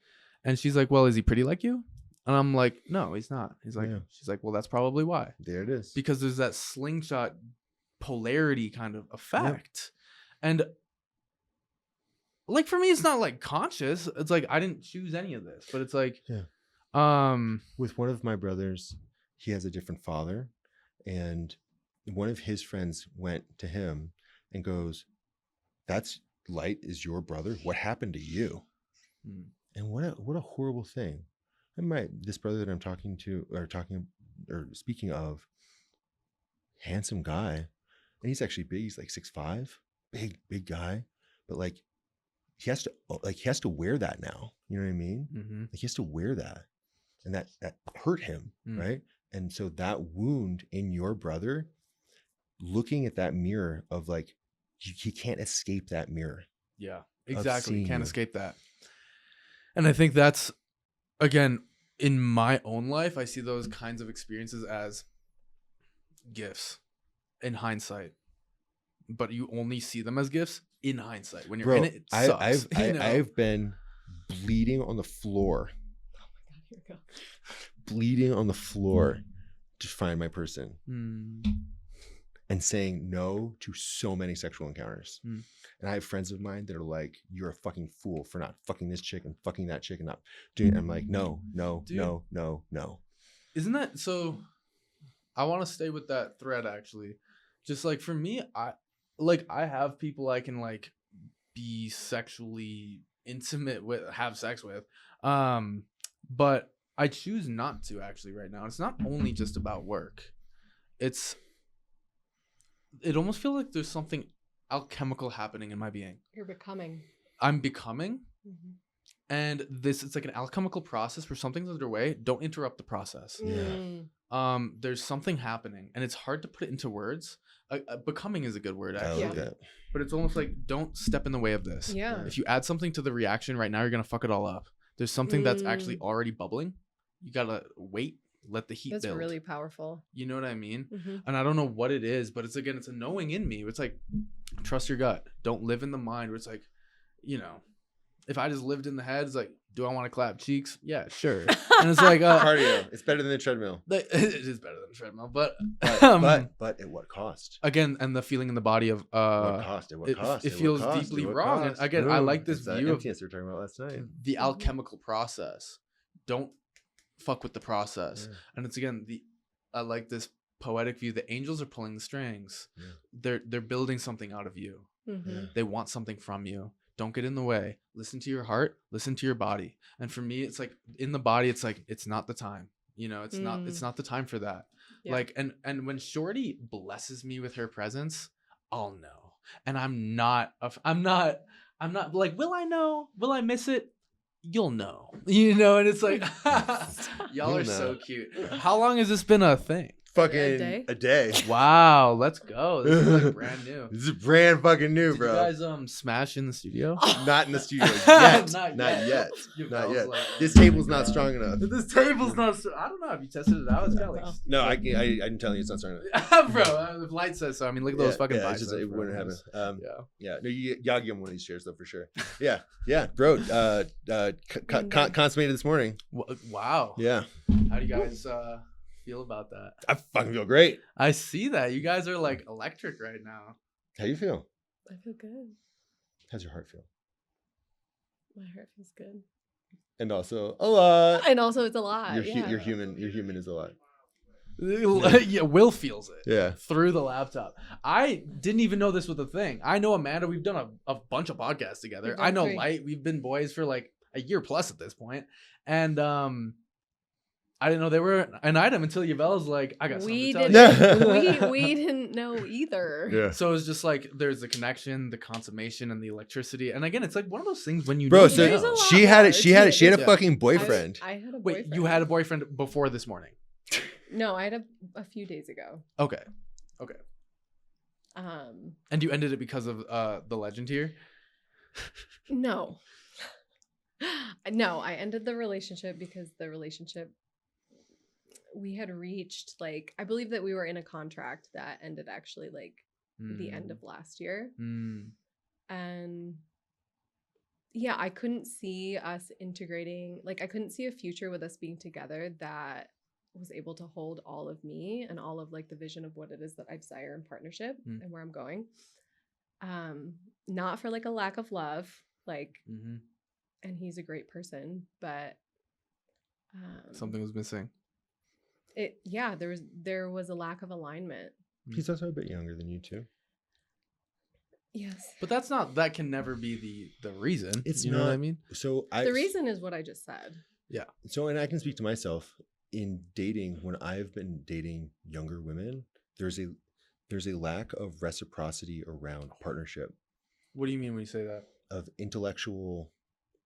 [SPEAKER 1] And she's like, well, is he pretty like you? And I'm like, no, he's not. He's like,
[SPEAKER 2] Yeah.
[SPEAKER 1] She's like, well, that's probably why.
[SPEAKER 2] There it is.
[SPEAKER 1] Because there's that slingshot polarity kind of effect. And like for me, it's not like conscious. It's like I didn't choose any of this, but it's like,
[SPEAKER 2] With one of my brothers, he has a different father, and one of his friends went to him and goes, "That's Light is your brother. What happened to you?" And what a horrible thing. And this brother that I'm talking or speaking of, handsome guy, and he's actually big. He's like 6'5", big guy, but like he has to wear that now. You know what I mean?
[SPEAKER 1] mm-hmm.
[SPEAKER 2] Like he has to wear that, and that hurt him, right? And so that wound in your brother, looking at that mirror of like, he can't escape that mirror.
[SPEAKER 1] Yeah, exactly. You can't
[SPEAKER 2] you.
[SPEAKER 1] escape that. And I think that's, again, in my own life, I see those kinds of experiences as gifts in hindsight. But you only see them as gifts in hindsight. When you're in it, it sucks.
[SPEAKER 2] I've been bleeding on the floor.
[SPEAKER 3] Oh my God, here we go.
[SPEAKER 2] Bleeding on the floor to find my person.
[SPEAKER 1] Mm.
[SPEAKER 2] And saying no to so many sexual encounters.
[SPEAKER 1] Mm.
[SPEAKER 2] And I have friends of mine that are like, you're a fucking fool for not fucking this chick and fucking that chick and not doing it. I'm like, no.
[SPEAKER 1] Dude.
[SPEAKER 2] No.
[SPEAKER 1] Isn't that so? I want to stay with that thread actually. Just like for me, I have people I can like be sexually intimate with, have sex with. But I choose not to actually right now. It's not only just about work. It almost feels like there's something alchemical happening in my being.
[SPEAKER 3] You're becoming.
[SPEAKER 1] I'm becoming.
[SPEAKER 3] Mm-hmm.
[SPEAKER 1] And it's like an alchemical process where something's underway. Don't interrupt the process. There's something happening, and it's hard to put it into words. Becoming is a good word, actually.
[SPEAKER 2] I like that.
[SPEAKER 1] But it's almost like, don't step in the way of this.
[SPEAKER 3] Yeah.
[SPEAKER 1] If you add something to the reaction right now, you're gonna fuck it all up. There's something that's actually already bubbling. You gotta wait, let the heat
[SPEAKER 3] That's
[SPEAKER 1] build.
[SPEAKER 3] really powerful.
[SPEAKER 1] You know what I mean?
[SPEAKER 3] Mm-hmm.
[SPEAKER 1] And I don't know what it is, but it's a knowing in me. It's like, trust your gut. Don't live in the mind where it's like, you know, if I just lived in the head, it's like, do I want to clap cheeks? Yeah, sure. And it's like
[SPEAKER 2] Cardio. It's better than the treadmill.
[SPEAKER 1] It is better than a treadmill, but
[SPEAKER 2] But at what cost?
[SPEAKER 1] again, and the feeling in the body of
[SPEAKER 2] What cost? At what cost?
[SPEAKER 1] it
[SPEAKER 2] At
[SPEAKER 1] feels
[SPEAKER 2] what cost?
[SPEAKER 1] deeply
[SPEAKER 2] At what
[SPEAKER 1] wrong. And
[SPEAKER 2] cost?
[SPEAKER 1] again, I like this
[SPEAKER 2] It's that
[SPEAKER 1] view of
[SPEAKER 2] emptiness we were talking about last night.
[SPEAKER 1] the alchemical process. Don't fuck with the process.
[SPEAKER 2] Yeah.
[SPEAKER 1] And it's again I like this poetic view. The angels are pulling the strings.
[SPEAKER 2] Yeah.
[SPEAKER 1] They're building something out of you.
[SPEAKER 3] Mm-hmm.
[SPEAKER 1] They want something from you. Don't get in the way. Listen to your heart. Listen to your body. And for me, it's like in the body, it's like, it's not the time. You know, it's not the time for that.
[SPEAKER 3] Yeah.
[SPEAKER 1] Like, and when Shorty blesses me with her presence, I'll know. And I'm not like, will I know? Will I miss it? You'll know. You know, and it's like, y'all
[SPEAKER 2] You'll
[SPEAKER 1] are so
[SPEAKER 2] know.
[SPEAKER 1] cute. How long has this been a thing?
[SPEAKER 2] Fucking a day.
[SPEAKER 1] Wow, let's go. This is like brand new.
[SPEAKER 2] This is brand fucking new,
[SPEAKER 1] Did
[SPEAKER 2] bro.
[SPEAKER 1] you guys smash in the studio?
[SPEAKER 2] Not in the studio yet.
[SPEAKER 1] Not
[SPEAKER 2] Not
[SPEAKER 1] yet.
[SPEAKER 2] yet.
[SPEAKER 1] Your
[SPEAKER 2] Not
[SPEAKER 1] bell's
[SPEAKER 2] yet.
[SPEAKER 1] like,
[SPEAKER 2] This
[SPEAKER 1] oh my
[SPEAKER 2] table's not
[SPEAKER 1] God.
[SPEAKER 2] strong enough.
[SPEAKER 1] This table's not. I don't know. Have you tested it out? It's got like.
[SPEAKER 2] No, I'm telling you, it's not strong enough.
[SPEAKER 1] Bro, the light says so. I mean, look at those fucking
[SPEAKER 2] it's
[SPEAKER 1] biceps.
[SPEAKER 2] just, it
[SPEAKER 1] bro.
[SPEAKER 2] wouldn't happen.
[SPEAKER 1] Yeah.
[SPEAKER 2] Yeah, no, you gotta give him one of these chairs though for sure. Yeah, bro. Consummated this morning.
[SPEAKER 1] Wow.
[SPEAKER 2] Yeah,
[SPEAKER 1] How do you guys feel about that?
[SPEAKER 2] I fucking feel great.
[SPEAKER 1] I see that. You guys are like electric right now.
[SPEAKER 2] How you feel?
[SPEAKER 3] I feel good.
[SPEAKER 2] How's your heart feel?
[SPEAKER 3] My heart feels good.
[SPEAKER 2] And also a lot.
[SPEAKER 3] And also, it's a lot.
[SPEAKER 2] You're human. You're human is a lot.
[SPEAKER 1] Yeah, Will feels it.
[SPEAKER 2] Yeah.
[SPEAKER 1] Through the laptop. I didn't even know this was a thing. I know Amanda. We've done a bunch of podcasts together.
[SPEAKER 3] We've done
[SPEAKER 1] I know
[SPEAKER 3] 3.
[SPEAKER 1] Light. We've been boys for like a year plus at this point. And I didn't know they were an item until Yavel's like, I got something
[SPEAKER 3] We
[SPEAKER 1] to tell
[SPEAKER 3] didn't.
[SPEAKER 1] you.
[SPEAKER 3] we didn't know either.
[SPEAKER 2] Yeah.
[SPEAKER 1] So it's just like there's the connection, the consummation, and the electricity. And again, it's like one of those things when you
[SPEAKER 2] Bro,
[SPEAKER 1] know,
[SPEAKER 2] so
[SPEAKER 1] you
[SPEAKER 3] There's a
[SPEAKER 1] know.
[SPEAKER 3] lot
[SPEAKER 2] she had
[SPEAKER 3] more.
[SPEAKER 2] it. She had a
[SPEAKER 1] Yeah.
[SPEAKER 2] fucking boyfriend.
[SPEAKER 3] I had a
[SPEAKER 1] Wait,
[SPEAKER 3] boyfriend.
[SPEAKER 1] you had a boyfriend before this morning?
[SPEAKER 3] No, I had a few days ago.
[SPEAKER 1] Okay.
[SPEAKER 3] Um,
[SPEAKER 1] And you ended it because of the legend here?
[SPEAKER 3] no. No, I ended the relationship because the relationship we had reached, like, I believe that we were in a contract that ended actually like the end of last year. And yeah, I couldn't see us integrating, like I couldn't see a future with us being together that was able to hold all of me and all of like the vision of what it is that I desire in partnership and where I'm going. Not for like a lack of love, like, and he's a great person, but
[SPEAKER 1] something was missing.
[SPEAKER 3] There was a lack of alignment.
[SPEAKER 2] He's also a bit younger than you too.
[SPEAKER 3] Yes.
[SPEAKER 1] But that can never be the reason.
[SPEAKER 2] It's
[SPEAKER 1] you know what I
[SPEAKER 2] not-
[SPEAKER 1] mean?
[SPEAKER 2] So
[SPEAKER 3] The reason is what I just said.
[SPEAKER 2] So, and I can speak to myself in dating. When I've been dating younger women, there's a lack of reciprocity around partnership,
[SPEAKER 1] What do you mean when you say that?
[SPEAKER 2] of intellectual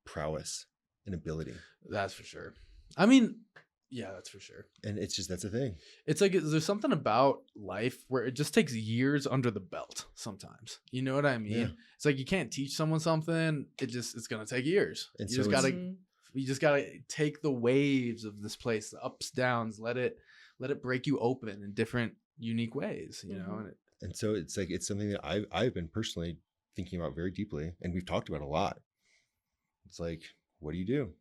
[SPEAKER 2] prowess and ability,
[SPEAKER 1] That's for sure. I mean, yeah, that's for sure.
[SPEAKER 2] and it's just that's a thing.
[SPEAKER 1] It's like there's something about life where it just takes years under the belt sometimes. You know what I mean?
[SPEAKER 2] Yeah.
[SPEAKER 1] It's like you can't teach someone something. It's gonna take years.
[SPEAKER 2] And
[SPEAKER 1] you
[SPEAKER 2] so
[SPEAKER 1] just
[SPEAKER 2] it's-
[SPEAKER 1] gotta you just gotta take the waves of this place, the ups, downs, let it break you open in different unique ways, you know? And
[SPEAKER 2] And so it's like it's something that I've been personally thinking about very deeply, and we've talked about a lot. It's like, what do you do?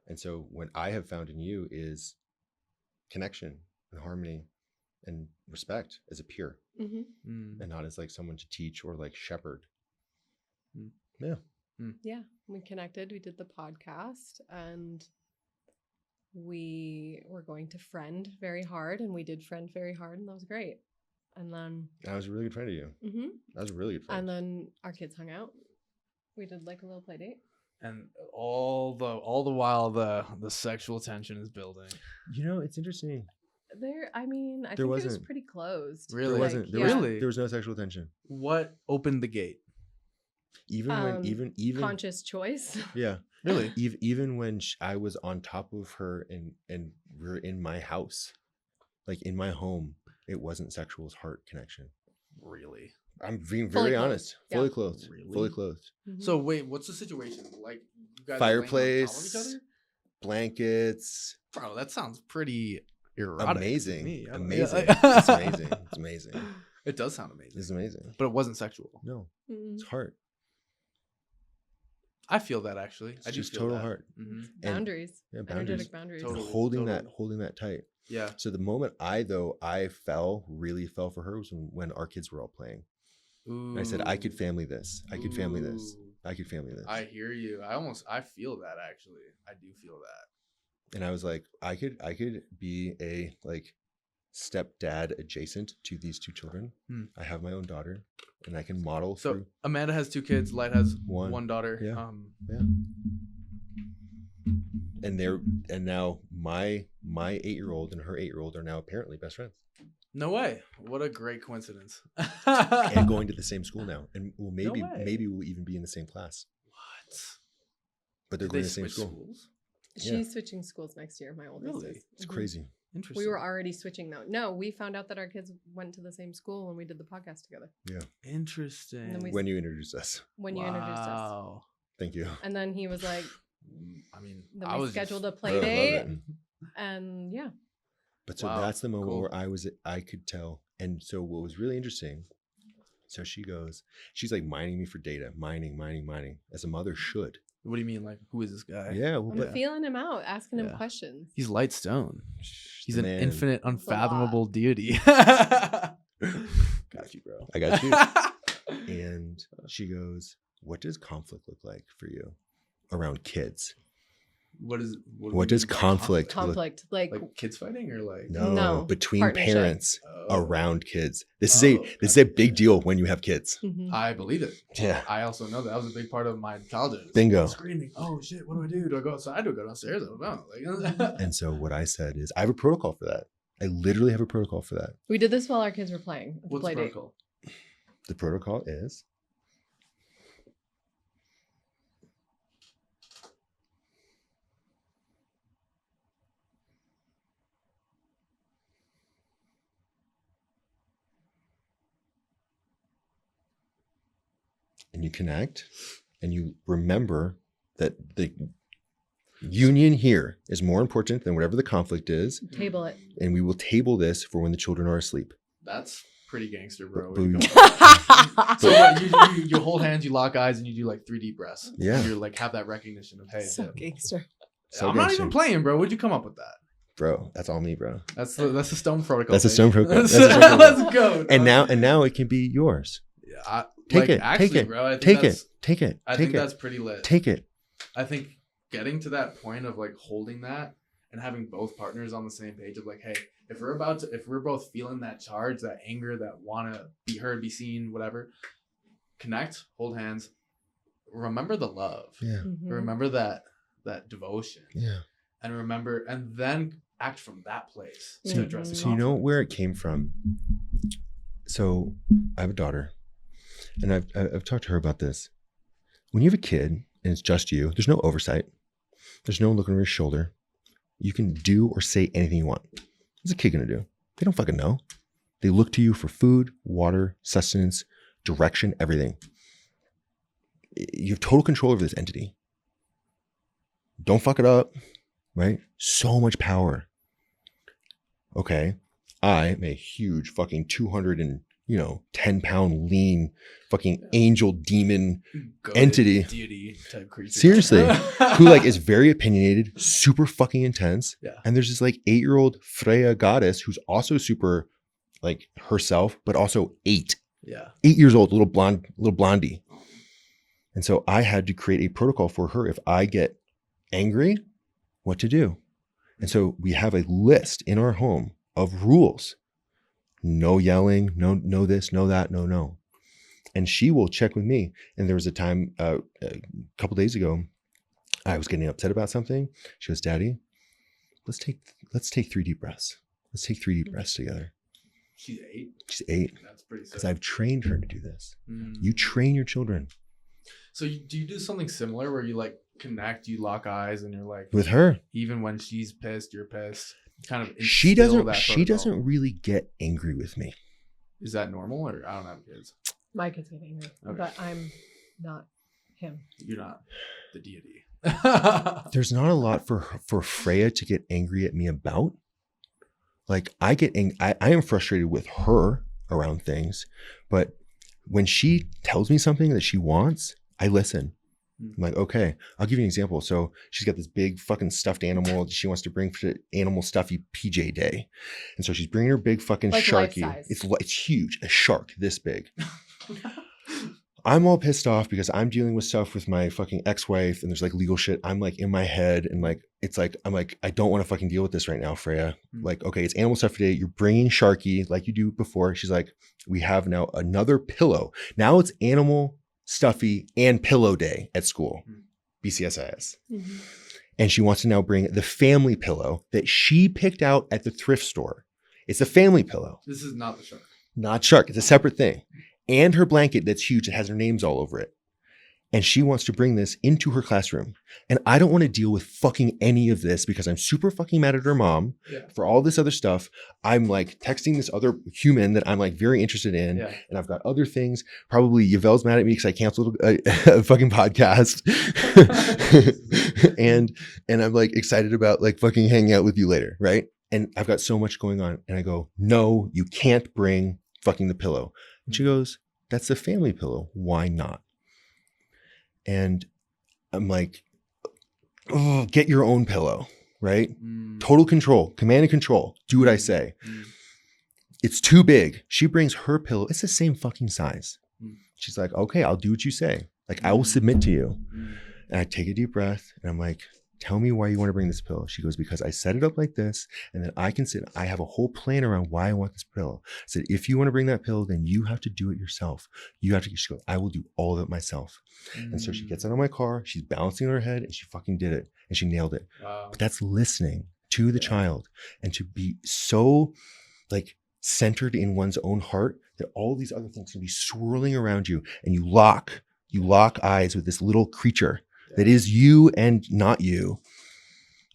[SPEAKER 2] And so what I have found in you is connection and harmony and respect as a peer, and not as like someone to teach or like shepherd. Yeah.
[SPEAKER 3] Yeah, we connected. We did the podcast, and we were going to friend very hard, and we did friend very hard, and that was great. And then
[SPEAKER 2] I was a really good friend of you. I was a really good friend.
[SPEAKER 3] and then our kids hung out. We did like a little play date.
[SPEAKER 1] and all the while the sexual tension is building.
[SPEAKER 2] You know, it's interesting.
[SPEAKER 3] I think
[SPEAKER 2] There
[SPEAKER 3] it was
[SPEAKER 2] wasn't.
[SPEAKER 3] pretty closed.
[SPEAKER 1] Really?
[SPEAKER 2] There
[SPEAKER 3] Like,
[SPEAKER 2] wasn't.
[SPEAKER 1] Really?
[SPEAKER 2] There was no sexual tension.
[SPEAKER 1] What opened the gate?
[SPEAKER 2] Even when even
[SPEAKER 3] conscious choice.
[SPEAKER 2] yeah.
[SPEAKER 1] Really?
[SPEAKER 2] Even when I was on top of her and we're in my house, like in my home, it wasn't sexual, it was heart connection.
[SPEAKER 1] Really?
[SPEAKER 2] I'm being
[SPEAKER 3] Fully
[SPEAKER 2] very
[SPEAKER 3] clothed.
[SPEAKER 2] honest.
[SPEAKER 3] Yeah.
[SPEAKER 2] Fully clothed.
[SPEAKER 1] Really?
[SPEAKER 2] Fully clothed.
[SPEAKER 3] Mhm.
[SPEAKER 1] So wait, what's the situation? Like you guys are laying on top of
[SPEAKER 2] Fireplace,
[SPEAKER 1] each other?
[SPEAKER 2] blankets.
[SPEAKER 1] Bro, that sounds pretty erotic.
[SPEAKER 2] Amazing.
[SPEAKER 1] To me.
[SPEAKER 2] Amazing.
[SPEAKER 1] Yeah.
[SPEAKER 2] It's amazing. It's amazing.
[SPEAKER 1] It does sound amazing.
[SPEAKER 2] It's amazing.
[SPEAKER 1] But it wasn't sexual.
[SPEAKER 2] No,
[SPEAKER 3] Mhm.
[SPEAKER 2] it's heart.
[SPEAKER 1] I feel that actually.
[SPEAKER 2] It's
[SPEAKER 1] I do
[SPEAKER 2] just
[SPEAKER 1] feel
[SPEAKER 2] total
[SPEAKER 1] that.
[SPEAKER 2] heart.
[SPEAKER 1] Mhm.
[SPEAKER 3] Boundaries.
[SPEAKER 2] Yeah, boundaries.
[SPEAKER 3] Energetic boundaries.
[SPEAKER 1] Totally.
[SPEAKER 2] Holding that tight.
[SPEAKER 1] Yeah.
[SPEAKER 2] So the moment I really fell for her was when our kids were all playing.
[SPEAKER 1] Ooh.
[SPEAKER 2] And I said, I could family this. I could family this.
[SPEAKER 1] Ooh.
[SPEAKER 2] I could family this.
[SPEAKER 1] I hear you. I feel that actually. I do feel that.
[SPEAKER 2] And I was like, I could be a like stepdad adjacent to these two children. I have my own daughter, and I can model.
[SPEAKER 1] So
[SPEAKER 2] through
[SPEAKER 1] Amanda has 2 kids. Light has
[SPEAKER 2] One.
[SPEAKER 1] one daughter.
[SPEAKER 2] Yeah. And now my 8-year-old and her 8-year-old are now apparently best friends
[SPEAKER 1] No way. What a great coincidence.
[SPEAKER 2] and going to the same school now, and maybe
[SPEAKER 1] way.
[SPEAKER 2] we'll even be in the same class.
[SPEAKER 1] What?
[SPEAKER 2] But they're
[SPEAKER 1] Did
[SPEAKER 2] going
[SPEAKER 1] they
[SPEAKER 2] to the same
[SPEAKER 1] switch
[SPEAKER 2] school.
[SPEAKER 1] schools?
[SPEAKER 3] She's
[SPEAKER 2] Yeah.
[SPEAKER 3] switching schools next year. My oldest
[SPEAKER 1] Really?
[SPEAKER 3] is.
[SPEAKER 2] It's
[SPEAKER 3] Mhm.
[SPEAKER 2] crazy.
[SPEAKER 1] Interesting.
[SPEAKER 3] We were already switching though. No, we found out that our kids went to the same school when we did the podcast together.
[SPEAKER 1] Interesting.
[SPEAKER 3] And then we-
[SPEAKER 2] When you introduced us,
[SPEAKER 3] When you introduced us.
[SPEAKER 1] Wow.
[SPEAKER 2] thank you.
[SPEAKER 3] And then he was like,
[SPEAKER 1] I mean,
[SPEAKER 3] then
[SPEAKER 1] I
[SPEAKER 3] we
[SPEAKER 1] was
[SPEAKER 3] scheduled
[SPEAKER 1] just,
[SPEAKER 3] a play
[SPEAKER 2] I love
[SPEAKER 3] date.
[SPEAKER 2] it.
[SPEAKER 3] And yeah.
[SPEAKER 2] But so
[SPEAKER 1] Wow,
[SPEAKER 2] that's the moment
[SPEAKER 1] cool.
[SPEAKER 2] where I could tell. And so what was really interesting, so she's like mining me for data, mining, as a mother should.
[SPEAKER 1] What do you mean? Like, who is this guy?
[SPEAKER 2] Yeah, well,
[SPEAKER 3] I'm
[SPEAKER 2] but
[SPEAKER 3] feeling him out, asking him
[SPEAKER 1] Yeah.
[SPEAKER 3] questions.
[SPEAKER 1] He's light stone. He's an
[SPEAKER 2] man,
[SPEAKER 1] infinite,
[SPEAKER 3] lot.
[SPEAKER 1] unfathomable deity. Got you, bro.
[SPEAKER 2] I got you. And she goes, "What does conflict look like for you around kids?
[SPEAKER 1] What does
[SPEAKER 2] Conflict look-
[SPEAKER 3] Conflict. Like,
[SPEAKER 1] Like kids fighting or like
[SPEAKER 3] No,
[SPEAKER 2] between
[SPEAKER 3] partnership.
[SPEAKER 2] parents
[SPEAKER 1] Oh.
[SPEAKER 2] around kids. This is
[SPEAKER 1] Oh,
[SPEAKER 2] this is a big deal when you have kids.
[SPEAKER 3] mhm.
[SPEAKER 1] I believe it.
[SPEAKER 2] Yeah.
[SPEAKER 1] I also know that was a big part of my childhood.
[SPEAKER 2] Bingo.
[SPEAKER 1] Screaming, oh shit, what do I do? Do I go outside? Do I go downstairs? I don't know. Like,
[SPEAKER 2] And so what I said is, I have a protocol for that. I literally have a protocol for that.
[SPEAKER 3] We did this while our kids were playing at the
[SPEAKER 1] what's
[SPEAKER 3] play
[SPEAKER 1] the
[SPEAKER 3] date.
[SPEAKER 1] protocol?
[SPEAKER 2] The protocol is and you connect and you remember that the union here is more important than whatever the conflict is.
[SPEAKER 3] Table it.
[SPEAKER 2] And we will table this for when the children are asleep.
[SPEAKER 1] That's pretty gangster, bro.
[SPEAKER 2] Boom.
[SPEAKER 1] Where you go- So what, you hold hands, you lock eyes, and you do like 3 deep breaths.
[SPEAKER 2] Yeah.
[SPEAKER 1] And you're like have that recognition of hey,
[SPEAKER 3] So
[SPEAKER 1] yeah.
[SPEAKER 3] gangster.
[SPEAKER 2] So
[SPEAKER 1] I'm not
[SPEAKER 2] gangster.
[SPEAKER 1] even playing, bro. Where'd you come up with that?
[SPEAKER 2] Bro, that's all me, bro.
[SPEAKER 1] That's the stone protocol.
[SPEAKER 2] That's a
[SPEAKER 1] baby.
[SPEAKER 2] stone protocol. That's a stone protocol.
[SPEAKER 1] Let's go.
[SPEAKER 2] And
[SPEAKER 1] dog.
[SPEAKER 2] now it can be yours.
[SPEAKER 1] Yeah,
[SPEAKER 2] Take it.
[SPEAKER 1] Actually,
[SPEAKER 2] Take it.
[SPEAKER 1] bro, I think
[SPEAKER 2] Take
[SPEAKER 1] that's,
[SPEAKER 2] it. Take it.
[SPEAKER 1] I
[SPEAKER 2] Take
[SPEAKER 1] think
[SPEAKER 2] it.
[SPEAKER 1] that's pretty lit.
[SPEAKER 2] Take it.
[SPEAKER 1] I think getting to that point of like holding that and having both partners on the same page of like, hey, if we're both feeling that charge, that anger, that want to be heard, be seen, whatever, connect, hold hands, remember the love,
[SPEAKER 2] Yeah.
[SPEAKER 3] Mhm.
[SPEAKER 1] remember that devotion,
[SPEAKER 2] Yeah.
[SPEAKER 1] and remember, and then act from that place
[SPEAKER 3] So-
[SPEAKER 1] to address the
[SPEAKER 2] So you know
[SPEAKER 1] conflict.
[SPEAKER 2] where it came from. So I have a daughter, and I've talked to her about this. When you have a kid and it's just you, there's no oversight. There's no one looking over your shoulder. You can do or say anything you want. What's a kid gonna do? They don't fucking know. They look to you for food, water, sustenance, direction, everything. You have total control over this entity. Don't fuck it up, right? So much power. Okay, I am a huge fucking 210-pound lean fucking angel demon
[SPEAKER 1] Goated
[SPEAKER 2] entity.
[SPEAKER 1] deity type creature.
[SPEAKER 2] Seriously. who like is very opinionated, super fucking intense.
[SPEAKER 1] Yeah.
[SPEAKER 2] And there's this like 8-year-old Freya goddess who's also super like herself, but also 8 years old, little blondie. And so I had to create a protocol for her if I get angry, what to do. And so we have a list in our home of rules. No yelling, no this, no that, no. And she will check with me. And there was a time a couple days ago, I was getting upset about something. She goes, Daddy, let's take 3 deep breaths. Let's take 3 deep breaths together.
[SPEAKER 1] She's 8.
[SPEAKER 2] She's 8.
[SPEAKER 1] That's pretty sick.
[SPEAKER 2] Because I've trained her to do this.
[SPEAKER 1] Mm.
[SPEAKER 2] You train your children.
[SPEAKER 1] So do you do something similar where you like connect, you lock eyes, and you're like
[SPEAKER 2] with her.
[SPEAKER 1] even when she's pissed, you're pissed. Kind of
[SPEAKER 2] She doesn't really get angry with me.
[SPEAKER 1] Is that normal, or I don't have kids?
[SPEAKER 3] My kids get angry, but I'm not him.
[SPEAKER 1] You're not the deity.
[SPEAKER 2] There's not a lot for Freya to get angry at me about. Like I am frustrated with her around things, but when she tells me something that she wants, I listen. I'm like, okay, I'll give you an example. So she's got this big fucking stuffed animal she wants to bring for animal stuffy PJ day. And so she's bringing her big fucking
[SPEAKER 3] Like
[SPEAKER 2] sharky. It's huge, a shark this big. I'm all pissed off because I'm dealing with stuff with my fucking ex-wife and there's like legal shit. I'm like in my head and like, it's like, I'm like, I don't want to fucking deal with this right now, Freya. Like, okay, it's animal stuff today. You're bringing Sharky like you do before. She's like, we have now another pillow. Now it's animal stuffy and pillow day at school, BCSIS. Mm-hmm. And she wants to now bring the family pillow that she picked out at the thrift store. It's a family pillow.
[SPEAKER 1] This is not the shark.
[SPEAKER 2] Not shark. It's a separate thing. And her blanket that's huge. It has her names all over it. And she wants to bring this into her classroom. And I don't want to deal with fucking any of this because I'm super fucking mad at her mom for all this other stuff. I'm like texting this other human that I'm like very interested in. Yeah. And I've got other things. Probably Yvelle's mad at me because I canceled a fucking podcast. and I'm like excited about like fucking hanging out with you later. Right. And I've got so much going on. And I go, no, you can't bring fucking the pillow. And she goes, that's the family pillow. Why not? And I'm like, oh, get your own pillow, right? Total control, command and control. Do what I say. It's too big. She brings her pillow. It's the same fucking size. She's like, okay, I'll do what you say. Like, I will submit to you. And I take a deep breath and I'm like, tell me why you want to bring this pillow. She goes, because I set it up like this and then I can sit. I have a whole plan around why I want this pillow. I said, if you want to bring that pillow, then you have to do it yourself. You have to, she goes, I will do all of it myself. And so she gets out of my car, she's balancing on her head and she fucking did it and she nailed it. Wow. But that's listening to the child and to be so like centered in one's own heart that all these other things can be swirling around you and you lock eyes with this little creature that is you and not you.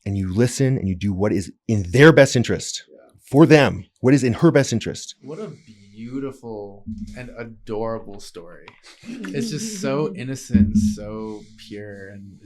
[SPEAKER 2] And you listen and you do what is in their best interest for them. What is in her best interest.
[SPEAKER 1] What a beautiful and adorable story. It's just so innocent and so pure. And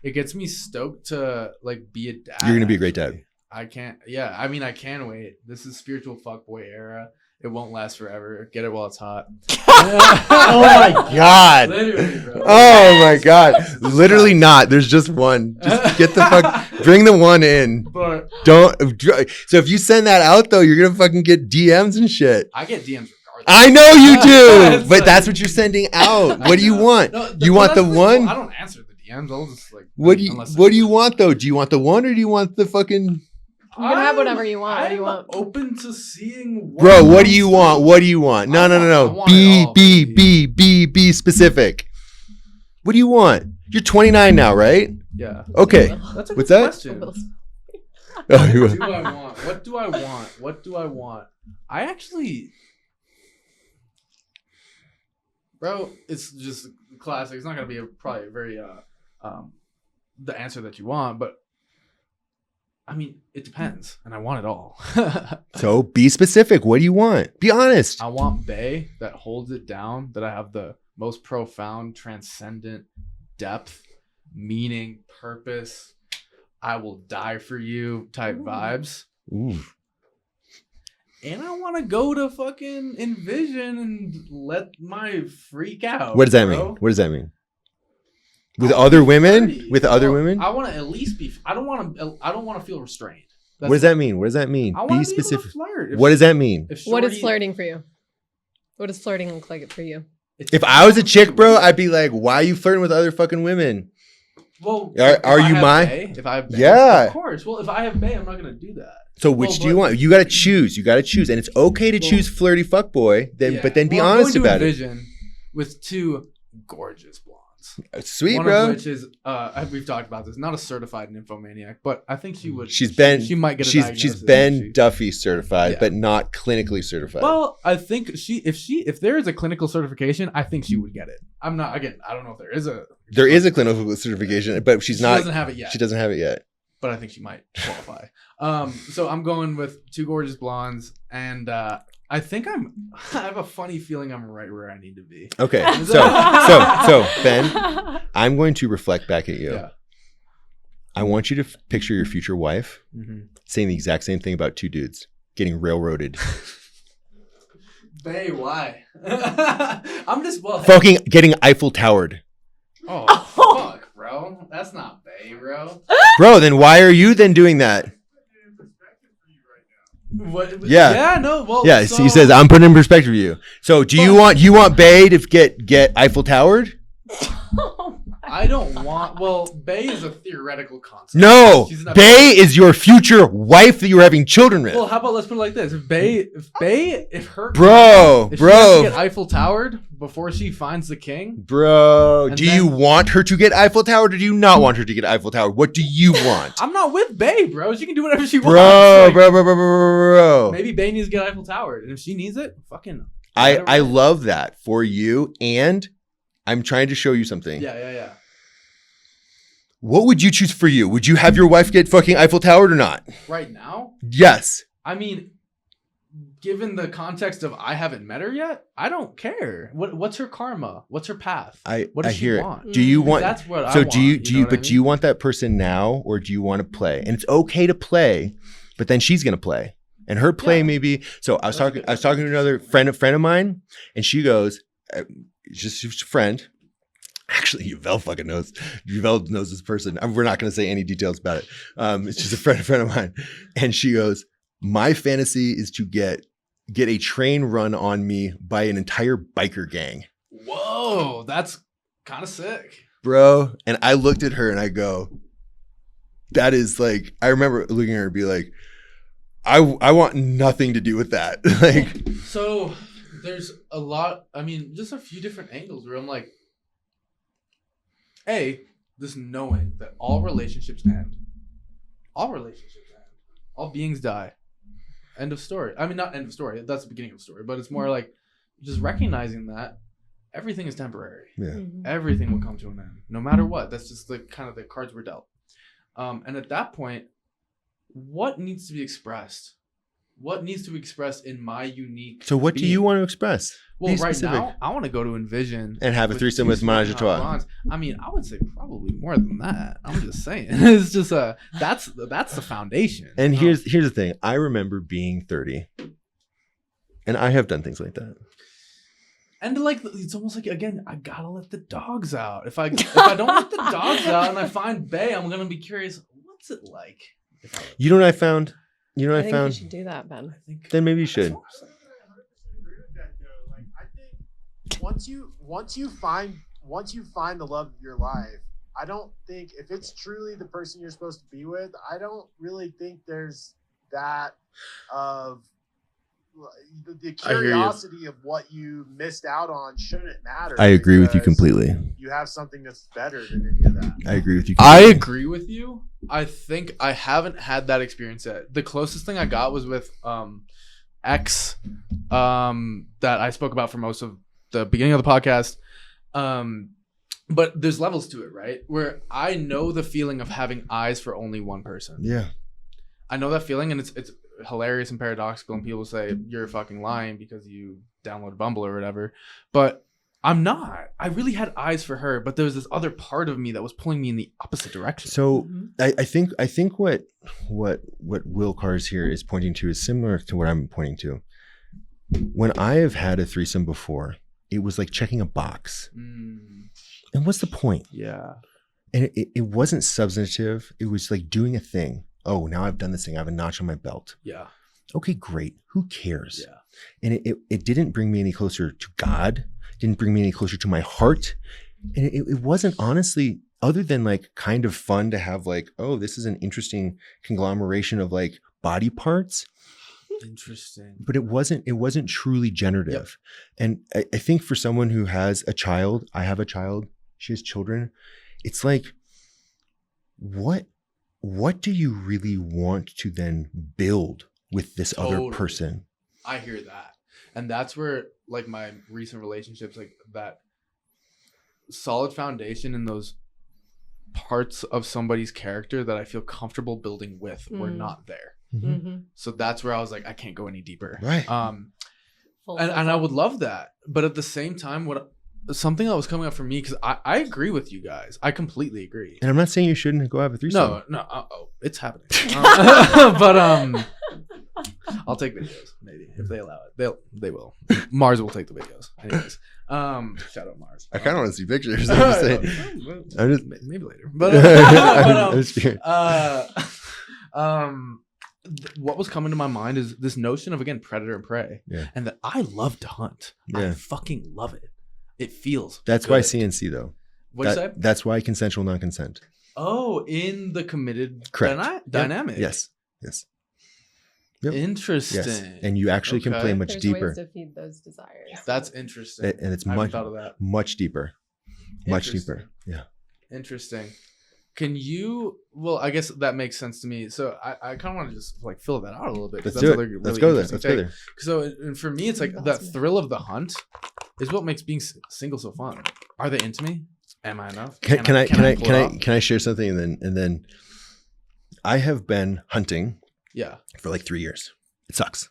[SPEAKER 1] it gets me stoked to like be a dad.
[SPEAKER 2] You're going to be a great dad.
[SPEAKER 1] I can't wait. This is spiritual fuckboy era. It won't last forever. Get it while it's hot.
[SPEAKER 2] Oh my God. Literally, bro. Oh my God. Literally not. There's just one. Just get the fuck, bring the one in. But so if you send that out though, you're going to fucking get DMs and shit.
[SPEAKER 1] I get DMs regardless.
[SPEAKER 2] I know you do, but that's what you're sending out. What do you want? No, you want the one?
[SPEAKER 1] I don't answer the DMs. I'll just like.
[SPEAKER 2] What do you want though? Do you want the one or do you want the fucking?
[SPEAKER 3] You can have whatever you want. What do you want?
[SPEAKER 1] Open to seeing.
[SPEAKER 2] Bro, what do you want? What do you want? No. Be specific. What do you want? You're 29 now, right?
[SPEAKER 1] Yeah.
[SPEAKER 2] Okay.
[SPEAKER 1] That's a
[SPEAKER 2] What's
[SPEAKER 1] good
[SPEAKER 2] that?
[SPEAKER 1] Question. What do I want? I actually, bro, it's just classic. It's not gonna be probably a very the answer that you want, but. I mean, it depends, and I want it all.
[SPEAKER 2] So be specific. What do you want? Be honest.
[SPEAKER 1] I want bae that holds it down, that I have the most profound, transcendent depth, meaning, purpose, I will die for you type vibes.
[SPEAKER 2] Ooh.
[SPEAKER 1] And I want to go to fucking Envision and let my freak out.
[SPEAKER 2] What does that mean? What does that mean? With other women? With other women?
[SPEAKER 1] I want to at least be. I don't want to feel restrained.
[SPEAKER 2] What does that mean? What does that mean?
[SPEAKER 1] Be specific. Flirt.
[SPEAKER 2] What does that mean?
[SPEAKER 3] What is flirting for you? What does flirting look like for you?
[SPEAKER 2] If I was a chick, bro, I'd be like, "Why are you flirting with other fucking women?"
[SPEAKER 1] Well,
[SPEAKER 2] are you my?
[SPEAKER 1] If I have bae,
[SPEAKER 2] yeah,
[SPEAKER 1] of course. Well, if I have bae, I'm not gonna do that.
[SPEAKER 2] So which do you want? You gotta choose. You gotta choose, and it's okay to choose flirty fuckboy. But then be honest about it.
[SPEAKER 1] Envision with two gorgeous blondes. blondes.
[SPEAKER 2] Sweet,
[SPEAKER 1] One
[SPEAKER 2] bro.
[SPEAKER 1] of which is we've talked about this. Not a certified nymphomaniac, but I think she would.
[SPEAKER 2] She might get a
[SPEAKER 1] diagnosis.
[SPEAKER 2] She's been Duffy certified, but not clinically certified.
[SPEAKER 1] Well, I think if there is a clinical certification, I think she would get it. I'm not, again, I don't know if there is a.
[SPEAKER 2] There is a clinical certification, but she
[SPEAKER 1] doesn't have it yet.
[SPEAKER 2] She doesn't have it yet.
[SPEAKER 1] But I think she might qualify. So I'm going with two gorgeous blondes, and I think I have a funny feeling I'm right where I need to be.
[SPEAKER 2] Okay, so Ben, I'm going to reflect back at you.
[SPEAKER 1] Yeah.
[SPEAKER 2] I want you to picture your future wife saying the exact same thing about two dudes getting railroaded.
[SPEAKER 1] Bae, why? I'm just
[SPEAKER 2] fucking getting Eiffel Towered.
[SPEAKER 1] Oh fuck, bro. That's not bae, bro.
[SPEAKER 2] Bro, then why are you then doing that?
[SPEAKER 1] What?
[SPEAKER 2] Yeah.
[SPEAKER 1] Yeah. No. Well.
[SPEAKER 2] Yeah.
[SPEAKER 1] So,
[SPEAKER 2] he says I'm putting in perspective for you. So do you want Bae to get Eiffel Towered?
[SPEAKER 1] I don't want. Well, bae is a theoretical concept.
[SPEAKER 2] No, Bae is your future wife that you're having children with.
[SPEAKER 1] Well, how about let's put it like this: if her,
[SPEAKER 2] bro,
[SPEAKER 1] if she has to get Eiffel Towered before she finds the king,
[SPEAKER 2] bro, do you want her to get Eiffel Towered or do you not want her to get Eiffel Towered? What do you want?
[SPEAKER 1] I'm not with Bae, bro. She can do whatever she wants.
[SPEAKER 2] Bro.
[SPEAKER 1] Maybe Bae needs to get Eiffel Towered, and if she needs it, fucking.
[SPEAKER 2] I love that for you, and I'm trying to show you something.
[SPEAKER 1] Yeah.
[SPEAKER 2] What would you choose for you? Would you have your wife get fucking Eiffel Towered or not?
[SPEAKER 1] Right now?
[SPEAKER 2] Yes.
[SPEAKER 1] I mean, given the context of I haven't met her yet, I don't care. What's her karma? What's her path? What does she want?
[SPEAKER 2] Do you want?
[SPEAKER 1] That's what I
[SPEAKER 2] so
[SPEAKER 1] want.
[SPEAKER 2] Do you
[SPEAKER 1] but
[SPEAKER 2] do you want that person now, or do you want to play? And it's okay to play, but then she's gonna play, and her play maybe. So I was talking to another friend of mine, and she goes, just a friend. Actually, Yvel fucking knows. Yvel knows this person. We're not going to say any details about it. It's just a friend of mine. And she goes, my fantasy is to get a train run on me by an entire biker gang.
[SPEAKER 1] Whoa, that's kind of sick.
[SPEAKER 2] Bro. And I looked at her and I go, that is like, I remember looking at her and be like, I want nothing to do with that. Like,
[SPEAKER 1] so there's a lot, I mean, just a few different angles where I'm like, this knowing that all relationships end. All beings die. End of story. I mean, not end of story. That's the beginning of the story. But it's more like just recognizing that everything is temporary.
[SPEAKER 2] Yeah.
[SPEAKER 1] Everything will come to an end, no matter what. That's just the kind of the cards we're dealt. And at that point, what needs to be expressed? What needs to be expressed in my unique?
[SPEAKER 2] So what
[SPEAKER 1] being?
[SPEAKER 2] do you want to express?
[SPEAKER 1] Well, right now, I want to go to Envision
[SPEAKER 2] and have a threesome with Menage a Trois.
[SPEAKER 1] I mean, I would say probably more than that. I'm just saying. It's just that's the foundation.
[SPEAKER 2] And here's the thing. I remember being 30, and I have done things like that.
[SPEAKER 1] And like, it's almost like, again, I gotta let the dogs out. If I don't let the dogs out and I find Bae, I'm gonna be curious. What's it like?
[SPEAKER 2] You know what I found? You
[SPEAKER 3] should do that, Ben.
[SPEAKER 2] Then maybe you should.
[SPEAKER 4] Once you find the love of your life, I don't think if it's truly the person you're supposed to be with, I don't really think there's that of the curiosity of what you missed out on shouldn't matter.
[SPEAKER 2] I agree with you completely.
[SPEAKER 4] You have something that's better than any of that.
[SPEAKER 2] I agree with you
[SPEAKER 1] completely. I agree with you. I think I haven't had that experience yet. The closest thing I got was with X that I spoke about for most of the beginning of the podcast. But there's levels to it, right? Where I know the feeling of having eyes for only one person.
[SPEAKER 2] Yeah.
[SPEAKER 1] I know that feeling, and it's hilarious and paradoxical, and people say you're fucking lying because you download Bumble or whatever. But I'm not. I really had eyes for her, but there was this other part of me that was pulling me in the opposite direction.
[SPEAKER 2] So I think what Will Cars here is pointing to is similar to what I'm pointing to. When I have had a threesome before, it was like checking a box. And what's the point?
[SPEAKER 1] Yeah.
[SPEAKER 2] And it wasn't substantive. It was like doing a thing. Oh, now I've done this thing. I have a notch on my belt.
[SPEAKER 1] Yeah.
[SPEAKER 2] Okay, great. Who cares?
[SPEAKER 1] Yeah.
[SPEAKER 2] And it didn't bring me any closer to God. Didn't bring me any closer to my heart. And it wasn't honestly, other than like kind of fun to have like, oh, this is an interesting conglomeration of like body parts.
[SPEAKER 1] Interesting.
[SPEAKER 2] But it wasn't truly generative. Yep. And I think for someone who has a child, I have a child, she has children. It's like, what do you really want to then build with this other person?
[SPEAKER 1] I hear that. And that's where like my recent relationships, like that solid foundation in those parts of somebody's character that I feel comfortable building with were not there. So that's where I was like, I can't go any deeper.
[SPEAKER 2] Right.
[SPEAKER 1] And I would love that. But at the same time, something that was coming up for me, because I agree with you guys. I completely agree.
[SPEAKER 2] And I'm not saying you shouldn't go have a threesome.
[SPEAKER 1] No, it's happening. But I'll take videos maybe if they allow it. They will. Mars will take the videos. Anyways, shout out Mars.
[SPEAKER 2] I kind of want to see pictures. I'm just saying.
[SPEAKER 1] Maybe later. But what was coming to my mind is this notion of, again, predator and prey, and that I love to hunt. I fucking love it. It feels.
[SPEAKER 2] That's
[SPEAKER 1] good.
[SPEAKER 2] why CNC though.
[SPEAKER 1] What'd you say?
[SPEAKER 2] That's why consensual non-consent.
[SPEAKER 1] Oh, in the committed dynamic.
[SPEAKER 2] Yes. Yep.
[SPEAKER 1] Interesting.
[SPEAKER 2] Yes. And you actually can play much
[SPEAKER 3] There's
[SPEAKER 2] deeper.
[SPEAKER 3] ways to feed those desires.
[SPEAKER 1] That's interesting.
[SPEAKER 2] And it's
[SPEAKER 1] I haven't thought of that.
[SPEAKER 2] much deeper. Much deeper. Yeah.
[SPEAKER 1] Interesting. Can you? Well, I guess that makes sense to me. So I kind of want to just like fill that out a little bit.
[SPEAKER 2] Let's do it.
[SPEAKER 1] Really
[SPEAKER 2] Let's go there. Let's go there.
[SPEAKER 1] So, and for me, it's like that thrill of the hunt is what makes being single so fun. Are they into me? Am I enough?
[SPEAKER 2] Can I share something and then I have been hunting.
[SPEAKER 1] Yeah.
[SPEAKER 2] For like 3 years. It sucks.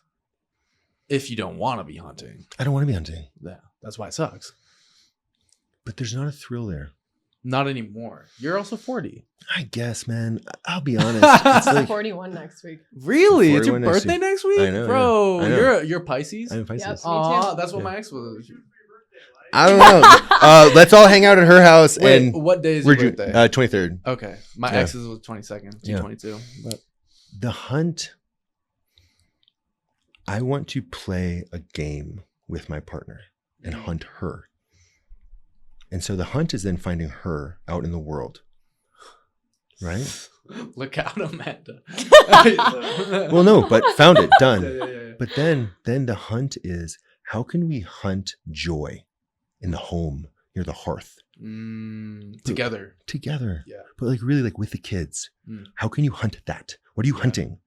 [SPEAKER 1] If you don't want to be hunting.
[SPEAKER 2] I don't want to be hunting.
[SPEAKER 1] Yeah. That's why it sucks.
[SPEAKER 2] But there's not a thrill there.
[SPEAKER 1] Not anymore. You're also 40.
[SPEAKER 2] I guess, man. I'll be honest. It's like
[SPEAKER 3] 41 next week.
[SPEAKER 1] Really? It's your birthday next week?
[SPEAKER 2] I know,
[SPEAKER 1] bro.
[SPEAKER 2] I know.
[SPEAKER 1] You're Pisces?
[SPEAKER 2] I'm Pisces.
[SPEAKER 3] Yep,
[SPEAKER 1] Aw, that's what my ex was.
[SPEAKER 2] I don't know. Let's all hang out at her house.
[SPEAKER 1] Wait,
[SPEAKER 2] and
[SPEAKER 1] what day is your birthday?
[SPEAKER 2] 23rd.
[SPEAKER 1] Okay. My ex's was 22nd, 2/22. But
[SPEAKER 2] the hunt, I want to play a game with my partner and hunt her. And so the hunt is then finding her out in the world. Right?
[SPEAKER 1] Look out, Amanda.
[SPEAKER 2] Well, no, but found it, done.
[SPEAKER 1] Yeah.
[SPEAKER 2] But then the hunt is, how can we hunt joy in the home near the hearth?
[SPEAKER 1] Together.
[SPEAKER 2] Yeah. But like really like with the kids. How can you hunt that? What are you hunting?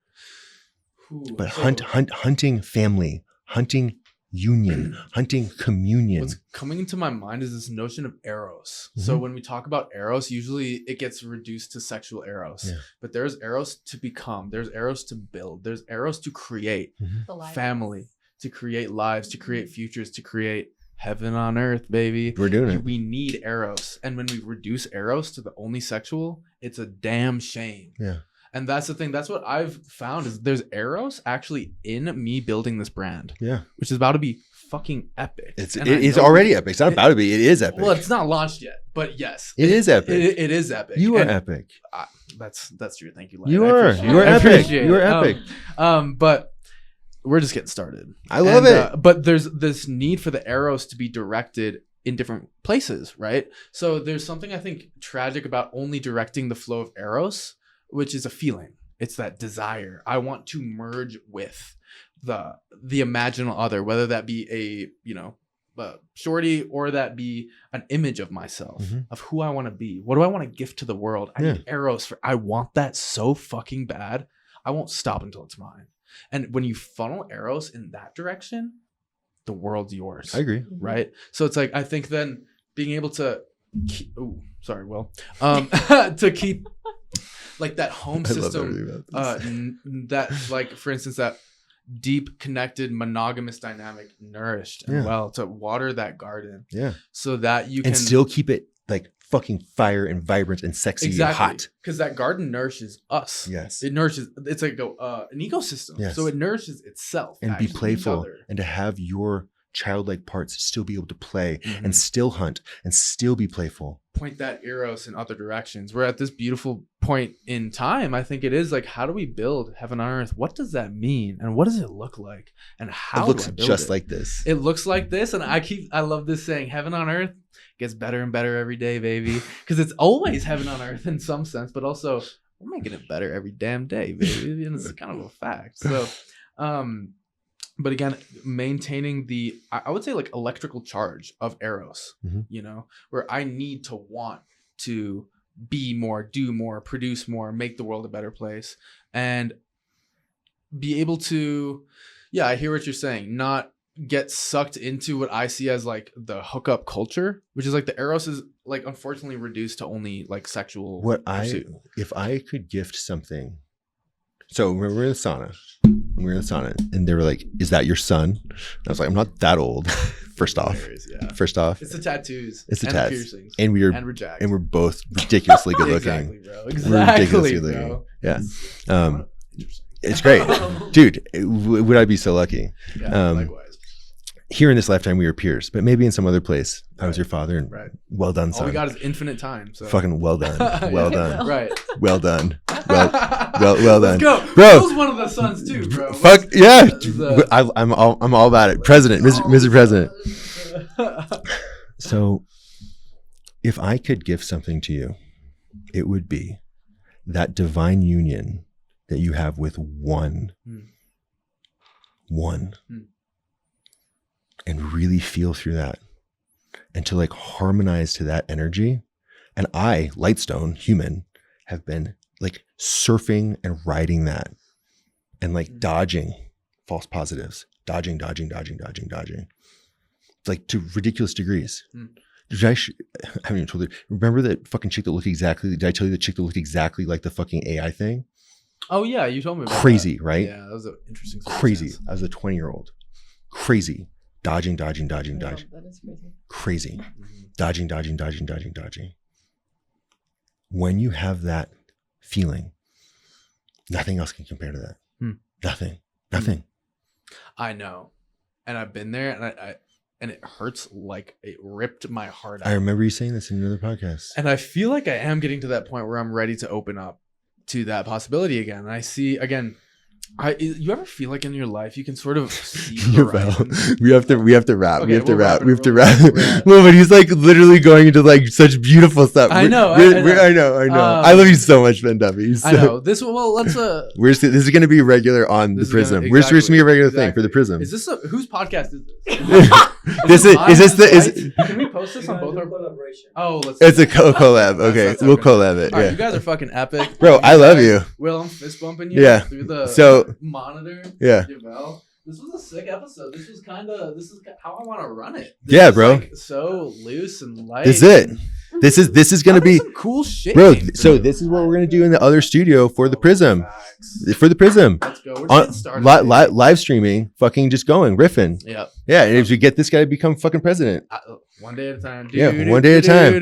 [SPEAKER 2] But hunting family, hunting union, hunting communion.
[SPEAKER 1] What's coming into my mind is this notion of eros. So when we talk about eros, usually it gets reduced to sexual eros. But there's eros to become, there's eros to build, there's eros to create family, to create lives, to create futures, to create heaven on earth, baby.
[SPEAKER 2] We're doing it.
[SPEAKER 1] We need eros. And when we reduce eros to the only sexual, it's a damn shame.
[SPEAKER 2] Yeah.
[SPEAKER 1] And that's the thing. That's what I've found is there's eros actually in me building this brand. Yeah. Which is about to be fucking epic.
[SPEAKER 2] It's already epic. It's not about to be. It is epic.
[SPEAKER 1] Well, it's not launched yet, but yes.
[SPEAKER 2] It is epic.
[SPEAKER 1] It is epic.
[SPEAKER 2] You are epic.
[SPEAKER 1] That's true. Thank you.
[SPEAKER 2] You are epic. You are epic.
[SPEAKER 1] But we're just getting started.
[SPEAKER 2] I love it.
[SPEAKER 1] But there's this need for the eros to be directed in different places, right? So there's something I think tragic about only directing the flow of eros, which is a feeling. It's that desire. I want to merge with the imaginal other, whether that be a shorty or that be an image of myself, of who I want to be. What do I want to gift to the world? I need eros I want that so fucking bad. I won't stop until it's mine. And when you funnel eros in that direction, the world's yours.
[SPEAKER 2] I agree.
[SPEAKER 1] Right? So it's like, I think then being able to to keep like that home system, that like, for instance, that deep connected monogamous dynamic nourished and well, to water that garden. Yeah. So that you can
[SPEAKER 2] still keep it like fucking fire and vibrant and sexy and hot.
[SPEAKER 1] Because that garden nourishes us.
[SPEAKER 2] Yes.
[SPEAKER 1] It nourishes, it's like an ecosystem.
[SPEAKER 2] Yes.
[SPEAKER 1] So it nourishes itself.
[SPEAKER 2] And be playful and to have your childlike parts still be able to play and still hunt and still be playful.
[SPEAKER 1] Point that eros in other directions. We're at this beautiful point in time. I think it is like, how do we build heaven on earth? What does that mean? And what does it look like? And how
[SPEAKER 2] it looks just like this.
[SPEAKER 1] It looks like this. And I love this saying, heaven on earth gets better and better every day, baby. Because it's always heaven on earth in some sense, but also we're making it better every damn day, baby. And it's kind of a fact. So but again, maintaining the, I would say like electrical charge of eros, you know, where I need to want to be more, do more, produce more, make the world a better place, and be able to, yeah, I hear what you're saying, not get sucked into what I see as like the hookup culture, which is like the eros is like unfortunately reduced to only like sexual pursuit.
[SPEAKER 2] If I could gift something. So remember we were in the sauna. We were in the sauna and they were like, "Is that your son?" And I was like, "I'm not that old." First off,
[SPEAKER 1] it's the tattoos,
[SPEAKER 2] it's the
[SPEAKER 1] and
[SPEAKER 2] tats,
[SPEAKER 1] the piercings,
[SPEAKER 2] and we're both ridiculously good looking.
[SPEAKER 1] Exactly, bro. Exactly, bro.
[SPEAKER 2] Yeah. It's great, dude. Would I be so lucky?
[SPEAKER 1] Yeah, likewise.
[SPEAKER 2] Here in this lifetime, we were peers, but maybe in some other place, I was your father, and well done, son.
[SPEAKER 1] All we got is infinite time. So.
[SPEAKER 2] Fucking well done, well done,
[SPEAKER 1] right?
[SPEAKER 2] Well done, well done,
[SPEAKER 1] Let's go,
[SPEAKER 2] bro.
[SPEAKER 1] Will's one of the sons too, bro.
[SPEAKER 2] Fuck yeah, I'm all about it. President, Mr. President. So, if I could give something to you, it would be that divine union that you have with one, and really feel through that, and to like harmonize to that energy. And I, Lightstone, human, have been like surfing and riding that and like dodging false positives, dodging, like to ridiculous degrees. I haven't even told you. Remember that fucking chick that looked exactly, did I tell you the chick that looked exactly like the fucking AI thing?
[SPEAKER 1] Oh yeah, you told me about
[SPEAKER 2] crazy,
[SPEAKER 1] that.
[SPEAKER 2] right?
[SPEAKER 1] Yeah, that was an interesting
[SPEAKER 2] crazy.
[SPEAKER 1] circumstance.
[SPEAKER 2] I was a 20-year-old. Crazy. Dodging.
[SPEAKER 3] That is crazy.
[SPEAKER 2] Crazy. Dodging. When you have that feeling, nothing else can compare to that. Nothing.
[SPEAKER 1] I know. And I've been there, and it hurts like it ripped my heart out.
[SPEAKER 2] I remember you saying this in another podcast.
[SPEAKER 1] And I feel like I am getting to that point where I'm ready to open up to that possibility again. And I see again, you ever feel like in your life you can sort of see the horizon? we have to wrap.
[SPEAKER 2] Okay, we have to wrap. Well, but he's like literally going into like such beautiful stuff.
[SPEAKER 1] I know.
[SPEAKER 2] I know. I love you so much, Ben Duffy.
[SPEAKER 1] I know. This let's
[SPEAKER 2] this is going to be regular on the Prism. We're supposed to be a regular thing for the Prism.
[SPEAKER 1] Is this whose podcast is this? Can we post this on both our collaboration? Oh, it's
[SPEAKER 2] a collab. Okay, we'll collab it.
[SPEAKER 1] All right,
[SPEAKER 2] yeah,
[SPEAKER 1] you guys are fucking epic,
[SPEAKER 2] bro. I love you.
[SPEAKER 1] Will, I'm fist bumping you.
[SPEAKER 2] Yeah.
[SPEAKER 1] Through the monitor.
[SPEAKER 2] Yeah.
[SPEAKER 1] This was a sick episode. This is how I want to run it.
[SPEAKER 2] Yeah, bro.
[SPEAKER 1] Like so loose and light.
[SPEAKER 2] This is it. This is gonna be
[SPEAKER 1] some cool shit,
[SPEAKER 2] bro. So this is what we're gonna do in the other studio for the Prism. For the Prism.
[SPEAKER 1] Let's go. We're getting started.
[SPEAKER 2] Live streaming, fucking just going, riffing.
[SPEAKER 1] Yep.
[SPEAKER 2] Yeah, and if you get this guy to become fucking president.
[SPEAKER 1] One day at a time.
[SPEAKER 2] Yeah, one day at a time.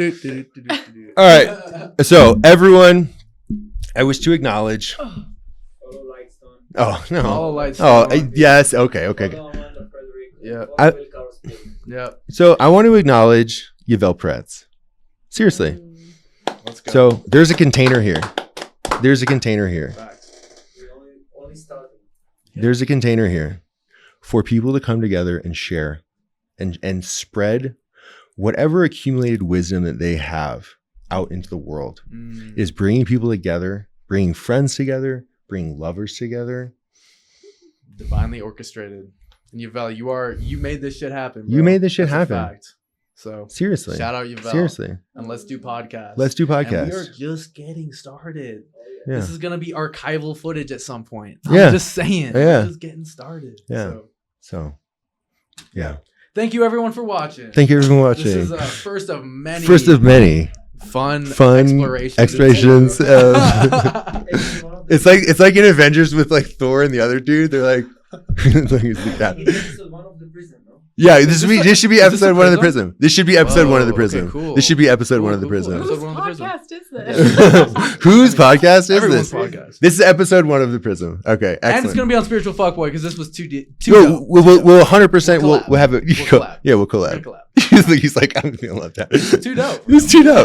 [SPEAKER 2] All right. So everyone, I wish to acknowledge. Oh no! Yes. Okay.
[SPEAKER 1] Yeah. Yeah.
[SPEAKER 2] So I want to acknowledge Yvel Pretz. Seriously.
[SPEAKER 1] Let's go.
[SPEAKER 2] So there's a container here. There's a container here for people to come together and share and spread whatever accumulated wisdom that they have out into the world. Is bringing people together, bringing friends together, bringing lovers together.
[SPEAKER 1] Divinely orchestrated. And Yvel, you made this shit happen, bro.
[SPEAKER 2] You made this shit
[SPEAKER 1] That's
[SPEAKER 2] happen.
[SPEAKER 1] A fact. So
[SPEAKER 2] seriously,
[SPEAKER 1] shout out Yvel.
[SPEAKER 2] Seriously.
[SPEAKER 1] And let's do podcasts.
[SPEAKER 2] And
[SPEAKER 1] we are just getting started.
[SPEAKER 2] Yeah.
[SPEAKER 1] This is gonna be archival footage at some point.
[SPEAKER 2] Yeah.
[SPEAKER 1] I'm just saying.
[SPEAKER 2] Yeah.
[SPEAKER 1] We're just getting started.
[SPEAKER 2] Yeah. So yeah.
[SPEAKER 1] Thank you everyone for watching.
[SPEAKER 2] Thank you everyone for watching.
[SPEAKER 1] This is first of many fun
[SPEAKER 2] explorations. It's like in Avengers with like Thor and the other dude. They're like, yeah, this should be episode 1 of the Prism. This should be episode 1 of the Prism.
[SPEAKER 1] Okay, cool.
[SPEAKER 2] This should be episode 1 of the Prism.
[SPEAKER 3] Whose podcast is this?
[SPEAKER 2] Whose podcast is
[SPEAKER 1] Everyone's
[SPEAKER 2] this?
[SPEAKER 1] podcast.
[SPEAKER 2] This is episode 1 of the Prism. Okay, excellent.
[SPEAKER 1] And it's gonna be on Spiritual Fuckboy because this was too
[SPEAKER 2] We'll 100%. We'll have it.
[SPEAKER 1] We'll collab.
[SPEAKER 2] Yeah, we'll collab.
[SPEAKER 1] Collab.
[SPEAKER 2] He's like, I'm gonna love that.
[SPEAKER 1] Too dope.
[SPEAKER 2] It's too dope.